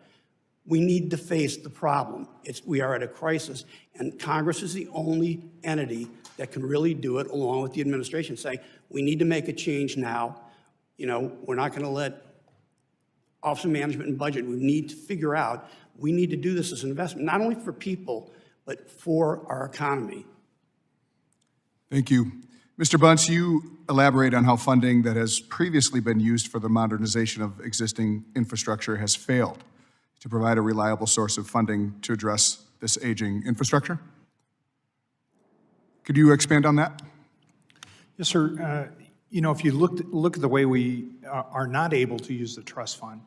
We need to face the problem. We are at a crisis, and Congress is the only entity that can really do it, along with the administration, say, we need to make a change now. We're not going to let Office of Management and Budget, we need to figure out, we need to do this as an investment, not only for people, but for our economy. Thank you. Mr. Bunce, you elaborate on how funding that has previously been used for the modernization of existing infrastructure has failed to provide a reliable source of funding to address this aging infrastructure. Could you expand on that? Yes, sir. If you look at the way we are not able to use the trust fund,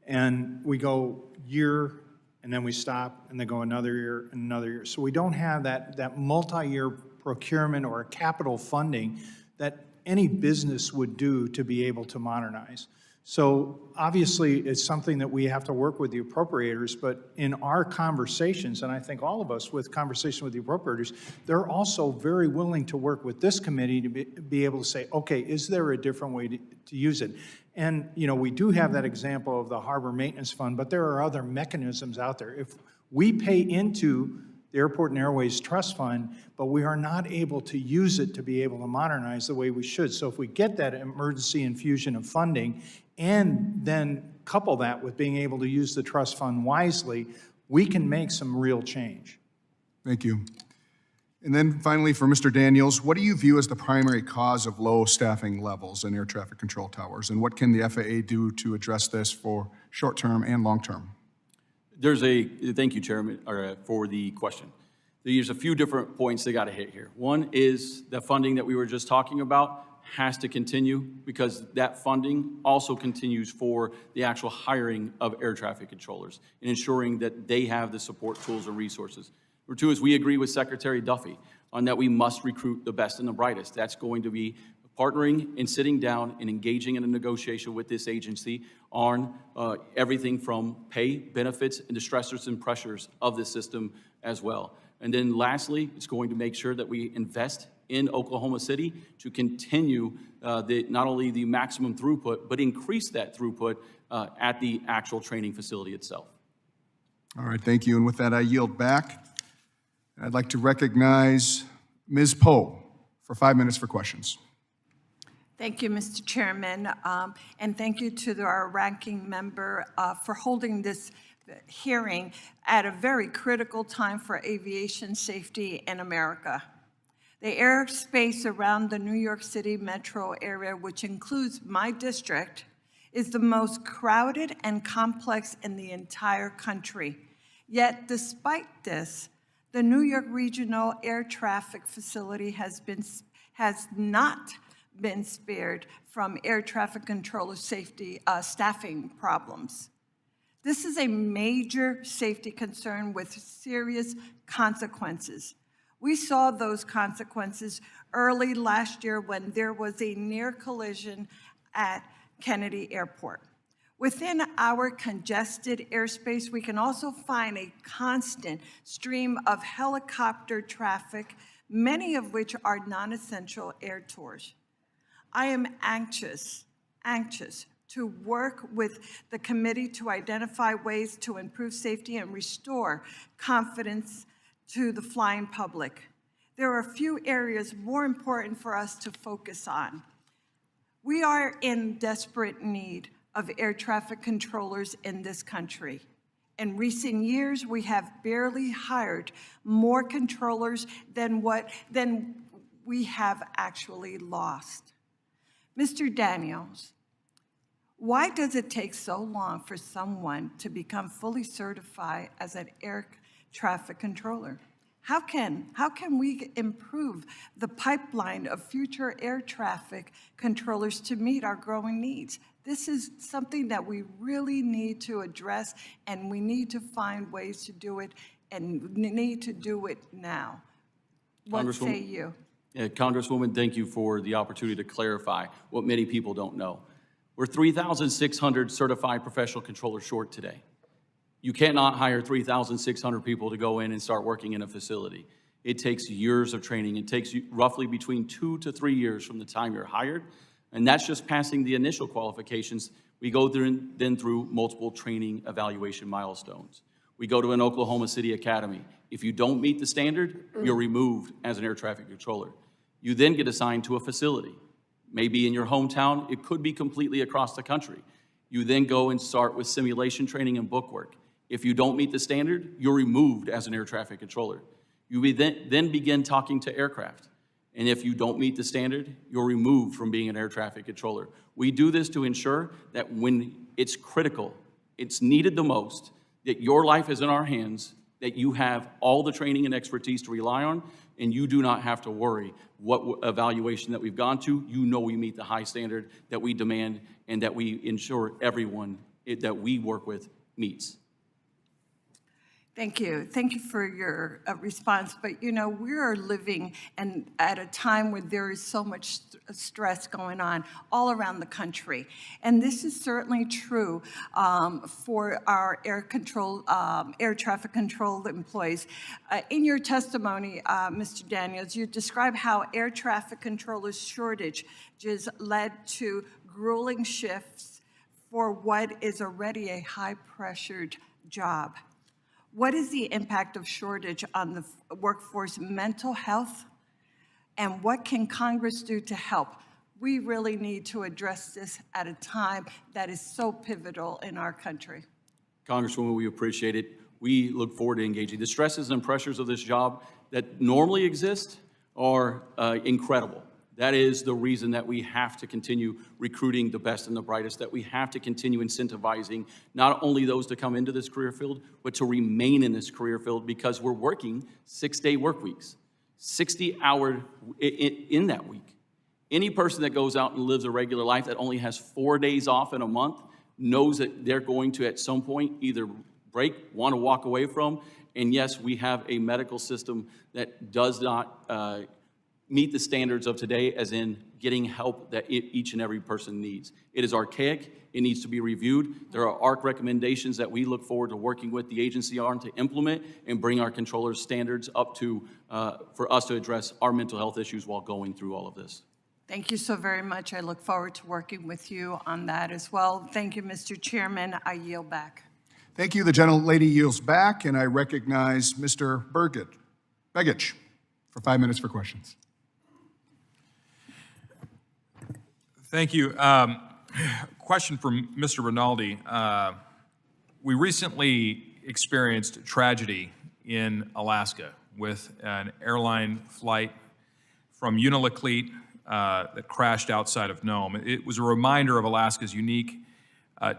and we go year, and then we stop, and then go another year and another year. So we don't have that multi-year procurement or capital funding that any business would do to be able to modernize. So obviously, it's something that we have to work with the appropriators, but in our conversations, and I think all of us with conversation with the appropriators, they're also very willing to work with this committee to be able to say, okay, is there a different way to use it? And, we do have that example of the Harbor Maintenance Fund, but there are other mechanisms out there. If we pay into the Airport and Airways Trust Fund, but we are not able to use it to be able to modernize the way we should. So if we get that emergency infusion of funding and then couple that with being able to use the trust fund wisely, we can make some real change. Thank you. And then finally, for Mr. Daniels, what do you view as the primary cause of low staffing levels in air traffic control towers? And what can the FAA do to address this for short-term and long-term? Thank you, Chairman, for the question. There's a few different points they got to hit here. One is the funding that we were just talking about has to continue because that funding also continues for the actual hiring of air traffic controllers and ensuring that they have the support tools and resources. Number two is we agree with Secretary Duffy on that we must recruit the best and the brightest. That's going to be partnering and sitting down and engaging in a negotiation with this agency on everything from pay, benefits, and the stressors and pressures of the system as well. And then lastly, it's going to make sure that we invest in Oklahoma City to continue not only the maximum throughput, but increase that throughput at the actual training facility itself. All right, thank you. And with that, I yield back. I'd like to recognize Ms. Poe for 5 minutes for questions. Thank you, Mr. Chairman, and thank you to our ranking member for holding this hearing at a very critical time for aviation safety in America. The airspace around the New York City metro area, which includes my district, is the most crowded and complex in the entire country. Yet, despite this, the New York Regional Air Traffic Facility has not been spared from air traffic controller safety staffing problems. This is a major safety concern with serious consequences. We saw those consequences early last year when there was a near collision at Kennedy Airport. Within our congested airspace, we can also find a constant stream of helicopter traffic, many of which are non-essential air tours. I am anxious to work with the committee to identify ways to improve safety and restore confidence to the flying public. There are a few areas more important for us to focus on. We are in desperate need of air traffic controllers in this country. In recent years, we have barely hired more controllers than we have actually lost. Mr. Daniels, why does it take so long for someone to become fully certified as an air traffic controller? How can we improve the pipeline of future air traffic controllers to meet our growing needs? This is something that we really need to address, and we need to find ways to do it, and need to do it now. What say you? Yeah, Congresswoman, thank you for the opportunity to clarify what many people don't know. We're 3,600 certified professional controllers short today. You cannot hire 3,600 people to go in and start working in a facility. It takes years of training. It takes roughly between 2 to 3 years from the time you're hired, and that's just passing the initial qualifications. We go through multiple training evaluation milestones. We go to an Oklahoma City Academy. If you don't meet the standard, you're removed as an air traffic controller. You then get assigned to a facility. Maybe in your hometown, it could be completely across the country. You then go and start with simulation training and bookwork. If you don't meet the standard, you're removed as an air traffic controller. You then begin talking to aircraft. And if you don't meet the standard, you're removed from being an air traffic controller. We do this to ensure that when it's critical, it's needed the most, that your life is in our hands, that you have all the training and expertise to rely on, and you do not have to worry what evaluation that we've gone to. You know we meet the high standard that we demand and that we ensure everyone that we work with meets. Thank you. Thank you for your response. But, you know, we are living at a time where there is so much stress going on all around the country. And this is certainly true for our air traffic control employees. In your testimony, Mr. Daniels, you describe how air traffic controllers shortages led to grueling shifts for what is already a high-pressured job. What is the impact of shortage on the workforce mental health? And what can Congress do to help? We really need to address this at a time that is so pivotal in our country. Congresswoman, we appreciate it. We look forward to engaging. The stresses and pressures of this job that normally exist are incredible. That is the reason that we have to continue recruiting the best and the brightest, that we have to continue incentivizing not only those to come into this career field, but to remain in this career field because we're working 6-day work weeks, 60 hours in that week. Any person that goes out and lives a regular life that only has 4 days off in a month knows that they're going to, at some point, either break, want to walk away from. And yes, we have a medical system that does not meet the standards of today, as in getting help that each and every person needs. It is archaic. It needs to be reviewed. There are ARC recommendations that we look forward to working with the agency on to implement and bring our controllers' standards up to, for us to address our mental health issues while going through all of this. Thank you so very much. I look forward to working with you on that as well. Thank you, Mr. Chairman. I yield back. Thank you. The gentlelady yields back, and I recognize Mr. Begich for 5 minutes for questions. Thank you. Question from Mr. Rinaldi. We recently experienced tragedy in Alaska with an airline flight from Unalakleet that crashed outside of Nome. It was a reminder of Alaska's unique,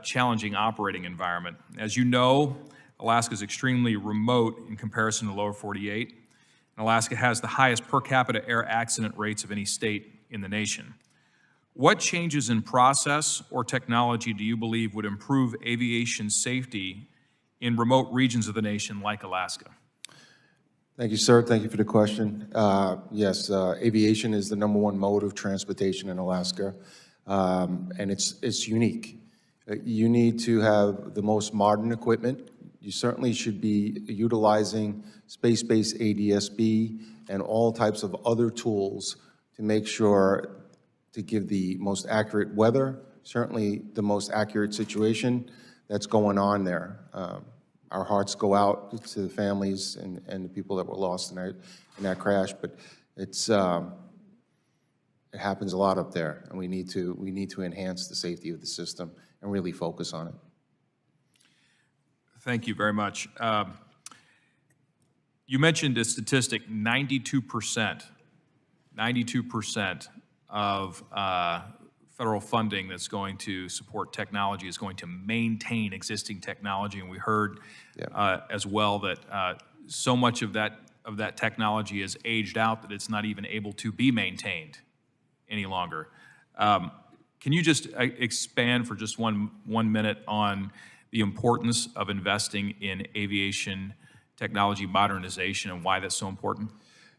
challenging operating environment. As you know, Alaska is extremely remote in comparison to the lower 48. And Alaska has the highest per capita air accident rates of any state in the nation. What changes in process or technology do you believe would improve aviation safety in remote regions of the nation like Alaska? Thank you, sir. Thank you for the question. Yes, aviation is the #1 mode of transportation in Alaska, and it's unique. You need to have the most modern equipment. You certainly should be utilizing space-based ADS-B and all types of other tools to make sure to give the most accurate weather, certainly the most accurate situation that's going on there. Our hearts go out to the families and the people that were lost in that crash, but it happens a lot up there, and we need to enhance the safety of the system and really focus on it. Thank you very much. You mentioned a statistic, 92% of federal funding that's going to support technology is going to maintain existing technology, and we heard as well that so much of that technology is aged out that it's not even able to be maintained any longer. Can you just expand for just one minute on the importance of investing in aviation technology modernization and why that's so important?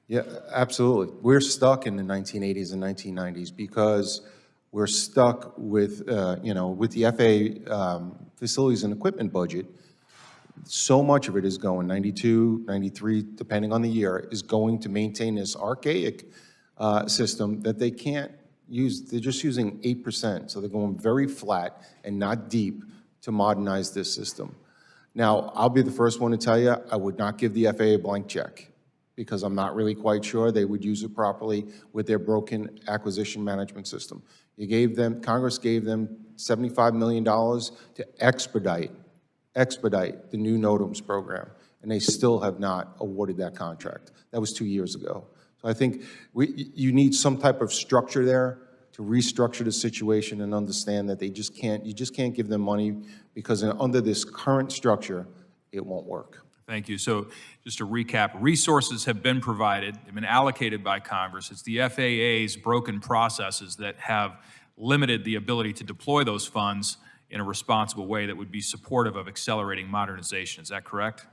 Yeah, absolutely. We're stuck in the 1980s and 1990s because we're stuck with, with the FAA facilities and equipment budget. So much of it is going, 92, 93, depending on the year, is going to maintain this archaic system that they can't use. They're just using 8%, so they're going very flat and not deep to modernize this system. Now, I'll be the first one to tell you, I would not give the FAA a blank check, because I'm not really quite sure they would use it properly with their broken acquisition management system. Congress gave them $75 million to expedite the new NOTAMs program, and they still have not awarded that contract. That was 2 years ago. So I think you need some type of structure there to restructure the situation and understand that you just can't give them money, because under this current structure, it won't work. Thank you. So just to recap, resources have been provided, they've been allocated by Congress. It's the FAA's broken processes that have limited the ability to deploy those funds in a responsible way that would be supportive of accelerating modernization. Is that correct?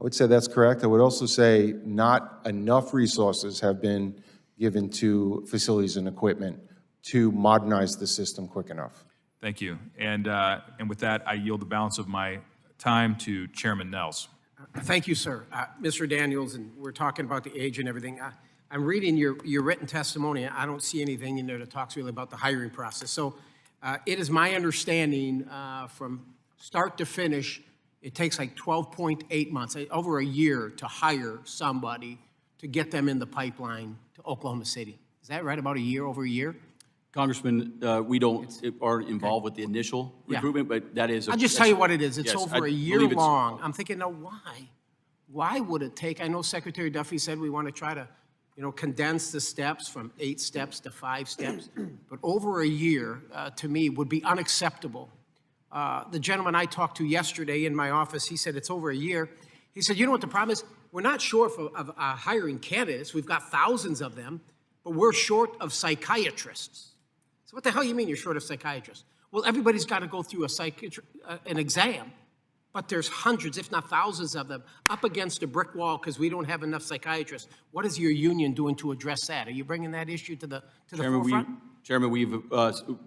I would say that's correct. I would also say not enough resources have been given to facilities and equipment to modernize the system quick enough. Thank you. And with that, I yield the balance of my time to Chairman Nels. Thank you, sir. Mr. Daniels, and we're talking about the age and everything. I'm reading your written testimony. I don't see anything in there that talks really about the hiring process. So it is my understanding from start to finish, it takes like 12.8 months, over a year, to hire somebody to get them in the pipeline to Oklahoma City. Is that right, about a year, over a year? Congressman, we aren't involved with the initial recruitment, but that is. I'll just tell you what it is. It's yes, over a year long. I'm thinking, now why? Why would it take? I know Secretary Duffy said we want to try to, condense the steps from 8 steps to 5 steps, but over a year, to me, would be unacceptable. The gentleman I talked to yesterday in my office, he said it's over a year. He said, you know what the problem is? We're not sure of hiring candidates. We've got thousands of them. but we're short of psychiatrists. So what the hell you mean you're short of psychiatrists? Well, everybody's got to go through an exam, but there's hundreds, if not thousands of them, up against a brick wall because we don't have enough psychiatrists. What is your union doing to address that? Are you bringing that issue to the forefront? Chairman, we've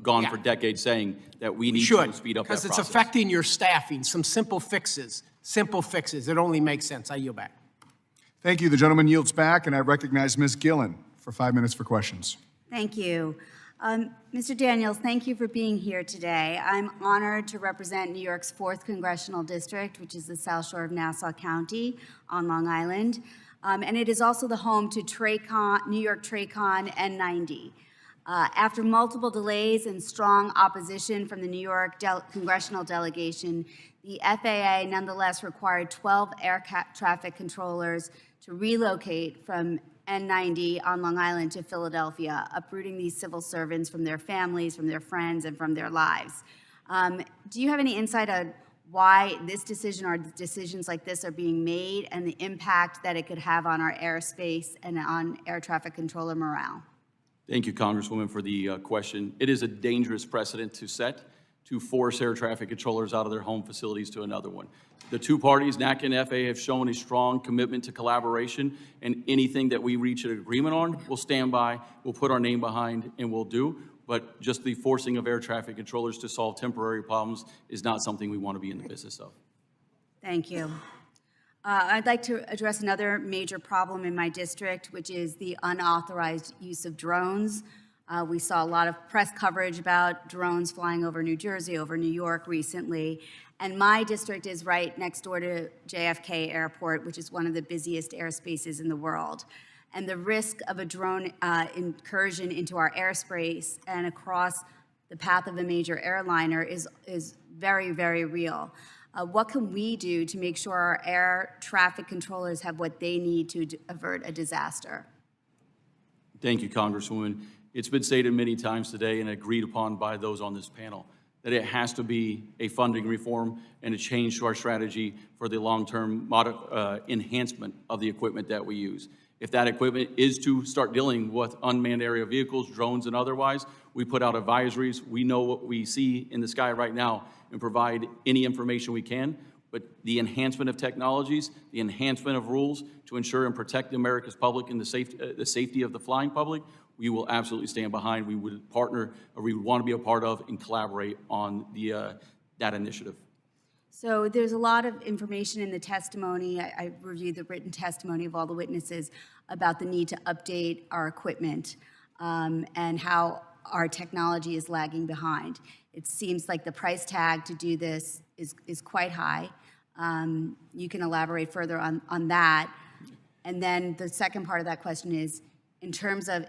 gone for decades saying that we need to Should, speed up that because process. it's affecting your staffing. Some simple fixes. It only makes sense. I yield back. Thank you. The gentleman yields back, and I recognize Ms. Gillen for 5 minutes for questions. Thank you. Mr. Daniels, thank you for being here today. I'm honored to represent New York's 4th Congressional District, which is the South Shore of Nassau County on Long Island. And it is also the home to New York TRACON N90. After multiple delays and strong opposition from the New York congressional delegation, the FAA nonetheless required 12 air traffic controllers to relocate from N90 on Long Island to Philadelphia, uprooting these civil servants from their families, from their friends, and from their lives. Do you have any insight on why this decision or decisions like this are being made and the impact that it could have on our airspace and on air traffic controller morale? Thank you, Congresswoman, for the question. It is a dangerous precedent to set to force air traffic controllers out of their home facilities to another one. The two parties, NACA and FAA, have shown a strong commitment to collaboration, and anything that we reach an agreement on, we'll stand by, we'll put our name behind, and we'll do. But just the forcing of air traffic controllers to solve temporary problems is not something we want to be in the business of. Thank you. I'd like to address another major problem in my district, which is the unauthorized use of drones. We saw a lot of press coverage about drones flying over New Jersey, over New York recently, and my district is right next door to JFK Airport, which is one of the busiest airspaces in the world. And the risk of a drone incursion into our airspace and across the path of a major airliner is very, very real. What can we do to make sure our air traffic controllers have what they need to avert a disaster? Thank you, Congresswoman. It's been stated many times today and agreed upon by those on this panel that it has to be a funding reform and a change to our strategy for the long-term enhancement of the equipment that we use. If that equipment is to start dealing with unmanned aerial vehicles, drones, and otherwise, we put out advisories. We know what we see in the sky right now and provide any information we can. But the enhancement of technologies, the enhancement of rules to ensure and protect America's public and the safety of the flying public, we will absolutely stand behind. We would partner, or we would want to be a part of and collaborate on that initiative. So there's a lot of information in the testimony. I reviewed the written testimony of all the witnesses about the need to update our equipment and how our technology is lagging behind. It seems like the price tag to do this is quite high. You can elaborate further on that. And then the second part of that question is, in terms of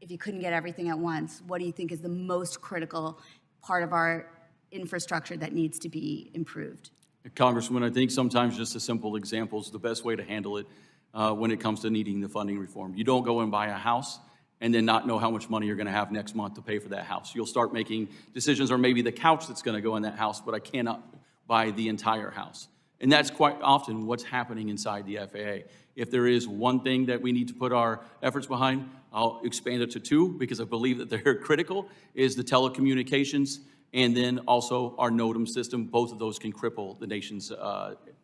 if you couldn't get everything at once, what do you think is the most critical part of our infrastructure that needs to be improved? Congresswoman, I think sometimes just a simple example is the best way to handle it when it comes to needing the funding reform. You don't go and buy a house and then not know how much money you're going to have next month to pay for that house. You'll start making decisions, or maybe the couch that's going to go in that house, but I cannot buy the entire house. And that's quite often what's happening inside the FAA. If there is one thing that we need to put our efforts behind, I'll expand it to two because I believe that they're critical, is the telecommunications and then also our NOTAM system. Both of those can cripple the nation's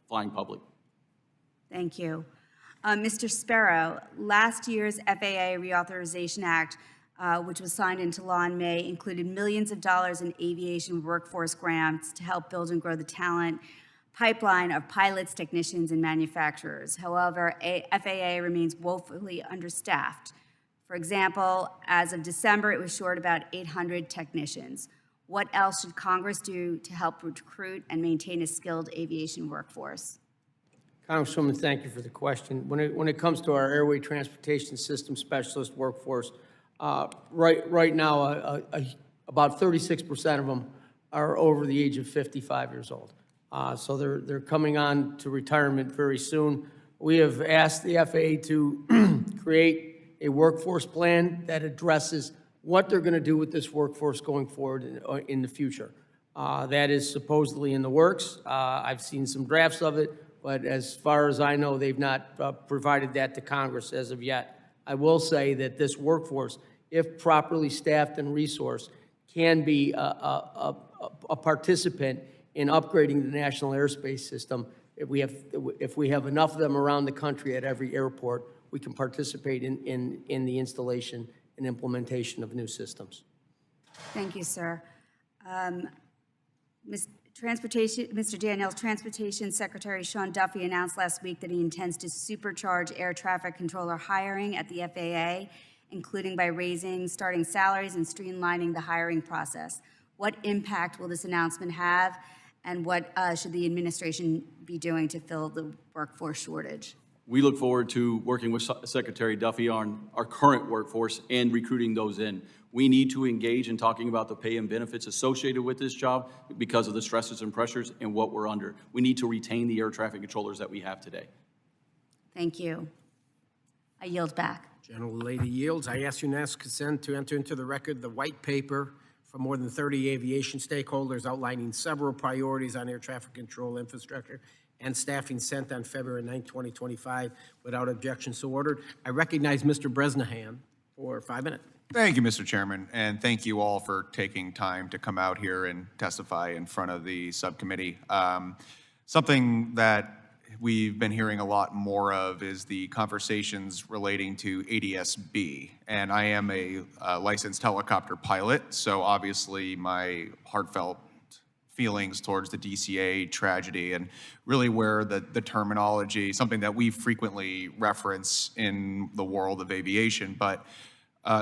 flying public. Thank you. Mr. Sparrow, last year's FAA Reauthorization Act, which was signed into law in May, included millions of dollars in aviation workforce grants to help build and grow the talent pipeline of pilots, technicians, and manufacturers. However, FAA remains woefully understaffed. For example, as of December, it was short about 800 technicians. What else should Congress do to help recruit and maintain a skilled aviation workforce? Congresswoman, thank you for the question. When it comes to our airway transportation system specialist workforce, right now, about 36% of them are over the age of 55 years old. So they're coming on to retirement very soon. We have asked the FAA to create a workforce plan that addresses what they're going to do with this workforce going forward in the future. That is supposedly in the works. I've seen some drafts of it, but as far as I know, they've not provided that to Congress as of yet. I will say that this workforce, if properly staffed and resourced, can be a participant in upgrading the national airspace system. If we have enough of them around the country at every airport, we can participate in the installation and implementation of new systems. Thank you, sir. Mr. Daniels, Transportation Secretary Sean Duffy announced last week that he intends to supercharge air traffic controller hiring at the FAA, including by raising starting salaries and streamlining the hiring process. What impact will this announcement have, and what should the administration be doing to fill the workforce shortage? We look forward to working with Secretary Duffy on our current workforce and recruiting those in. We need to engage in talking about the pay and benefits associated with this job because of the stresses and pressures and what we're under. We need to retain the air traffic controllers that we have today. Thank you. I yield back. Gentlelady yields. I ask unanimous consent to enter into the record the white paper from more than 30 aviation stakeholders outlining several priorities on air traffic control infrastructure and staffing sent on February 9, 2025. Without objection, so ordered. I recognize Mr. Bresnahan for 5 minutes. Thank you, Mr. Chairman, and thank you all for taking time to come out here and testify in front of the subcommittee. Something that we've been hearing a lot more of is the conversations relating to ADS-B, and I am a licensed helicopter pilot, so obviously my heartfelt feelings towards the DCA tragedy and really where the terminology, something that we frequently reference in the world of aviation, but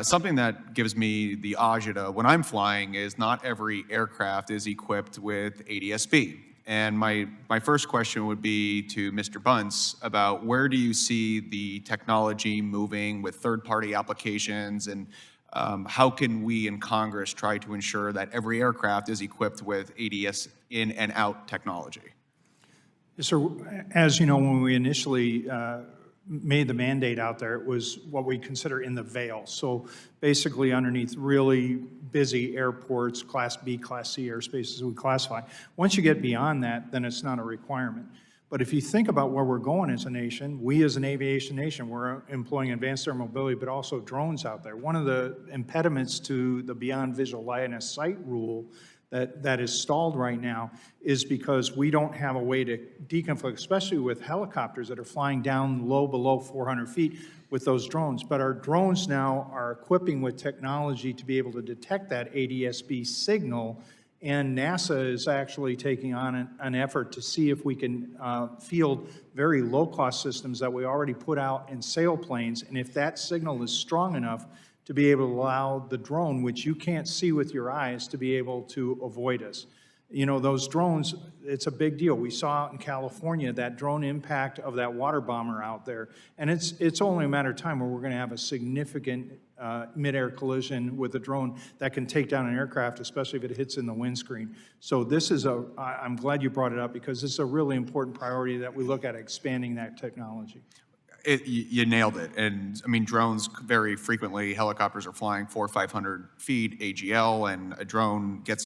something that gives me the agita when I'm flying is not every aircraft is equipped with ADS-B. And my first question would be to Mr. Bunce about where do you see the technology moving with third-party applications, and how can we in Congress try to ensure that every aircraft is equipped with ADS in and out technology? So as you know, when we initially made the mandate out there, it was what we consider in the veil. So basically underneath really busy airports, Class B, Class C airspaces we classify. Once you get beyond that, then it's not a requirement. But if you think about where we're going as a nation, we as an aviation nation, we're employing advanced air mobility, but also drones out there. One of the impediments to the beyond visual line of sight rule that is stalled right now is because we don't have a way to deconflict, especially with helicopters that are flying down low below 400 feet with those drones. But our drones now are equipping with technology to be able to detect that ADS-B signal, and NASA is actually taking on an effort to see if we can field very low-cost systems that we already put out in sailplanes, and if that signal is strong enough to be able to allow the drone, which you can't see with your eyes, to be able to avoid us. You know, those drones, it's a big deal. We saw out in California that drone impact of that water bomber out there, and it's only a matter of time where we're gonna have a significant mid-air collision with a drone that can take down an aircraft, especially if it hits in the windscreen. So this is I'm glad you brought it up, because this is a really important priority that we look at expanding that technology. You nailed it. And I mean, drones very frequently, helicopters are flying 400 or 500 feet AGL, and a drone gets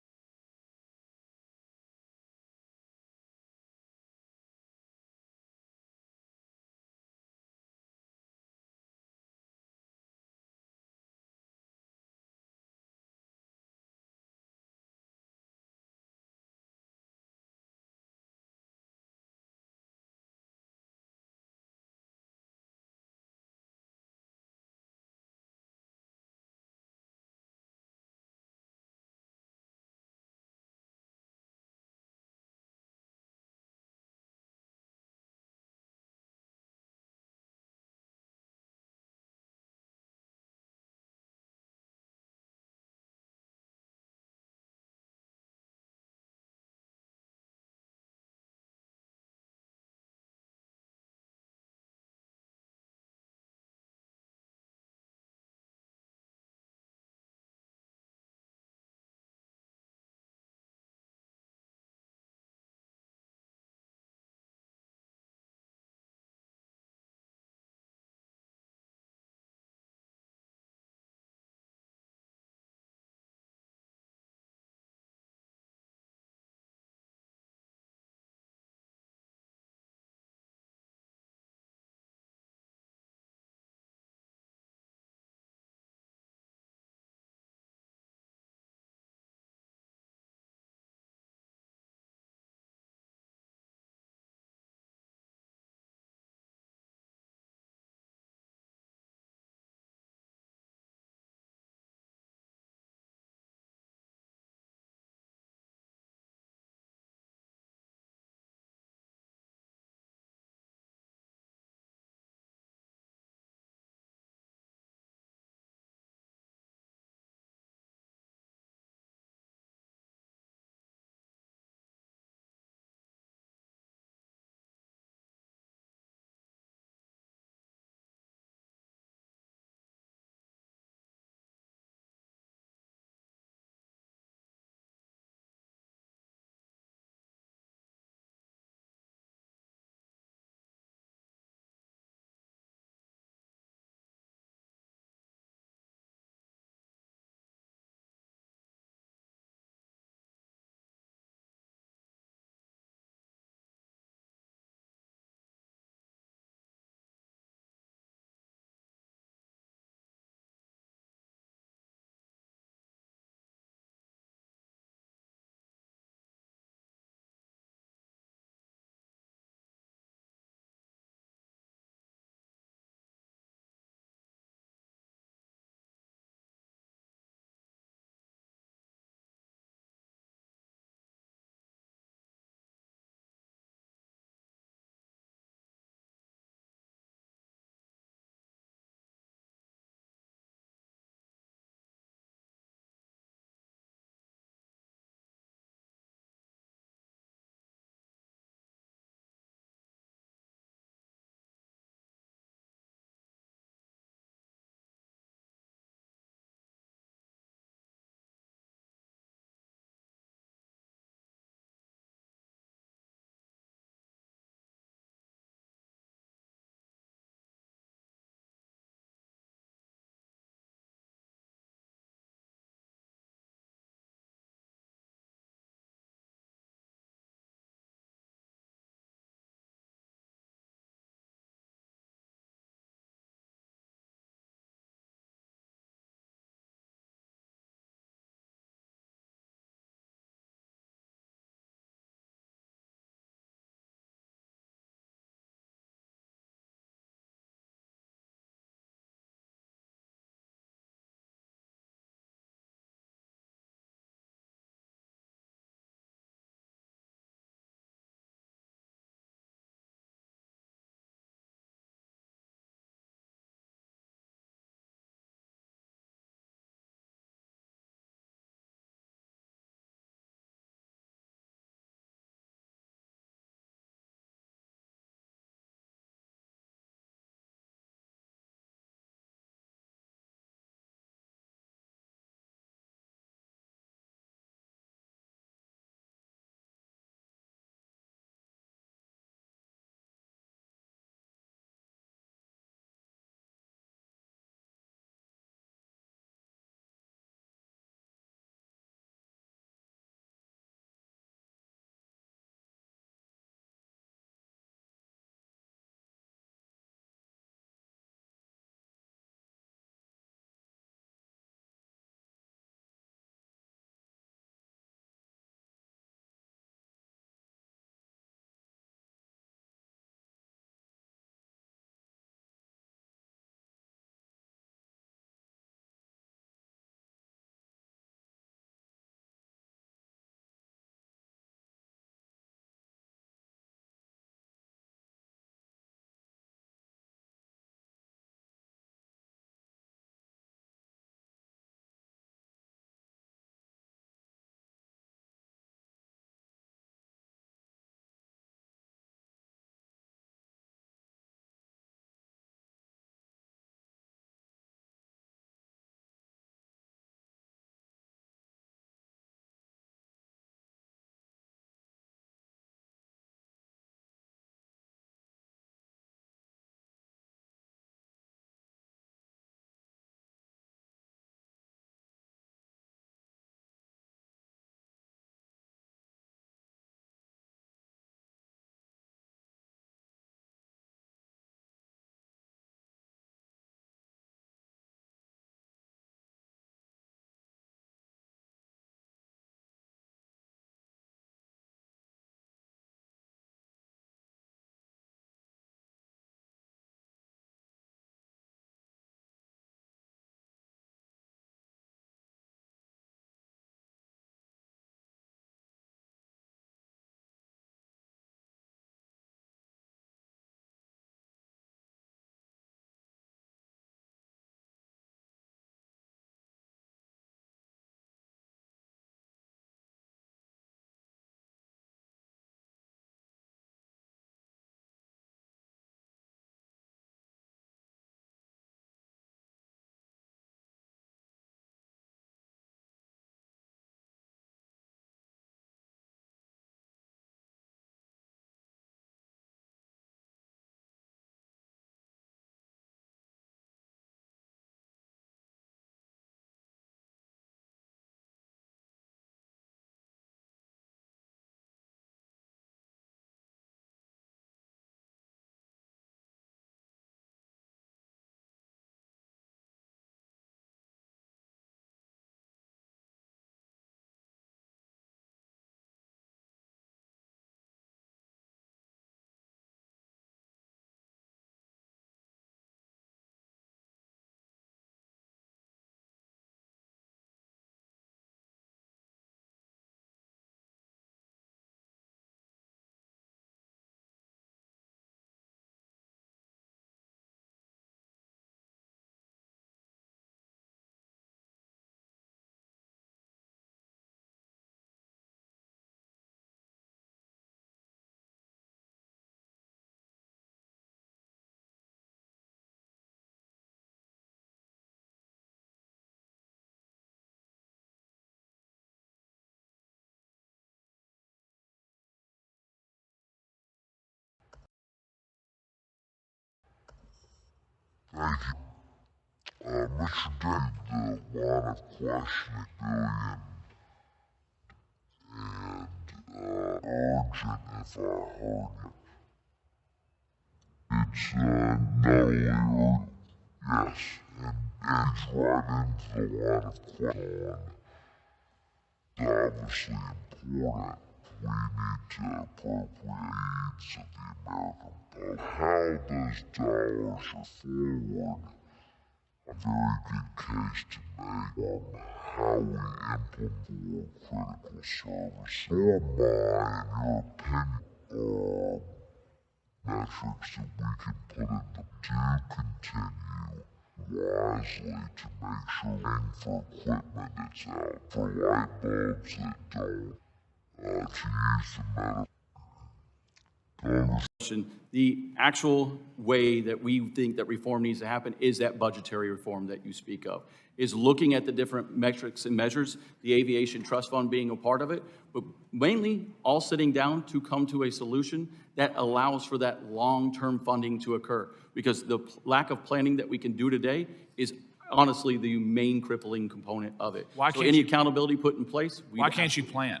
The actual way that we think that reform needs to happen is that budgetary reform that you speak of, is looking at the different metrics and measures, the Aviation Trust Fund being a part of it, but mainly all sitting down to come to a solution that allows for that long-term funding to occur. Because the lack of planning that we can do today is honestly the main crippling component of it. Why So can't any you- accountability put in place? Why can't you plan?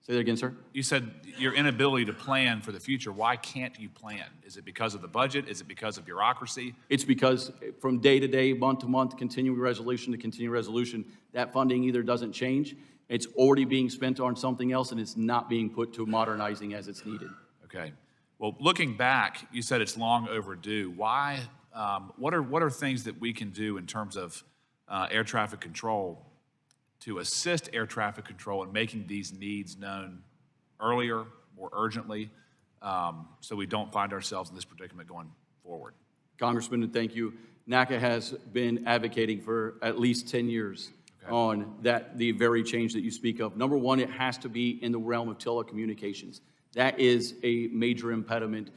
Say that again, sir? You said your inability to plan for the future. Why can't you plan? Is it because of the budget? Is it because of bureaucracy? It's because from day to day, month to month, continuing resolution to continuing resolution, that funding either doesn't change, it's already being spent on something else, and it's not being put to modernizing as it's needed. Okay. Well, looking back, you said it's long overdue. Why? What are things that we can do in terms of air traffic control to assist air traffic control in making these needs known earlier, more urgently, so we don't find ourselves in this predicament going forward? Congressman, and thank you. NACA has been advocating for at least 10 years on the very change that you speak of. Number one, it has to be in the realm of telecommunications. That is a major impediment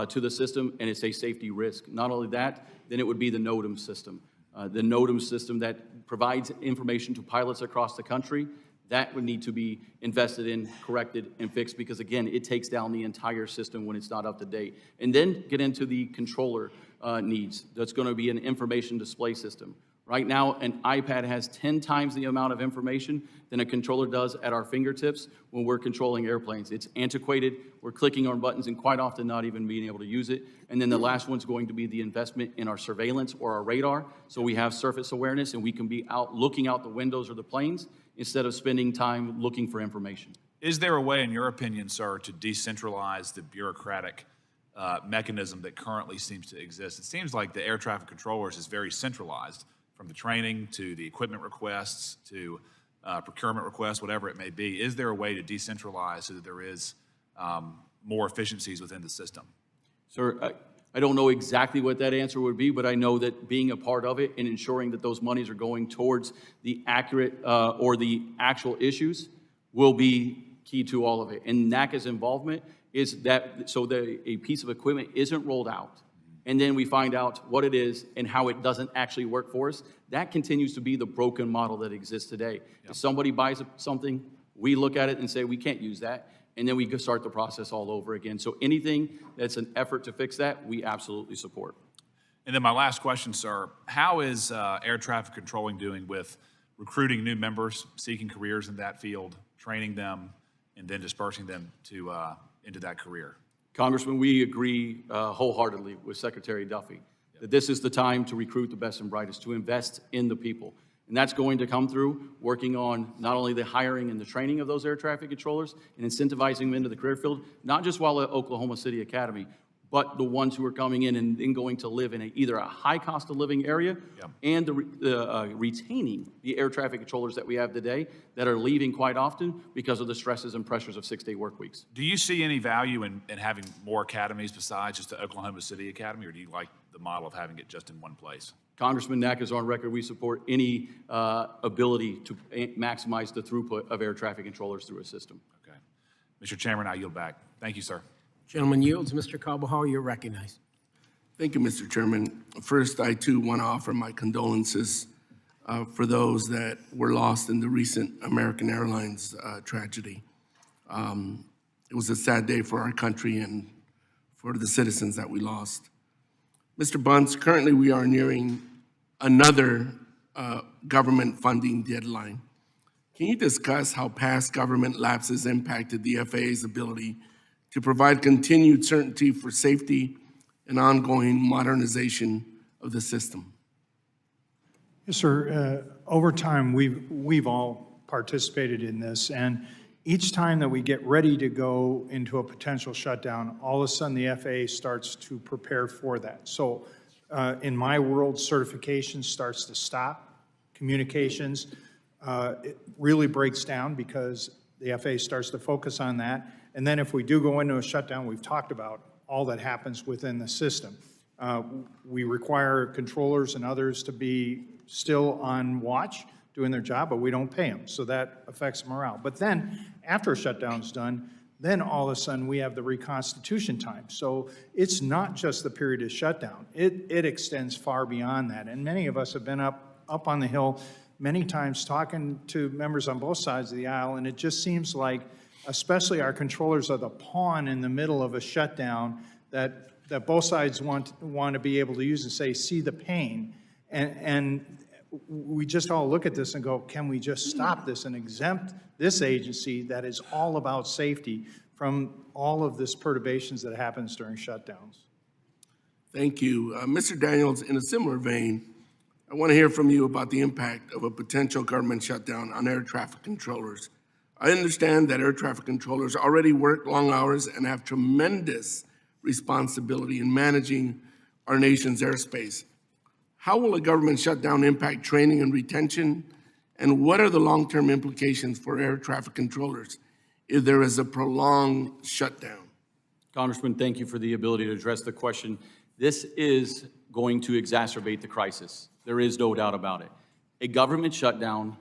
to the system, and it's a safety risk. Not only that, then it would be the NOTAM system. The NOTAM system that provides information to pilots across the country, that would need to be invested in, corrected, and fixed, because again, it takes down the entire system when it's not up to date. And then get into the controller needs. That's going to be an information display system. Right now, an iPad has 10 times the amount of information than a controller does at our fingertips when we're controlling airplanes. It's antiquated, we're clicking on buttons and quite often not even being able to use it. And then the last one's going to be the investment in our surveillance or our radar, so we have surface awareness and we can be out looking out the windows or the planes instead of spending time looking for information. Is there a way, in your opinion, sir, to decentralize the bureaucratic mechanism that currently seems to exist? It seems like the air traffic controllers is very centralized, from the training to the equipment requests to procurement requests, whatever it may be. Is there a way to decentralize so that there is more efficiencies within the system? Sir, I don't know exactly what that answer would be, but I know that being a part of it and ensuring that those monies are going towards the accurate or the actual issues will be key to all of it. And NACA's involvement is that so that a piece of equipment isn't rolled out, and then we find out what it is and how it doesn't actually work for us. That continues to be the broken model that exists today. If somebody buys something, we look at it and say, we can't use that, and then we go start the process all over again. So anything that's an effort to fix that, we absolutely support. And then my last question, sir, how is air traffic controlling doing with recruiting new members, seeking careers in that field, training them, and then dispersing them to into that career? Congressman, we agree wholeheartedly with Secretary Duffy that this is the time to recruit the best and brightest, to invest in the people. And that's going to come through working on not only the hiring and the training of those air traffic controllers and incentivizing them into the career field, not just while at Oklahoma City Academy, but the ones who are coming in and then going to live in either a high cost of living area and retaining the air traffic controllers that we have today that are leaving quite often because of the stresses and pressures of 6-day work weeks. Do you see any value in having more academies besides just the Oklahoma City Academy, or do you like the model of having it just in one place? Congressman Knack is on record. We support any ability to maximize the throughput of air traffic controllers through a system. Okay. Mr. Chairman, I yield back. Thank you, sir. Gentleman yields. Mr. Carbajal, you're recognized. Thank you, Mr. Chairman. First, I too want to offer my condolences for those that were lost in the recent American Airlines tragedy. It was a sad day for our country and for the citizens that we lost. Mr. Bunce, currently we are nearing another government funding deadline. Can you discuss how past government lapses impacted the FAA's ability to provide continued certainty for safety and ongoing modernization of the system? Yes, sir. Over time, we've all participated in this, and each time that we get ready to go into a potential shutdown, all of a sudden the FAA starts to prepare for that. So in my world, certification starts to stop, communications, it really breaks down because the FAA starts to focus on that. And then if we do go into a shutdown, we've talked about all that happens within the system. We require controllers and others to be still on watch, doing their job, but we don't pay them, so that affects morale. But then, after a shutdown's done, then all of a sudden we have the reconstitution time. So it's not just the period of shutdown. It extends far beyond that. And many of us have been up on the Hill many times talking to members on both sides of the aisle, and it just seems like, especially our controllers are the pawn in the middle of a shutdown that both sides want to be able to use and say, see the pain. And we just all look at this and go, can we just stop this and exempt this agency that is all about safety from all of this perturbations that happens during shutdowns? Thank you. Mr. Daniels, in a similar vein, I want to hear from you about the impact of a potential government shutdown on air traffic controllers. I understand that air traffic controllers already work long hours and have tremendous responsibility in managing our nation's airspace. How will a government shutdown impact training and retention? And what are the long-term implications for air traffic controllers if there is a prolonged shutdown? Congressman, thank you for the ability to address the question. This is going to exacerbate the crisis. There is no doubt about it. A government shutdown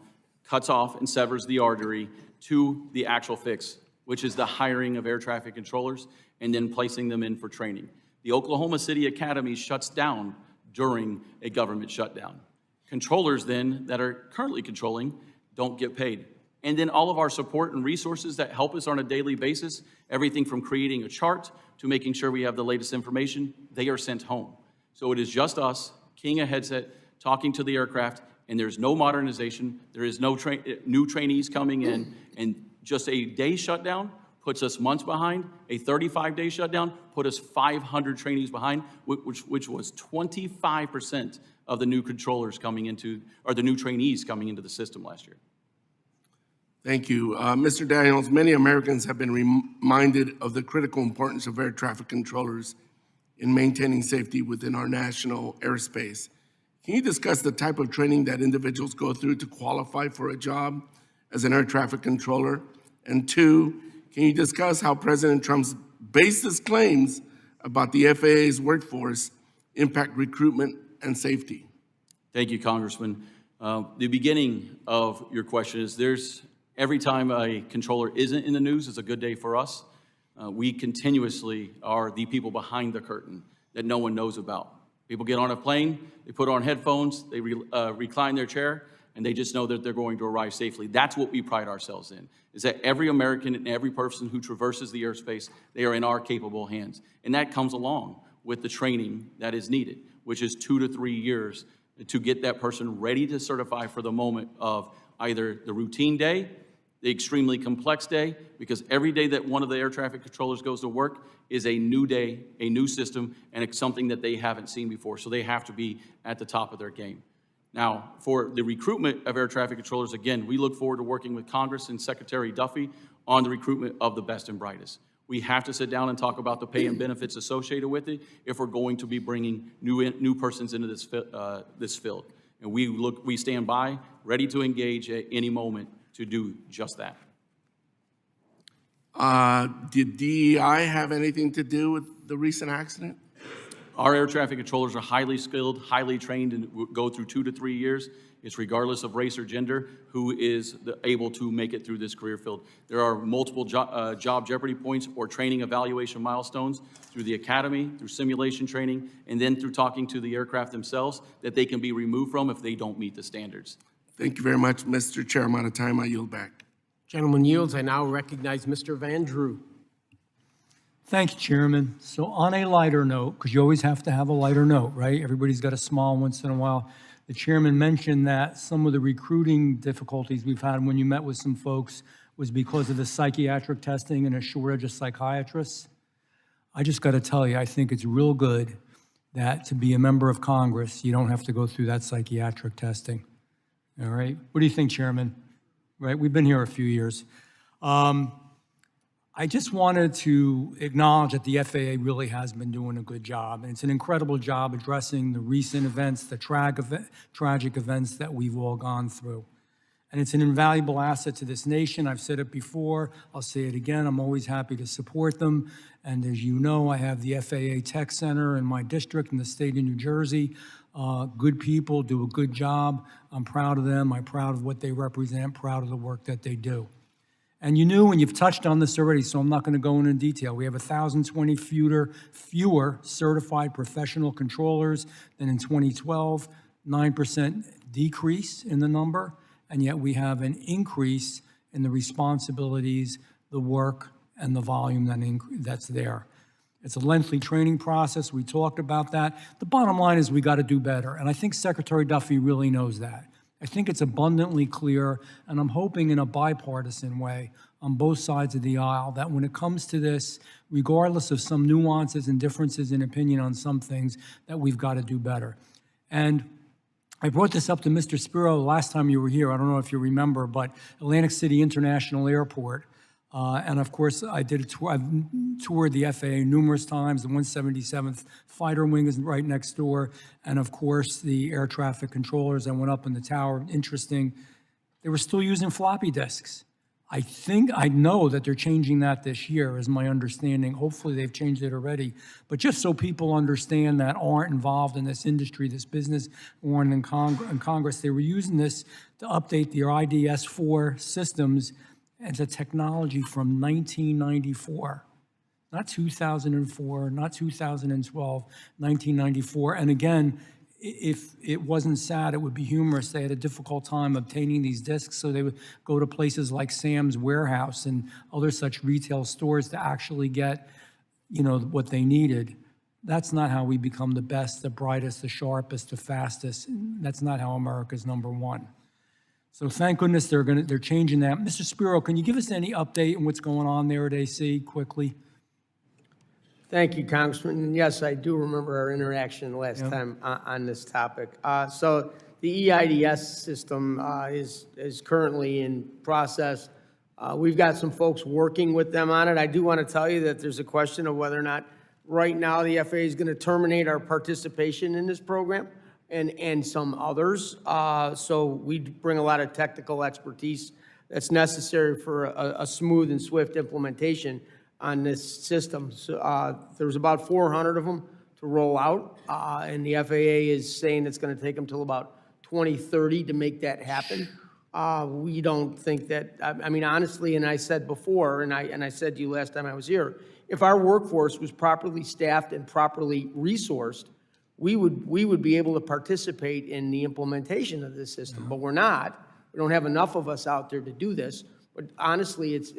cuts off and severs the artery to the actual fix, which is the hiring of air traffic controllers and then placing them in for training. The Oklahoma City Academy shuts down during a government shutdown. Controllers then that are currently controlling don't get paid. And then all of our support and resources that help us on a daily basis, everything from creating a chart to making sure we have the latest information, they are sent home. So it is just us keying a headset, talking to the aircraft, and there's no modernization, there is no new trainees coming in, and just a day shutdown puts us months behind. A 35-day shutdown put us 500 trainees behind, which was 25% of the new controllers coming into, or the new trainees coming into the system last year. Thank you. Mr. Daniels, many Americans have been reminded of the critical importance of air traffic controllers in maintaining safety within our national airspace. Can you discuss the type of training that individuals go through to qualify for a job as an air traffic controller? And two, can you discuss how President Trump's baseless claims about the FAA's workforce impact recruitment and safety? Thank you, Congressman. The beginning of your question is every time a controller isn't in the news, it's a good day for us. We continuously are the people behind the curtain that no one knows about. People get on a plane, they put on headphones, they recline their chair, and they just know that they're going to arrive safely. That's what we pride ourselves in, is that every American and every person who traverses the airspace, they are in our capable hands. And that comes along with the training that is needed, which is 2 to 3 years to get that person ready to certify for the moment of either the routine day, the extremely complex day, because every day that one of the air traffic controllers goes to work is a new day, a new system, and it's something that they haven't seen before. So they have to be at the top of their game. Now, for the recruitment of air traffic controllers, again, we look forward to working with Congress and Secretary Duffy on the recruitment of the best and brightest. We have to sit down and talk about the pay and benefits associated with it if we're going to be bringing new persons into this field. And we stand by, ready to engage at any moment to do just that. Did DEI have anything to do with the recent accident? Our air traffic controllers are highly skilled, highly trained, and go through 2 to 3 years. It's regardless of race or gender who is able to make it through this career field. There are multiple job jeopardy points or training evaluation milestones through the academy, through simulation training, and then through talking to the aircraft themselves that they can be removed from if they don't meet the standards. Thank you very much, Mr. Chair. I'm out of time. I yield back. Gentleman yields. I now recognize Mr. Van Drew. Thank you, Chairman. So on a lighter note, because you always have to have a lighter note, right? Everybody's got a smile once in a while. The chairman mentioned that some of the recruiting difficulties we've had when you met with some folks was because of the psychiatric testing and a shortage of psychiatrists. I just got to tell you, I think it's real good that to be a member of Congress, you don't have to go through that psychiatric testing. All right? What do you think, Chairman? Right? We've been here a few years. I just wanted to acknowledge that the FAA really has been doing a good job, and it's an incredible job addressing the recent events, the tragic events that we've all gone through. And it's an invaluable asset to this nation. I've said it before, I'll say it again, I'm always happy to support them. And as you know, I have the FAA Tech Center in my district in the state of New Jersey. Good people do a good job. I'm proud of them. I'm proud of what they represent, proud of the work that they do. And you knew, and you've touched on this already, so I'm not going to go into detail. We have 1,020 fewer certified professional controllers than in 2012, 9% decrease in the number, and yet we have an increase in the responsibilities, the work, and the volume that's there. It's a lengthy training process. We talked about that. The bottom line is we got to do better, and I think Secretary Duffy really knows that. I think it's abundantly clear, and I'm hoping in a bipartisan way on both sides of the aisle that when it comes to this, regardless of some nuances and differences in opinion on some things, that we've got to do better. And I brought this up to Mr. Spiro last time you were here. I don't know if you remember, but Atlantic City International Airport, and of course, I did a tour. I've toured the FAA numerous times. The 177th Fighter Wing is right next door. And of course, the air traffic controllers. I went up in the tower. Interesting. They were still using floppy disks. I know that they're changing that this year, is my understanding. Hopefully, they've changed it already. But just so people understand that aren't involved in this industry, this business, or in Congress, they were using this to update their IDS-4 systems. It's a technology from 1994, not 2004, not 2012, 1994. And again, if it wasn't sad, it would be humorous. They had a difficult time obtaining these discs, so they would go to places like Sam's Warehouse and other such retail stores to actually get, what they needed. That's not how we become the best, the brightest, the sharpest, the fastest. That's not how America's number one. So thank goodness they're changing that. Mr. Spiro, can you give us any update on what's going on there at AC quickly? Thank you, Congressman. And yes, I do remember our interaction last time on this topic. So the EIDS system is currently in process. We've got some folks working with them on it. I do want to tell you that there's a question of whether or not right now the FAA is going to terminate our participation in this program and some others. So we bring a lot of technical expertise that's necessary for a smooth and swift implementation on this system. So there's about 400 of them to roll out, and the FAA is saying it's going to take them till about 2030 to make that happen. We don't think that, I mean, honestly, and I said before, and I said to you last time I was here, if our workforce was properly staffed and properly resourced, we would be able to participate in the implementation of this system, but we're not. We don't have enough of us out there to do this. But honestly, it's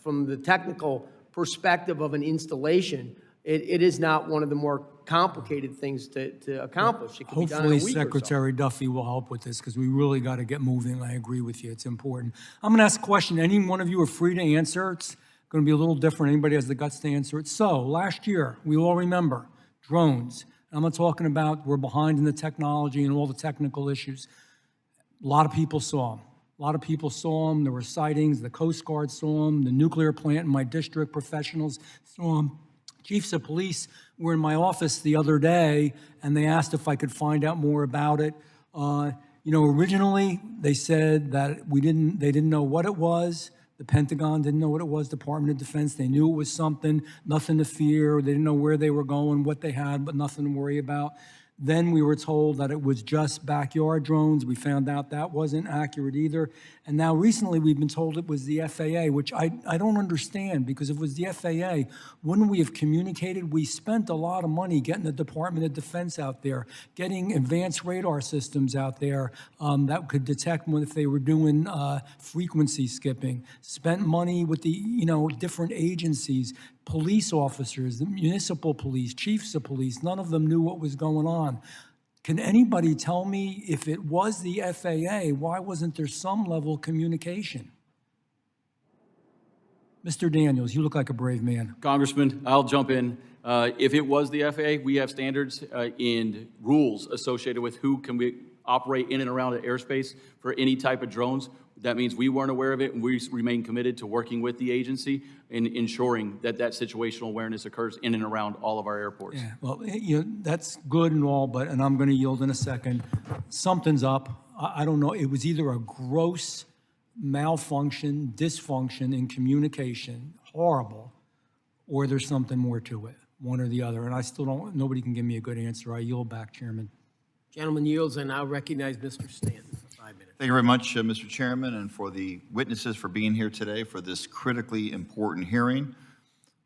from the technical perspective of an installation, it is not one of the more complicated things to accomplish. It can be done in a Hopefully week or so. Secretary Duffy will help with this because we really got to get moving. I agree with you. It's important. I'm going to ask a question. Any one of you are free to answer. It's going to be a little different. Anybody has the guts to answer it. So last year, we all remember drones. I'm not talking about we're behind in the technology and all the technical issues. A lot of people saw them. A lot of people saw them. There were sightings. The Coast Guard saw them. The nuclear plant in my district, professionals saw them. Chiefs of police were in my office the other day, and they asked if I could find out more about it. Originally, they said that they didn't know what it was. The Pentagon didn't know what it was, Department of Defense. They knew it was something, nothing to fear. They didn't know where they were going, what they had, but nothing to worry about. Then we were told that it was just backyard drones. We found out that wasn't accurate either. And now recently we've been told it was the FAA, which I don't understand, because if it was the FAA, wouldn't we have communicated? We spent a lot of money getting the Department of Defense out there, getting advanced radar systems out there that could detect if they were doing frequency skipping, spent money with the different agencies, police officers, the municipal police, chiefs of police, none of them knew what was going on. Can anybody tell me if it was the FAA, why wasn't there some level of communication? Mr. Daniels, you look like a brave man. Congressman, I'll jump in. If it was the FAA, we have standards and rules associated with who can we operate in and around the airspace for any type of drones. That means we weren't aware of it, and we remain committed to working with the agency in ensuring that that situational awareness occurs in and around all of our airports. Yeah, well, that's good and all, and I'm going to yield in a second. Something's up. I don't know. It was either a gross malfunction, dysfunction in communication, horrible, or there's something more to it, one or the other. And I still don't, nobody can give me a good answer. I yield back, Chairman. Gentleman yields, and I'll recognize Mr. Stanton for 5 minutes. Thank you very much, Mr. Chairman, and for the witnesses for being here today for this critically important hearing.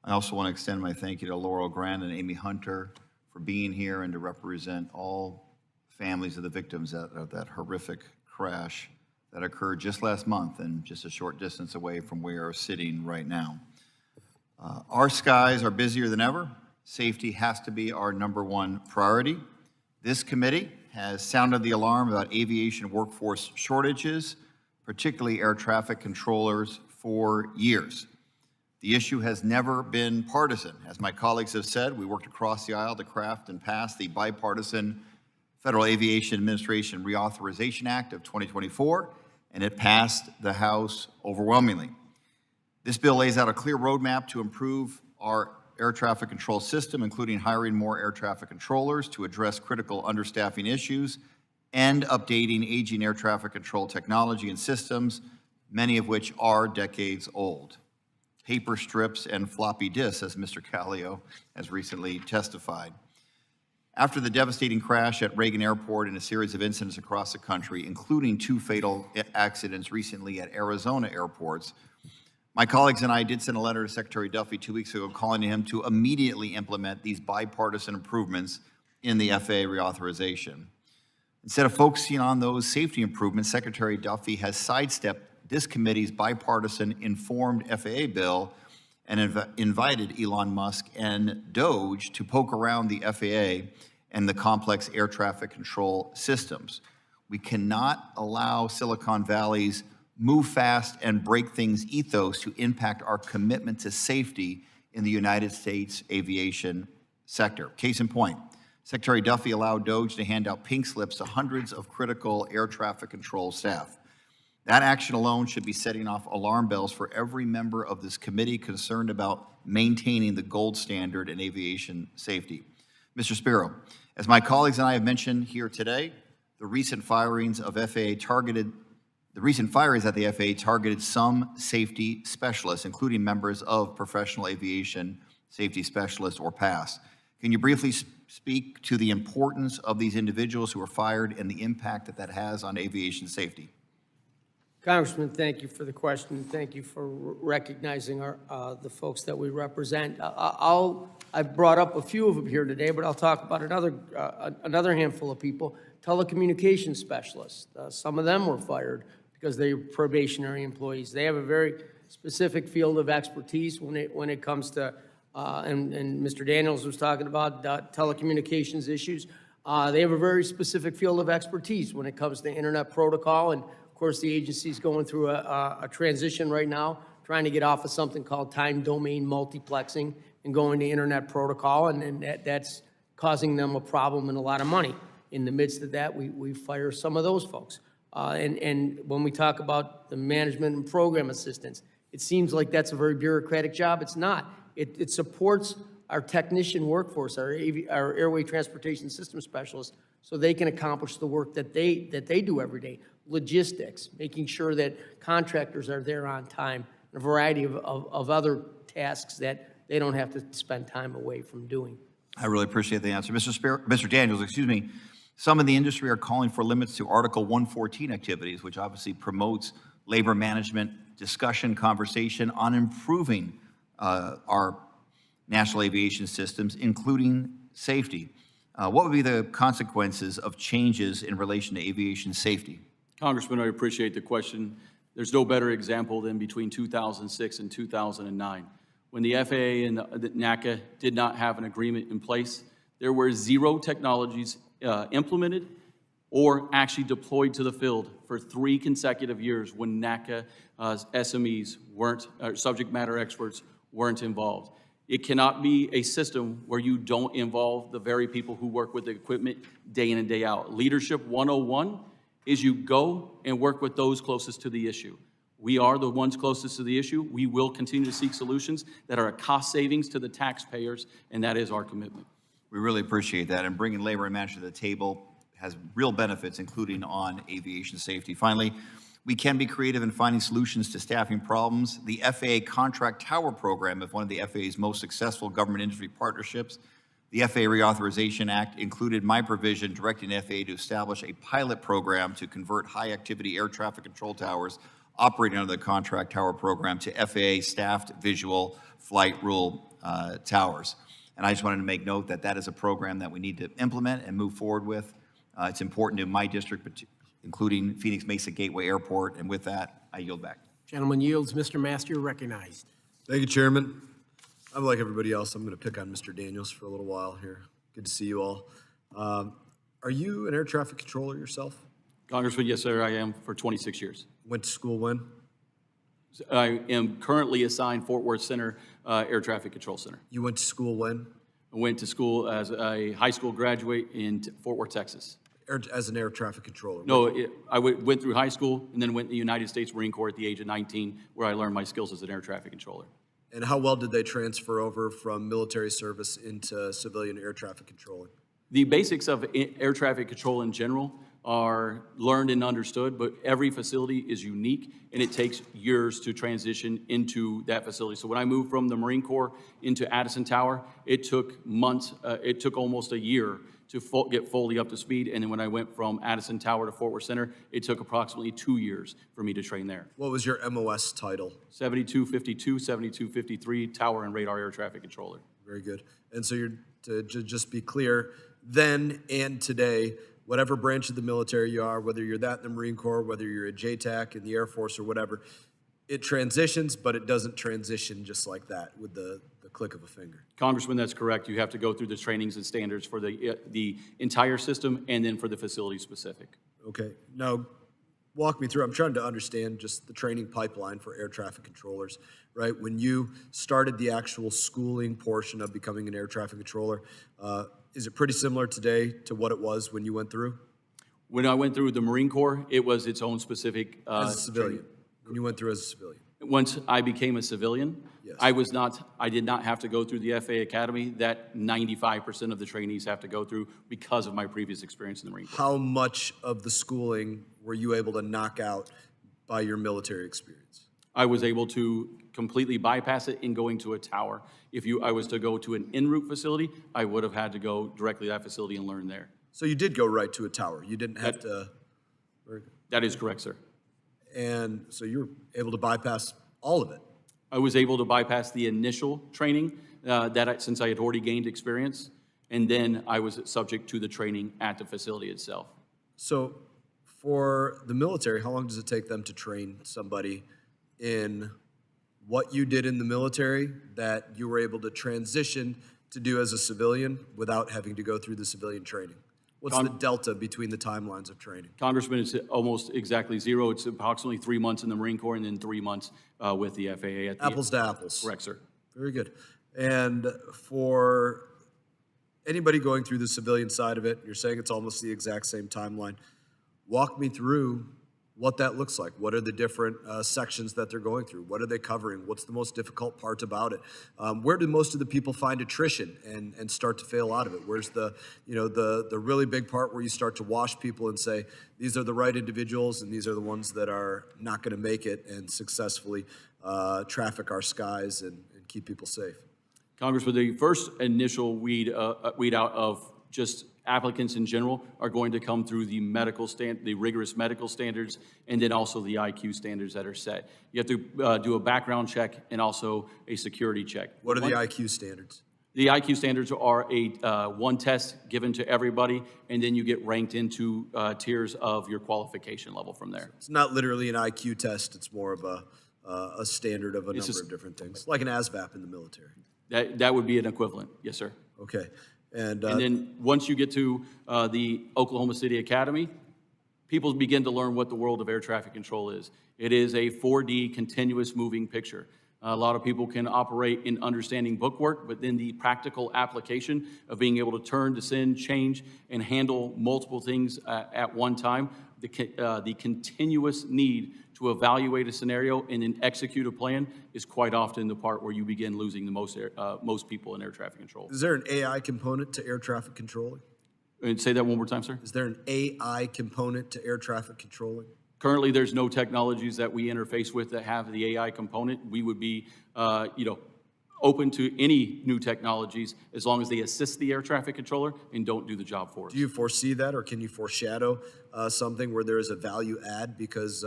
I also want to extend my thank you to Laurel Grant and Amy Hunter for being here and to represent all families of the victims of that horrific crash that occurred just last month and just a short distance away from where we are sitting right now. Our skies are busier than ever. Safety has to be our #1 priority. This committee has sounded the alarm about aviation workforce shortages, particularly air traffic controllers, for years. The issue has never been partisan. As my colleagues have said, we worked across the aisle to craft and pass the bipartisan Federal Aviation Administration Reauthorization Act of 2024, and it passed the House overwhelmingly. This bill lays out a clear roadmap to improve our air traffic control system, including hiring more air traffic controllers to address critical understaffing issues and updating aging air traffic control technology and systems, many of which are decades old. Paper strips and floppy disks, as Mr. Callio has recently testified. After the devastating crash at Reagan Airport and a series of incidents across the country, including 2 fatal accidents recently at Arizona airports, my colleagues and I did send a letter to Secretary Duffy 2 weeks ago calling on him to immediately implement these bipartisan improvements in the FAA reauthorization. Instead of focusing on those safety improvements, Secretary Duffy has sidestepped this committee's bipartisan informed FAA bill and invited Elon Musk and DOGE to poke around the FAA and the complex air traffic control systems. We cannot allow Silicon Valley's move fast and break things ethos to impact our commitment to safety in the United States aviation sector. Case in point, Secretary Duffy allowed DOGE to hand out pink slips to hundreds of critical air traffic control staff. That action alone should be setting off alarm bells for every member of this committee concerned about maintaining the gold standard in aviation safety. Mr. Spiro, as my colleagues and I have mentioned here today, the recent firings at the FAA targeted some safety specialists, including members of Professional Aviation Safety Specialists, or PASS. Can you briefly speak to the importance of these individuals who were fired and the impact that that has on aviation safety? Congressman, thank you for the question. Thank you for recognizing the folks that we represent. I've brought up a few of them here today, but I'll talk about another handful of people. Telecommunications specialists. Some of them were fired because they're probationary employees. They have a very specific field of expertise when it comes to, and Mr. Daniels was talking about telecommunications issues. They have a very specific field of expertise when it comes to internet protocol. And of course, the agency's going through a transition right now, trying to get off of something called time domain multiplexing and going to internet protocol. And that's causing them a problem and a lot of money. In the midst of that, we fire some of those folks. And when we talk about the management and program assistants, it seems like that's a very bureaucratic job. It's not. It supports our technician workforce, our airway transportation system specialists, so they can accomplish the work that they do every day. Logistics, making sure that contractors are there on time, and a variety of other tasks that they don't have to spend time away from doing. I really appreciate the answer. Mr. Daniels, excuse me. Some in the industry are calling for limits to Article 114 activities, which obviously promotes labor management, discussion, conversation on improving our national aviation systems, including safety. What would be the consequences of changes in relation to aviation safety? Congressman, I appreciate the question. There's no better example than between 2006 and 2009, when the FAA and the NACA did not have an agreement in place, there were 0 technologies implemented or actually deployed to the field for 3 consecutive years when NACA SMEs weren't, subject matter experts weren't involved. It cannot be a system where you don't involve the very people who work with the equipment day in and day out. Leadership 101 is you go and work with those closest to the issue. We are the ones closest to the issue. We will continue to seek solutions that are a cost savings to the taxpayers, and that is our commitment. We really appreciate that, and bringing labor and management to the table has real benefits, including on aviation safety. Finally, we can be creative in finding solutions to staffing problems. The FAA Contract Tower Program is one of the FAA's most successful government industry partnerships. The FAA Reauthorization Act included my provision directing FAA to establish a pilot program to convert high-activity air traffic control towers operating under the Contract Tower Program to FAA-staffed visual flight rule towers. And I just wanted to make note that that is a program that we need to implement and move forward with. It's important to my district, including Phoenix Mesa Gateway Airport, and with that, I yield back. Gentleman yields. Mr. Master, you're recognized. Thank you, Chairman. I'm like everybody else. I'm going to pick on Mr. Daniels for a little while here. Good to see you all. Are you an air traffic controller yourself? Congressman, yes, sir, I am for 26 years. Went to school when? I am currently assigned Fort Worth Center Air Traffic Control Center. You went to school when? I went to school as a high school graduate in Fort Worth, Texas. As an air traffic controller? No, I went through high school and then went to the United States Marine Corps at the age of 19, where I learned my skills as an air traffic controller. And how well did they transfer over from military service into civilian air traffic controlling? The basics of air traffic control in general are learned and understood, but every facility is unique, and it takes years to transition into that facility. So when I moved from the Marine Corps into Addison Tower, it took months, it took almost a year to get fully up to speed. And then when I went from Addison Tower to Fort Worth Center, it took approximately 2 years for me to train there. What was your MOS title? 7252, 7253, Tower and Radar Air Traffic Controller. Very good. And so you're, to just be clear, then and today, whatever branch of the military you are, whether you're that in the Marine Corps, whether you're a JTAC in the Air Force or whatever, it transitions, but it doesn't transition just like that with the click of a finger. Congressman, that's correct. You have to go through the trainings and standards for the entire system and then for the facility specific. Okay. Now, walk me through. I'm trying to understand just the training pipeline for air traffic controllers, right? When you started the actual schooling portion of becoming an air traffic controller, is it pretty similar today to what it was when you went through? When I went through the Marine Corps, it was its own specific As a civilian. When you went through as a civilian. Once I became a civilian, Yes. I did not have to go through the FAA Academy that 95% of the trainees have to go through because of my previous experience in the Marine Corps. How much of the schooling were you able to knock out by your military experience? I was able to completely bypass it in going to a tower. If I was to go to an en route facility, I would have had to go directly to that facility and learn there. So you did go right to a tower. You didn't have to. Very good. That is correct, sir. And so you were able to bypass all of it. I was able to bypass the initial training since I had already gained experience, and then I was subject to the training at the facility itself. So for the military, how long does it take them to train somebody in what you did in the military that you were able to transition to do as a civilian without having to go through the civilian training? What's the delta between the timelines of training? Congressman, it's almost exactly zero. It's approximately 3 months in the Marine Corps and then 3 months with the FAA. Apples to apples. Correct, sir. Very good. And for anybody going through the civilian side of it, you're saying it's almost the exact same timeline. Walk me through what that looks like. What are the different sections that they're going through? What are they covering? What's the most difficult part about it? Where do most of the people find attrition and start to fail out of it? Where's the really big part where you start to wash people and say, these are the right individuals and these are the ones that are not going to make it and successfully traffic our skies and keep people safe? Congressman, the first initial weed out of just applicants in general are going to come through the rigorous medical standards, and then also the IQ standards that are set. You have to do a background check and also a security check. What are the IQ standards? The IQ standards are one test given to everybody, and then you get ranked into tiers of your qualification level from there. It's not literally an IQ test. It's more of a a standard of a number of different things, like an ASVAB in the military. That would be an equivalent, yes, sir. Okay. And And then once you get to the Oklahoma City Academy, people begin to learn what the world of air traffic control is. It is a 4D continuous moving picture. A lot of people can operate in understanding bookwork, but then the practical application of being able to turn, descend, change, and handle multiple things at one time, the continuous need to evaluate a scenario and then execute a plan is quite often the part where you begin losing the most people in air traffic control. is there an AI component to air traffic controlling? And say that one more time, sir. Is there an AI component to air traffic controlling? Currently, there's no technologies that we interface with that have the AI component. We would be, open to any new technologies as long as they assist the air traffic controller and don't do the job for us. Do you foresee that, or can you foreshadow something where there is a value add because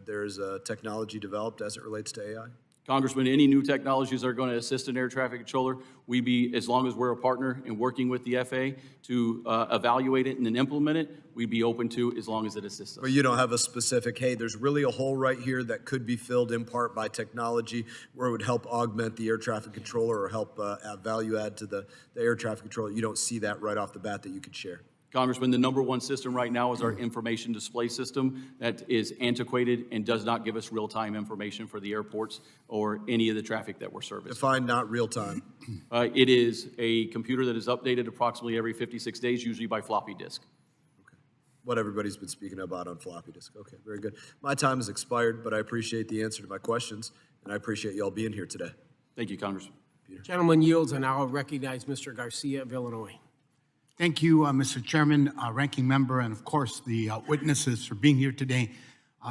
there's a technology developed as it relates to AI? Congressman, any new technologies that are going to assist an air traffic controller, we be, as long as we're a partner in working with the FAA to evaluate it and then implement it, we'd be open to as long as it assists us. But you don't have a specific, hey, there's really a hole right here that could be filled in part by technology where it would help augment the air traffic controller or help add value add to the air traffic controller. You don't see that right off the bat that you could share. Congressman, the number one system right now is our information display system that is antiquated and does not give us real-time information for the airports or any of the traffic that we're servicing. Define not real time. It is a computer that is updated approximately every 56 days, usually by floppy disk. What everybody's been speaking about on floppy disk. Okay, very good. My time has expired, but I appreciate the answer to my questions, and I appreciate you all being here today. Thank you, Congressman. Gentleman yields, and I'll recognize Mr. Garcia of Illinois. Thank you, Mr. Chairman, Ranking Member, and of course the witnesses for being here today.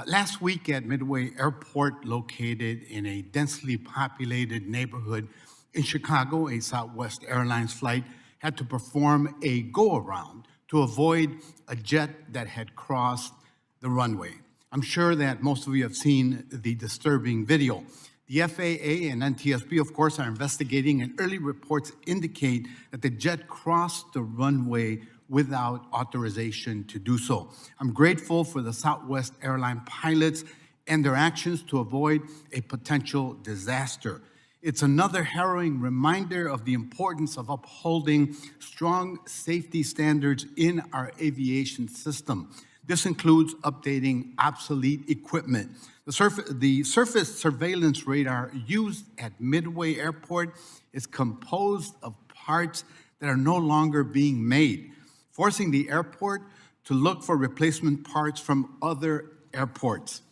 Last week at Midway Airport, located in a densely populated neighborhood in Chicago, a Southwest Airlines flight had to perform a go-around to avoid a jet that had crossed the runway. I'm sure that most of you have seen the disturbing video. The FAA and NTSB, of course, are investigating, and early reports indicate that the jet crossed the runway without authorization to do so. I'm grateful for the Southwest Airline pilots and their actions to avoid a potential disaster. It's another harrowing reminder of the importance of upholding strong safety standards in our aviation system. This includes updating obsolete equipment. The surface surveillance radar used at Midway Airport is composed of parts that are no longer being made, forcing the airport to look for replacement parts from other airports.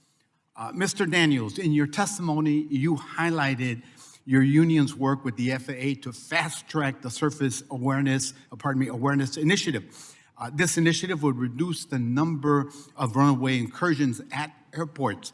Mr. Daniels, in your testimony, you highlighted your union's work with the FAA to fast-track the surface awareness initiative. This initiative would reduce the number of runaway incursions at airports.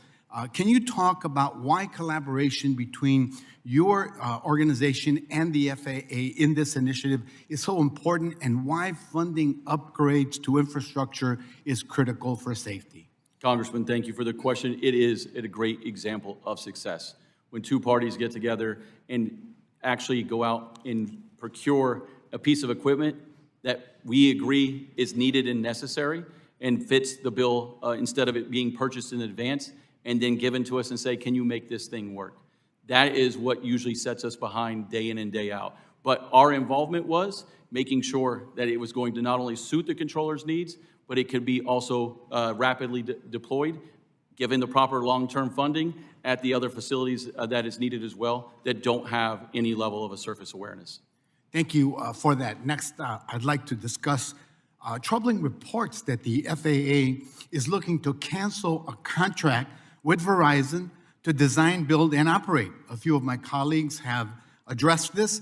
Can you talk about why collaboration between your organization and the FAA in this initiative is so important and why funding upgrades to infrastructure is critical for safety? Congressman, thank you for the question. It is a great example of success. When two parties get together and actually go out and procure a piece of equipment that we agree is needed and necessary and fits the bill instead of it being purchased in advance and then given to us and say, can you make this thing work? That is what usually sets us behind day in and day out. But our involvement was making sure that it was going to not only suit the controller's needs, but it could be also rapidly deployed, given the proper long-term funding at the other facilities that is needed as well that don't have any level of a surface awareness. Thank you for that. Next, I'd like to discuss troubling reports that the FAA is looking to cancel a contract with Verizon to design, build, and operate. A few of my colleagues have addressed this.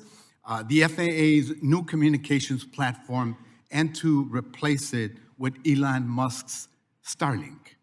The FAA's new communications platform and to replace it with Elon Musk's Starlink.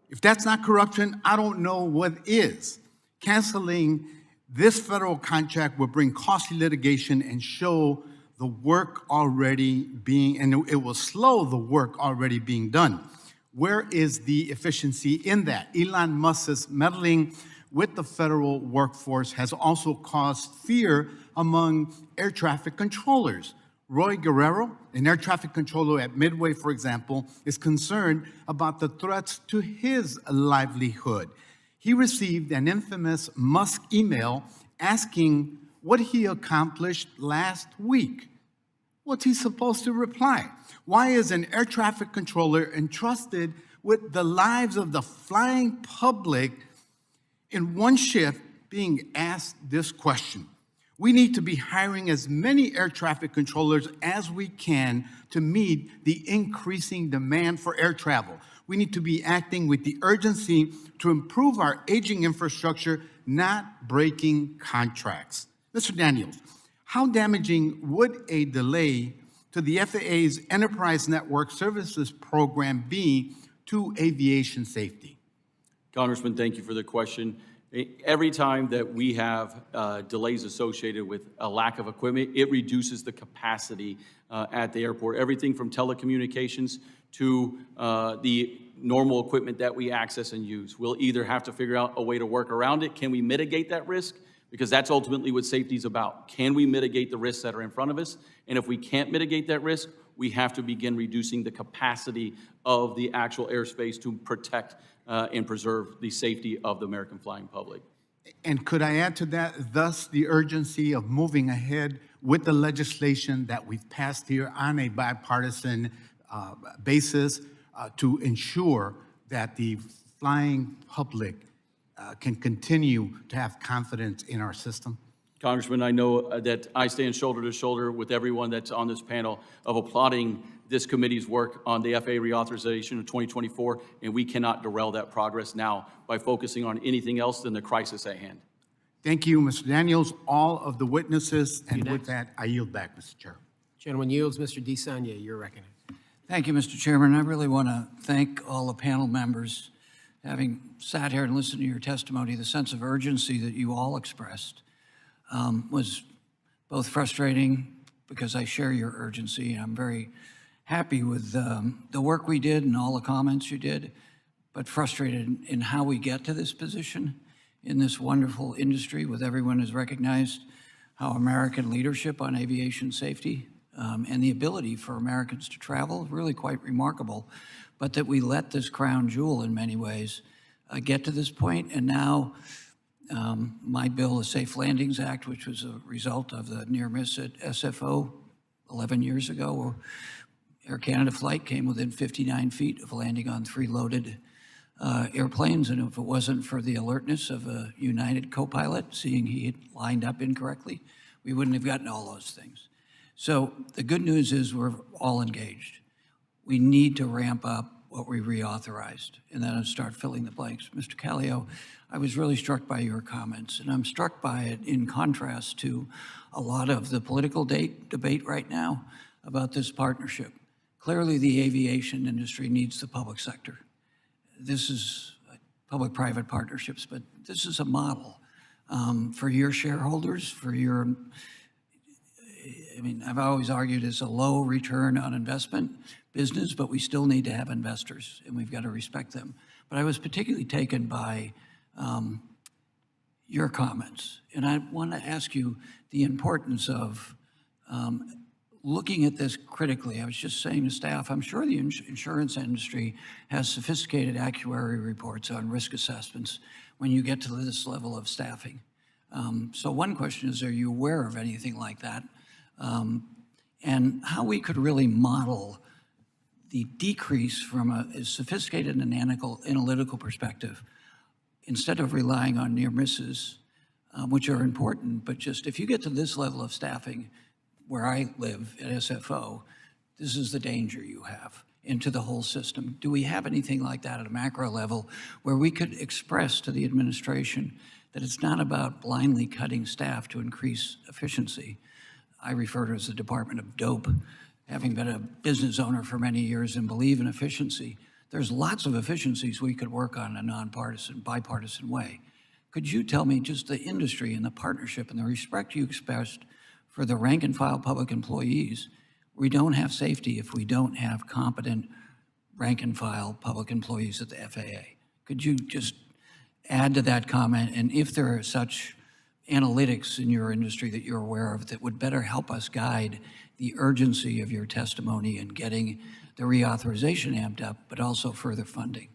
If that's not corruption, I don't know what is. Canceling this federal contract will bring costly litigation and show the work already being, and it will slow the work already being done. Where is the efficiency in that? Elon Musk's meddling with the federal workforce has also caused fear among air traffic controllers. Roy Guerrero, an air traffic controller at Midway, for example, is concerned about the threats to his livelihood. he received an infamous Musk email asking what he accomplished last week. What's he supposed to reply? Why is an air traffic controller entrusted with the lives of the flying public in one shift being asked this question? We need to be hiring as many air traffic controllers as we can to meet the increasing demand for air travel. We need to be acting with the urgency to improve our aging infrastructure, not breaking contracts. Mr. Daniels, how damaging would a delay to the FAA's Enterprise Network Services program be to aviation safety? Congressman, thank you for the question. Every time that we have delays associated with a lack of equipment, it reduces the capacity at the airport. Everything from telecommunications to the normal equipment that we access and use. We'll either have to figure out a way to work around it. Can we mitigate that risk? Because that's ultimately what safety is about. Can we mitigate the risks that are in front of us? And if we can't mitigate that risk, we have to begin reducing the capacity of the actual airspace to protect and preserve the safety of the American flying public. And could I add to that, thus the urgency of moving ahead with the legislation that we've passed here on a bipartisan basis to ensure that the flying public can continue to have confidence in our system? Congressman, I know that I stand shoulder to shoulder with everyone that's on this panel of applauding this committee's work on the FAA reauthorization of 2024, and we cannot derail that progress now by focusing on anything else than the crisis at hand. Thank you, Mr. Daniels, all of the witnesses, and with that, I yield back, Mr. Chair. Gentleman yields. Mr. DeSanya, you're recognized. Thank you, Mr. Chairman. I really want to thank all the panel members. Having sat here and listened to your testimony, the sense of urgency that you all expressed was both frustrating because I share your urgency, and I'm very happy with the work we did and all the comments you did, but frustrated in how we get to this position in this wonderful industry with everyone has recognized how American leadership on aviation safety and the ability for Americans to travel, really quite remarkable, but that we let this crown jewel in many ways get to this point. And now my bill, the Safe Landings Act, which was a result of the near miss at SFO 11 years ago, where Air Canada flight came within 59 feet of landing on 3 loaded airplanes, and if it wasn't for the alertness of a United co-pilot, seeing he had lined up incorrectly, we wouldn't have gotten all those things. So the good news is we're all engaged. We need to ramp up what we reauthorized and then start filling the blanks. Mr. Callio, I was really struck by your comments, and I'm struck by it in contrast to a lot of the political debate right now about this partnership. Clearly, the aviation industry needs the public sector. This is public-private partnerships, but this is a model for your shareholders, for your, I mean, I've always argued it's a low return on investment business, but we still need to have investors, and we've got to respect them. But I was particularly taken by your comments, and I want to ask you the importance of looking at this critically. I was just saying to staff, I'm sure the insurance industry has sophisticated actuary reports on risk assessments when you get to this level of staffing. So one question is, are you aware of anything like that? And how we could really model the decrease from a sophisticated and analytical perspective, instead of relying on near misses, which are important, but just if you get to this level of staffing, where I live at SFO, this is the danger you have into the whole system. Do we have anything like that at a macro level where we could express to the administration that it's not about blindly cutting staff to increase efficiency? I refer to it as the Department of Dope. Having been a business owner for many years and believe in efficiency, there's lots of efficiencies we could work on in a nonpartisan, bipartisan way. Could you tell me just the industry and the partnership and the respect you expressed for the rank and file public employees? We don't have safety if we don't have competent rank and file public employees at the FAA. Could you just add to that comment? And if there are such analytics in your industry that you're aware of that would better help us guide the urgency of your testimony and getting the reauthorization amped up, but also further funding.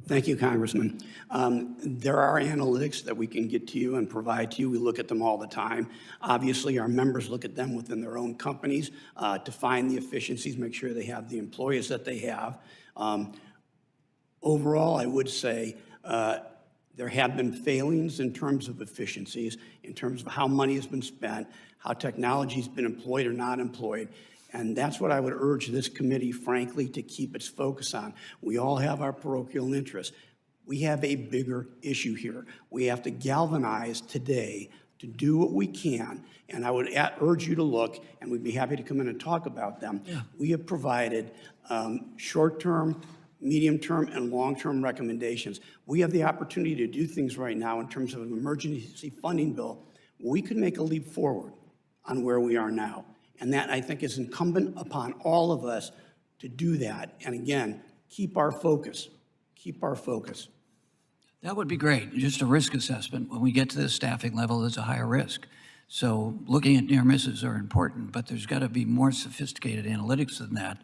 Thank you, Congressman. There are analytics that we can get to you and provide to you. We look at them all the time. Obviously, our members look at them within their own companies to find the efficiencies, make sure they have the employees that they have. Overall, I would say there have been failings in terms of efficiencies, in terms of how money has been spent, how technology has been employed or not employed. And that's what I would urge this committee, frankly, to keep its focus on. We all have our parochial interests. We have a bigger issue here. We have to galvanize today to do what we can. And I would urge you to look, and we'd be happy to come in and talk about them. Yeah. We have provided short-term, medium-term, and long-term recommendations. We have the opportunity to do things right now in terms of an emergency funding bill. We could make a leap forward on where we are now. And that, I think, is incumbent upon all of us to do that. And again, keep our focus. Keep our focus. That would be great. Just a risk assessment. When we get to this staffing level, there's a higher risk. So looking at near misses are important, but there's got to be more sophisticated analytics than that.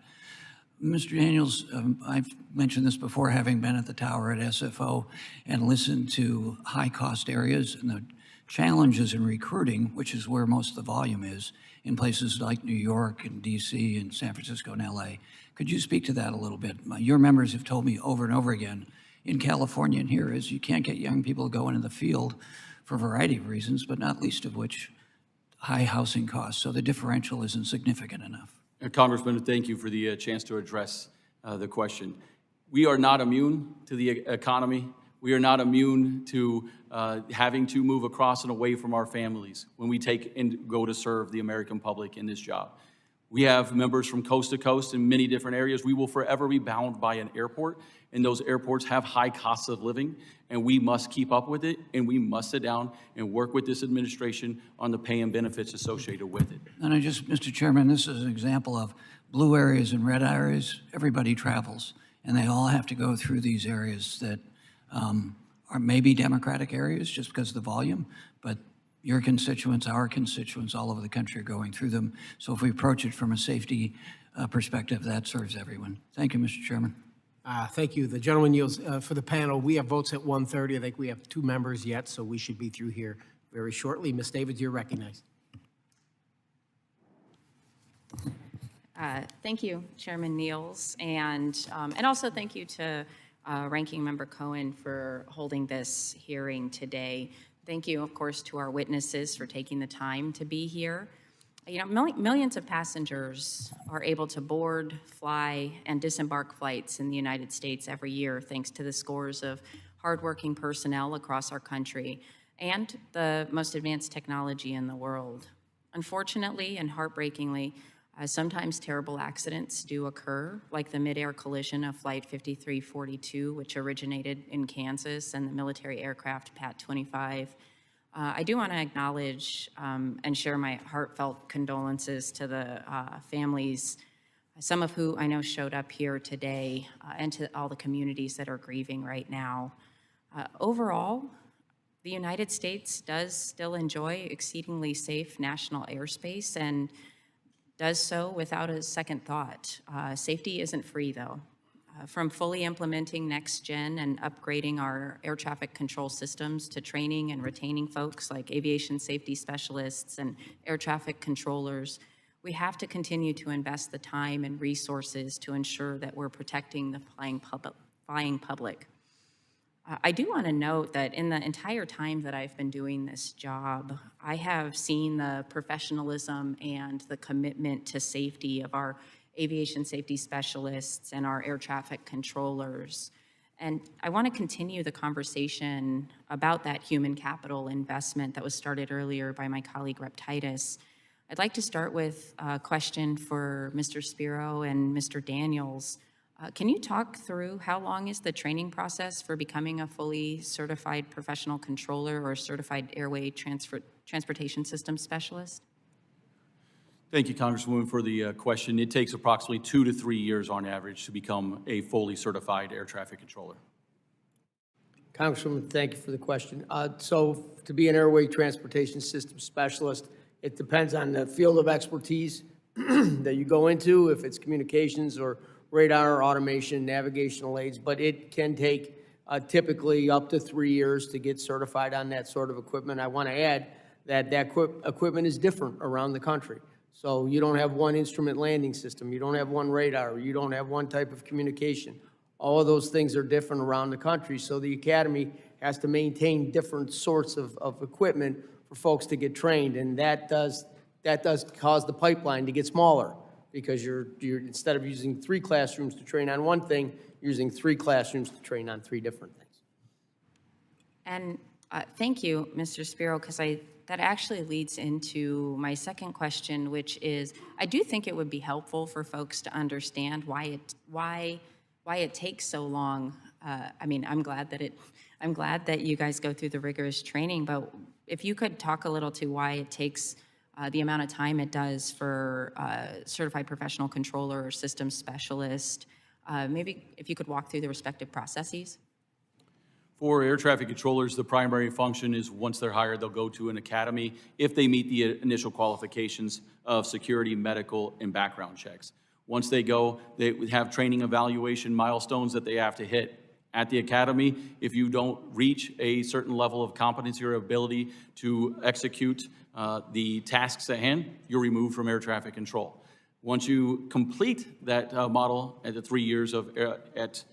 Mr. Daniels, I've mentioned this before, having been at the tower at SFO and listened to high-cost areas and the challenges in recruiting, which is where most of the volume is, in places like New York and DC and San Francisco and LA. Could you speak to that a little bit? Your members have told me over and over again, in California and here, is you can't get young people to go into the field for a variety of reasons, but not least of which high housing costs. So the differential isn't significant enough. Congressman, thank you for the chance to address the question. We are not immune to the economy. We are not immune to having to move across and away from our families when we take and go to serve the American public in this job. We have members from coast to coast in many different areas. We will forever be bound by an airport, and those airports have high costs of living, and we must keep up with it, and we must sit down and work with this administration on the pay and benefits associated with it. And Mr. Chairman, this is an example of blue areas and red areas. Everybody travels, and they all have to go through these areas that are maybe Democratic areas just because of the volume, but your constituents, our constituents all over the country are going through them. So if we approach it from a safety perspective, that serves everyone. Thank you, Mr. Chairman. Thank you. The gentleman yields for the panel. We have votes at 1:30. I think we have 2 members yet, so we should be through here very shortly. Ms. Davids, you're recognized. Thank you, Chairman Niels, and also thank you to Ranking Member Cohen for holding this hearing today. Thank you, of course, to our witnesses for taking the time to be here. You know, millions of passengers are able to board, fly, and disembark flights in the United States every year thanks to the scores of hardworking personnel across our country and the most advanced technology in the world. Unfortunately and heartbreakingly, sometimes terrible accidents do occur, like the mid-air collision of Flight 5342, which originated in Kansas, and the military aircraft PAT-25. I do want to acknowledge and share my heartfelt condolences to the families, some of who I know showed up here today, and to all the communities that are grieving right now. Overall, the United States does still enjoy exceedingly safe national airspace and does so without a second thought. Safety isn't free, though. From fully implementing Next Gen and upgrading our air traffic control systems to training and retaining folks like aviation safety specialists and air traffic controllers, we have to continue to invest the time and resources to ensure that we're protecting the flying public. I do want to note that in the entire time that I've been doing this job, I have seen the professionalism and the commitment to safety of our aviation safety specialists and our air traffic controllers. And I want to continue the conversation about that human capital investment that was started earlier by my colleague Rep. Titus. I'd like to start with a question for Mr. Spiro and Mr. Daniels. Can you talk through how long is the training process for becoming a fully certified professional controller or certified airway transportation system specialist? Thank you, Congresswoman, for the question. It takes approximately 2 to 3 years on average to become a fully certified air traffic controller. Congresswoman, thank you for the question. So to be an airway transportation system specialist, it depends on the field of expertise that you go into, if it's communications or radar, automation, navigational aids, but it can take typically up to 3 years to get certified on that sort of equipment. I want to add that equipment is different around the country. So you don't have one instrument landing system, you don't have one radar, you don't have one type of communication. All of those things are different around the country, so the academy has to maintain different sorts of equipment for folks to get trained, and that does cause the pipeline to get smaller, because you're instead of using 3 classrooms to train on one thing, you're using 3 classrooms to train on 3 different things. And thank you, Mr. Spiro, because that actually leads into my second question, which is, I do think it would be helpful for folks to understand why it takes so long. I mean, I'm glad that you guys go through the rigorous training, but if you could talk a little to why it takes the amount of time it does for certified professional controller or systems specialist, maybe if you could walk through the respective processes. For air traffic controllers, the primary function is once they're hired, they'll go to an academy if they meet the initial qualifications of security, medical, and background checks. Once they go, they have training evaluation milestones that they have to hit at the academy. If you don't reach a certain level of competency or ability to execute the tasks at hand, you're removed from air traffic control. Once you complete that model at the 3 years of at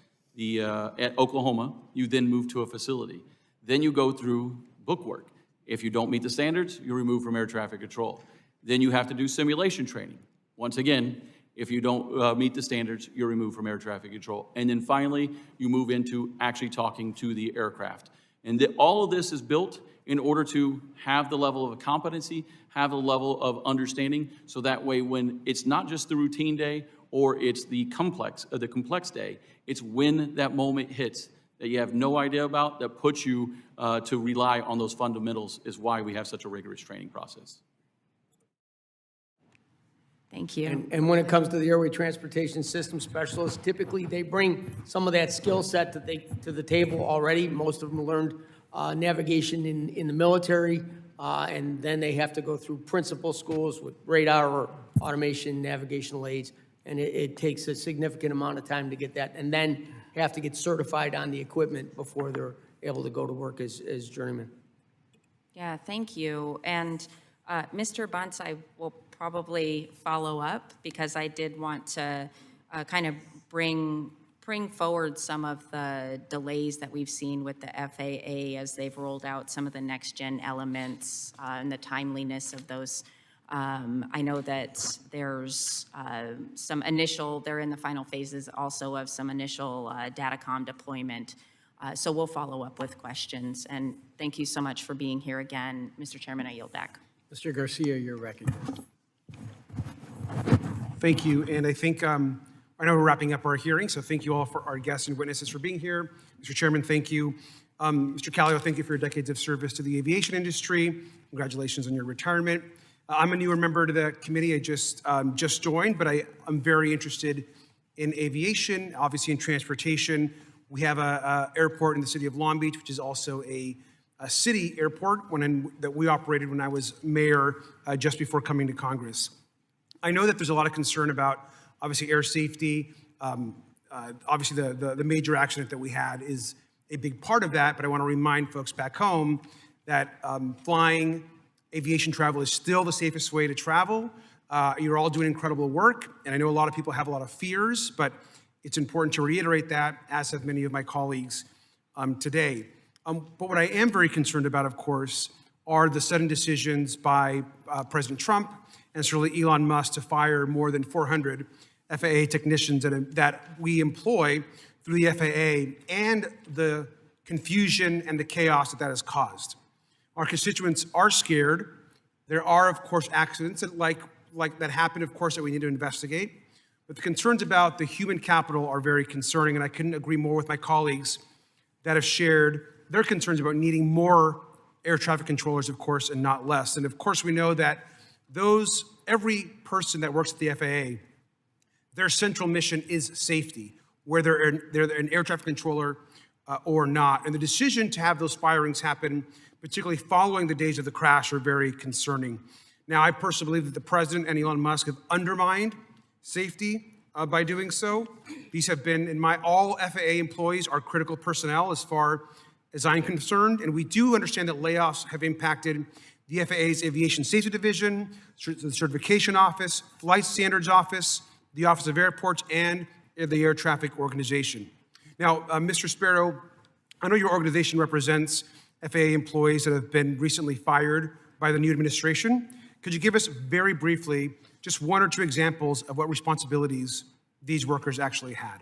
Oklahoma, you then move to a facility. Then you go through bookwork. If you don't meet the standards, you're removed from air traffic control. Then you have to do simulation training. Once again, if you don't meet the standards, you're removed from air traffic control. And then finally, you move into actually talking to the aircraft. And all of this is built in order to have the level of competency, have the level of understanding, so that way when it's not just the routine day or it's the complex day, it's when that moment hits that you have no idea about, that puts you to rely on those fundamentals, is why we have such a rigorous training process. Thank you. And when it comes to the airway transportation system specialists, typically they bring some of that skill set to the table already. Most of them learned navigation in the military, and then they have to go through principal schools with radar or automation navigational aids, and it takes a significant amount of time to get that, and then have to get certified on the equipment before they're able to go to work as journeymen. Yeah, thank you. And Mr. Bunce, I will probably follow up, because I did want to kind of bring forward some of the delays that we've seen with the FAA as they've rolled out some of the next-gen elements and the timeliness of those. I know that there's they're in the final phases also of some initial Datacom deployment. So we'll follow up with questions. And thank you so much for being here again. Mr. Chairman, I yield back. Mr. Garcia, you're recognized. Thank you, and I think, I know we're wrapping up our hearing, so thank you all for our guests and witnesses for being here. Mr. Chairman, thank you. Mr. Callio, thank you for your decades of service to the aviation industry. Congratulations on your retirement. I'm a newer member to the committee. I just joined, but I'm very interested in aviation, obviously in transportation. We have an airport in the city of Long Beach, which is also a city airport that we operated when I was mayor just before coming to Congress. I know that there's a lot of concern about, obviously, air safety. Obviously, the major accident that we had is a big part of that, but I want to remind folks back home that flying, aviation travel is still the safest way to travel. You're all doing incredible work, and I know a lot of people have a lot of fears, but it's important to reiterate that, as have many of my colleagues today. But what I am very concerned about, of course, are the sudden decisions by President Trump and certainly Elon Musk to fire more than 400 FAA technicians that we employ through the FAA, and the confusion and the chaos that has caused. Our constituents are scared. There are, of course, accidents that happen, of course, that we need to investigate. But the concerns about the human capital are very concerning, and I couldn't agree more with my colleagues that have shared their concerns about needing more air traffic controllers, of course, and not less. And of course, we know that every person that works at the FAA, their central mission is safety, whether they're an air traffic controller or not. And the decision to have those firings happen, particularly following the days of the crash, are very concerning. Now, I personally believe that the president and Elon Musk have undermined safety by doing so. These have been, all FAA employees are critical personnel as far as I'm concerned, and we do understand that layoffs have impacted the FAA's Aviation Safety Division, the Certification Office, Flight Standards Office, the Office of Airports, and the Air Traffic Organization. Now, Mr. Sparrow, I know your organization represents FAA employees that have been recently fired by the new administration. Could you give us very briefly just one or two examples of what responsibilities these workers actually had?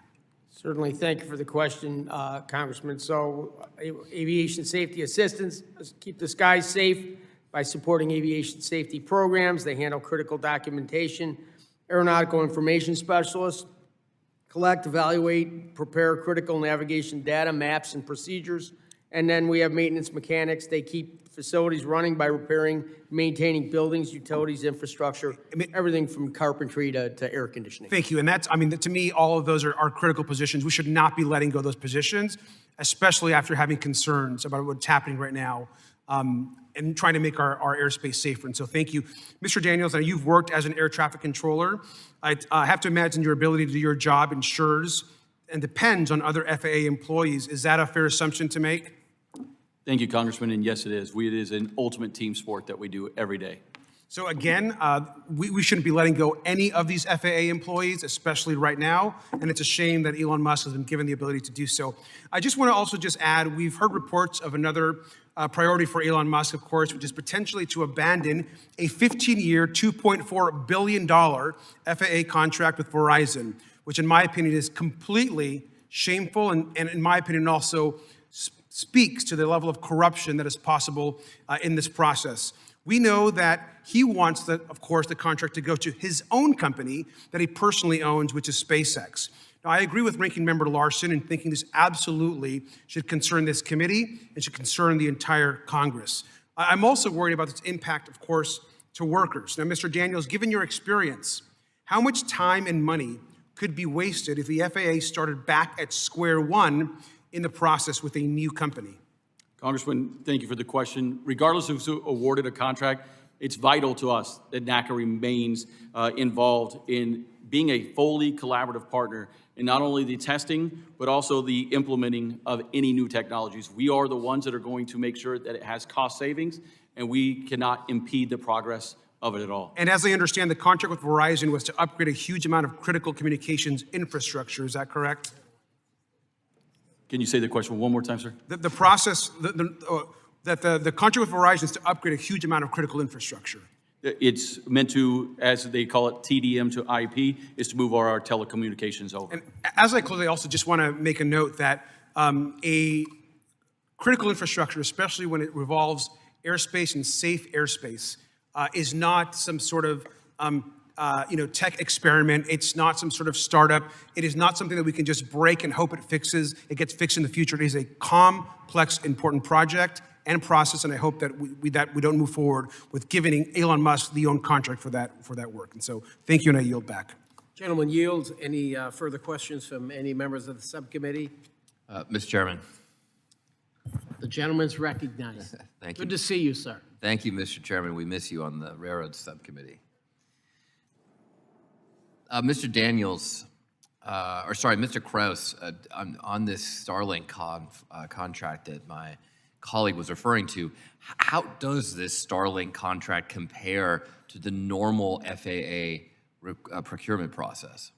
Certainly, thank you for the question, Congressman. So, aviation safety assistants keep the skies safe by supporting aviation safety programs. They handle critical documentation. Aeronautical information specialists collect, evaluate, prepare critical navigation data, maps, and procedures. And then we have maintenance mechanics. They keep facilities running by repairing, maintaining buildings, utilities, infrastructure, everything from carpentry to air conditioning. Thank you. And that's, to me, all of those are critical positions. We should not be letting go of those positions, especially after having concerns about what's happening right now and trying to make our airspace safer. And so thank you. Mr. Daniels, now you've worked as an air traffic controller. I have to imagine your ability to do your job ensures and depends on other FAA employees. Is that a fair assumption to make? Thank you, Congressman, and yes, it is. It is an ultimate team sport that we do every day. So again, we shouldn't be letting go any of these FAA employees, especially right now, and it's a shame that Elon Musk has been given the ability to do so. I just want to also just add, we've heard reports of another priority for Elon Musk, of course, which is potentially to abandon a 15-year, $2.4 billion FAA contract with Verizon, which in my opinion is completely shameful and in my opinion also speaks to the level of corruption that is possible in this process. We know that he wants, of course, the contract to go to his own company that he personally owns, which is SpaceX. Now, I agree with Ranking Member Larson in thinking this absolutely should concern this committee and should concern the entire Congress. I'm also worried about its impact, of course, to workers. Now, Mr. Daniels, given your experience, how much time and money could be wasted if the FAA started back at square one in the process with a new company? Congressman, thank you for the question. Regardless of who's awarded a contract, it's vital to us that NACA remains involved in being a fully collaborative partner in not only the testing, but also the implementing of any new technologies. We are the ones that are going to make sure that it has cost savings, and we cannot impede the progress of it at all. And as I understand, the contract with Verizon was to upgrade a huge amount of critical communications infrastructure. Is that correct? Can you say the question one more time, sir? The process, the contract with Verizon is to upgrade a huge amount of critical infrastructure. It's meant to, as they call it, TDM to IP, is to move our telecommunications over. And as I close, I also just want to make a note that a critical infrastructure, especially when it revolves airspace and safe airspace, is not some sort of tech experiment. It's not some sort of startup. It is not something that we can just break and hope it gets fixed in the future. It is a complex, important project and process, and I hope that we don't move forward with giving Elon Musk the own contract for that work. And so thank you, and I yield back. Gentleman yields. Any further questions from any members of the subcommittee? Mr. Chairman. The gentleman's recognized. Thank you. Good to see you, sir. Thank you, Mr. Chairman. We miss you on the Railroad Subcommittee. Mr. Daniels, Mr. Kraus, on this Starlink contract that my colleague was referring to, how does this Starlink contract compare to the normal FAA procurement process?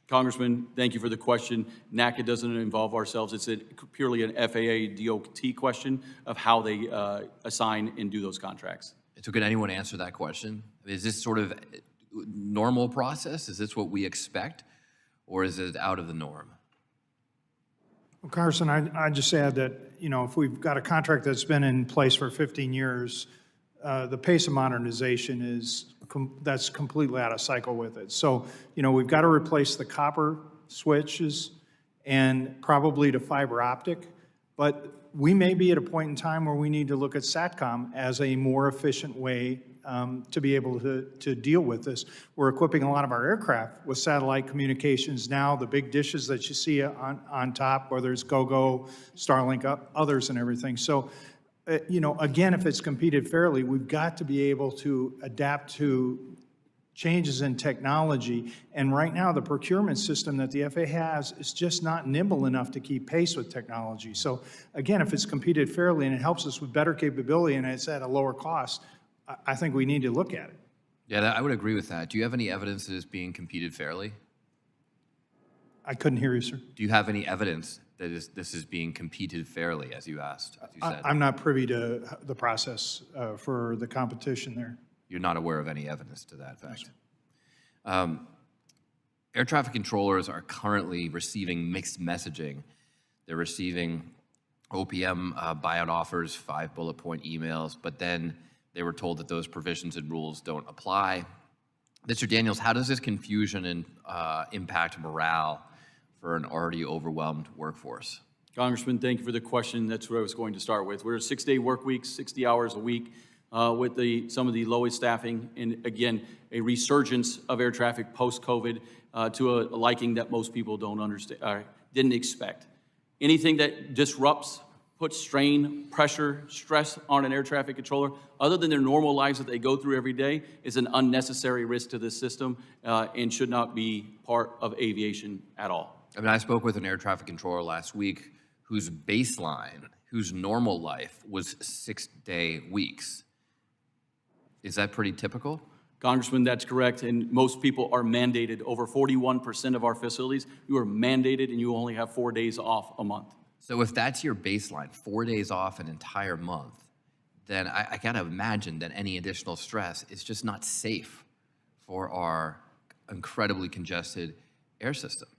Congressman, thank you for the question. NACA doesn't involve ourselves. It's purely an FAA DOT question of how they assign and do those contracts. So can anyone answer that question? Is this sort of normal process? Is this what we expect, or is it out of the norm? Well, Carson, I'd just add that, if we've got a contract that's been in place for 15 years, the pace of modernization that's completely out of cycle with it. So, we've got to replace the copper switches and probably to fiber optic, but we may be at a point in time where we need to look at SATCOM as a more efficient way to be able to deal with this. We're equipping a lot of our aircraft with satellite communications now, the big dishes that you see on top, whether it's GoGo, Starlink, others and everything. So, again, if it's competed fairly, we've got to be able to adapt to changes in technology. And right now, the procurement system that the FAA has is just not nimble enough to keep pace with technology. So again, if it's competed fairly and it helps us with better capability and it's at a lower cost, I think we need to look at it. Yeah, I would agree with that. Do you have any evidence that it's being competed fairly? I couldn't hear you, sir. Do you have any evidence that this is being competed fairly, as you asked, as you said? I'm not privy to the process for the competition there. You're not aware of any evidence to that fact? Air traffic controllers are currently receiving mixed messaging. They're receiving OPM buyout offers, 5 bullet point emails, but then they were told that those provisions and rules don't apply. Mr. Daniels, how does this confusion impact morale for an already overwhelmed workforce? Congressman, thank you for the question. That's what I was going to start with. We're a 6-day work week, 60 hours a week, with some of the lowest staffing, and again, a resurgence of air traffic post-COVID to a liking that most people don't understand, didn't expect. Anything that disrupts, puts strain, pressure, stress on an air traffic controller, other than their normal lives that they go through every day, is an unnecessary risk to this system and should not be part of aviation at all. I mean, I spoke with an air traffic controller last week whose baseline, whose normal life was 6-day weeks. Is that pretty typical? Congressman, that's correct, and most people are mandated. Over 41% of our facilities, you are mandated and you only have 4 days off a month. So if that's your baseline, 4 days off an entire month, then I gotta imagine that any additional stress is just not safe for our incredibly congested air system.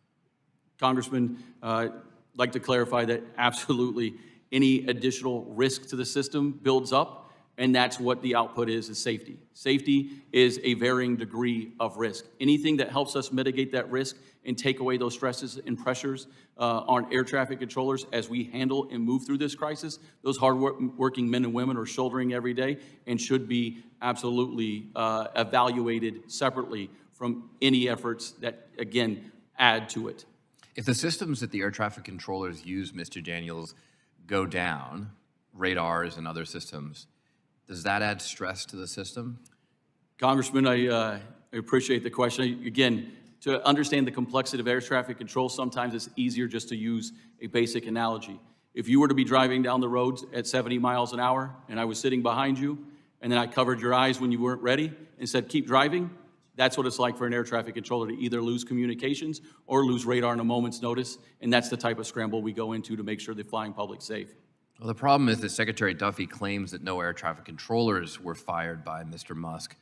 Congressman, I'd like to clarify that absolutely any additional risk to the system builds up, and that's what the output is safety. Safety is a varying degree of risk. Anything that helps us mitigate that risk and take away those stresses and pressures on air traffic controllers as we handle and move through this crisis, those hard-working men and women are shouldering every day and should be absolutely evaluated separately from any efforts that, again, add to it. If the systems that the air traffic controllers use, Mr. Daniels, go down, radars and other systems, does that add stress to the system? Congressman, I appreciate the question. Again, to understand the complexity of air traffic control, sometimes it's easier just to use a basic analogy. If you were to be driving down the roads at 70 miles an hour and I was sitting behind you and then I covered your eyes when you weren't ready and said, keep driving, that's what it's like for an air traffic controller to either lose communications or lose radar in a moment's notice, and that's the type of scramble we go into to make sure the flying public's safe. Well, the problem is that Secretary Duffy claims that no air traffic controllers were fired by Mr. Musk,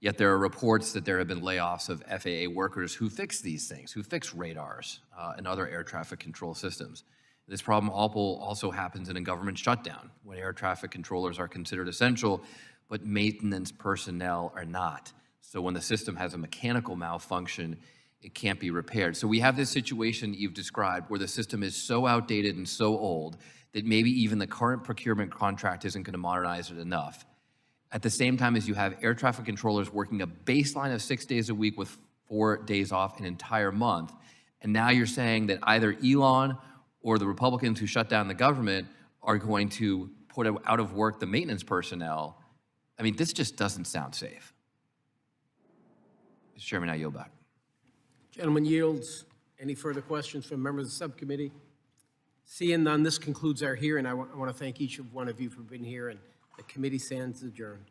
yet there are reports that there have been layoffs of FAA workers who fix these things, who fix radars and other air traffic control systems. This problem also happens in a government shutdown, when air traffic controllers are considered essential, but maintenance personnel are not. So when the system has a mechanical malfunction, it can't be repaired. So we have this situation you've described where the system is so outdated and so old that maybe even the current procurement contract isn't going to modernize it enough. At the same time as you have air traffic controllers working a baseline of 6 days a week with 4 days off an entire month, and now you're saying that either Elon or the Republicans who shut down the government are going to put out of work the maintenance personnel. I mean, this just doesn't sound safe. Mr. Chairman, I yield back. Gentleman yields. Any further questions from members of the subcommittee? Seeing none, this concludes our hearing. I want to thank each one of you for being here, and the committee stands adjourned.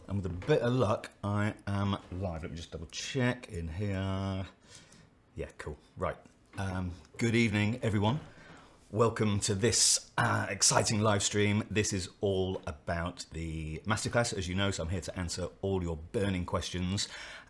and with a bit of luck, I am live. Let me just double check in here. Yeah, cool. Right. Good evening, everyone. Welcome to this exciting live stream. This is all about the masterclass, as you know, so I'm here to answer all your burning questions.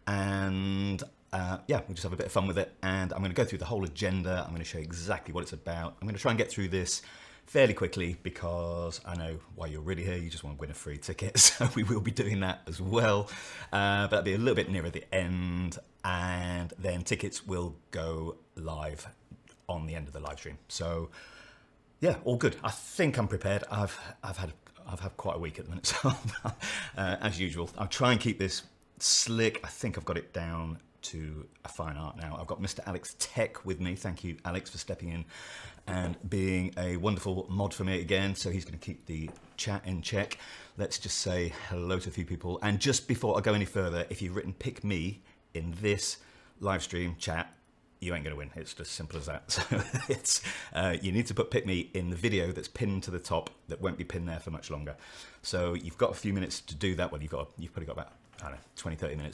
And yeah, we'll just have a bit of fun with it. And I'm going to go through the whole agenda. I'm going to show you exactly what it's about. I'm going to try and get through this fairly quickly because I know why you're really here. You just want to win a free ticket. So we will be doing that as well. But that'll be a little bit nearer the end. And then tickets will go live on the end of the live stream. So yeah, all good. I think I'm prepared. I've had quite a week at the minute, so as usual, I'll try and keep this slick. I think I've got it down to a fine art now. I've got Mr. Alex Tech with me. Thank you, Alex, for stepping in and being a wonderful mod for me again. So he's going to keep the chat in check. Let's just say hello to a few people. And just before I go any further, if you've written "pick me" in this live stream chat, you ain't going to win. It's just simple as that. So it's you need to put "pick me" in the video that's pinned to the top that won't be pinned there for much longer. So you've got a few minutes to do that. Well, you've probably got about, I don't know, 20, 30 minutes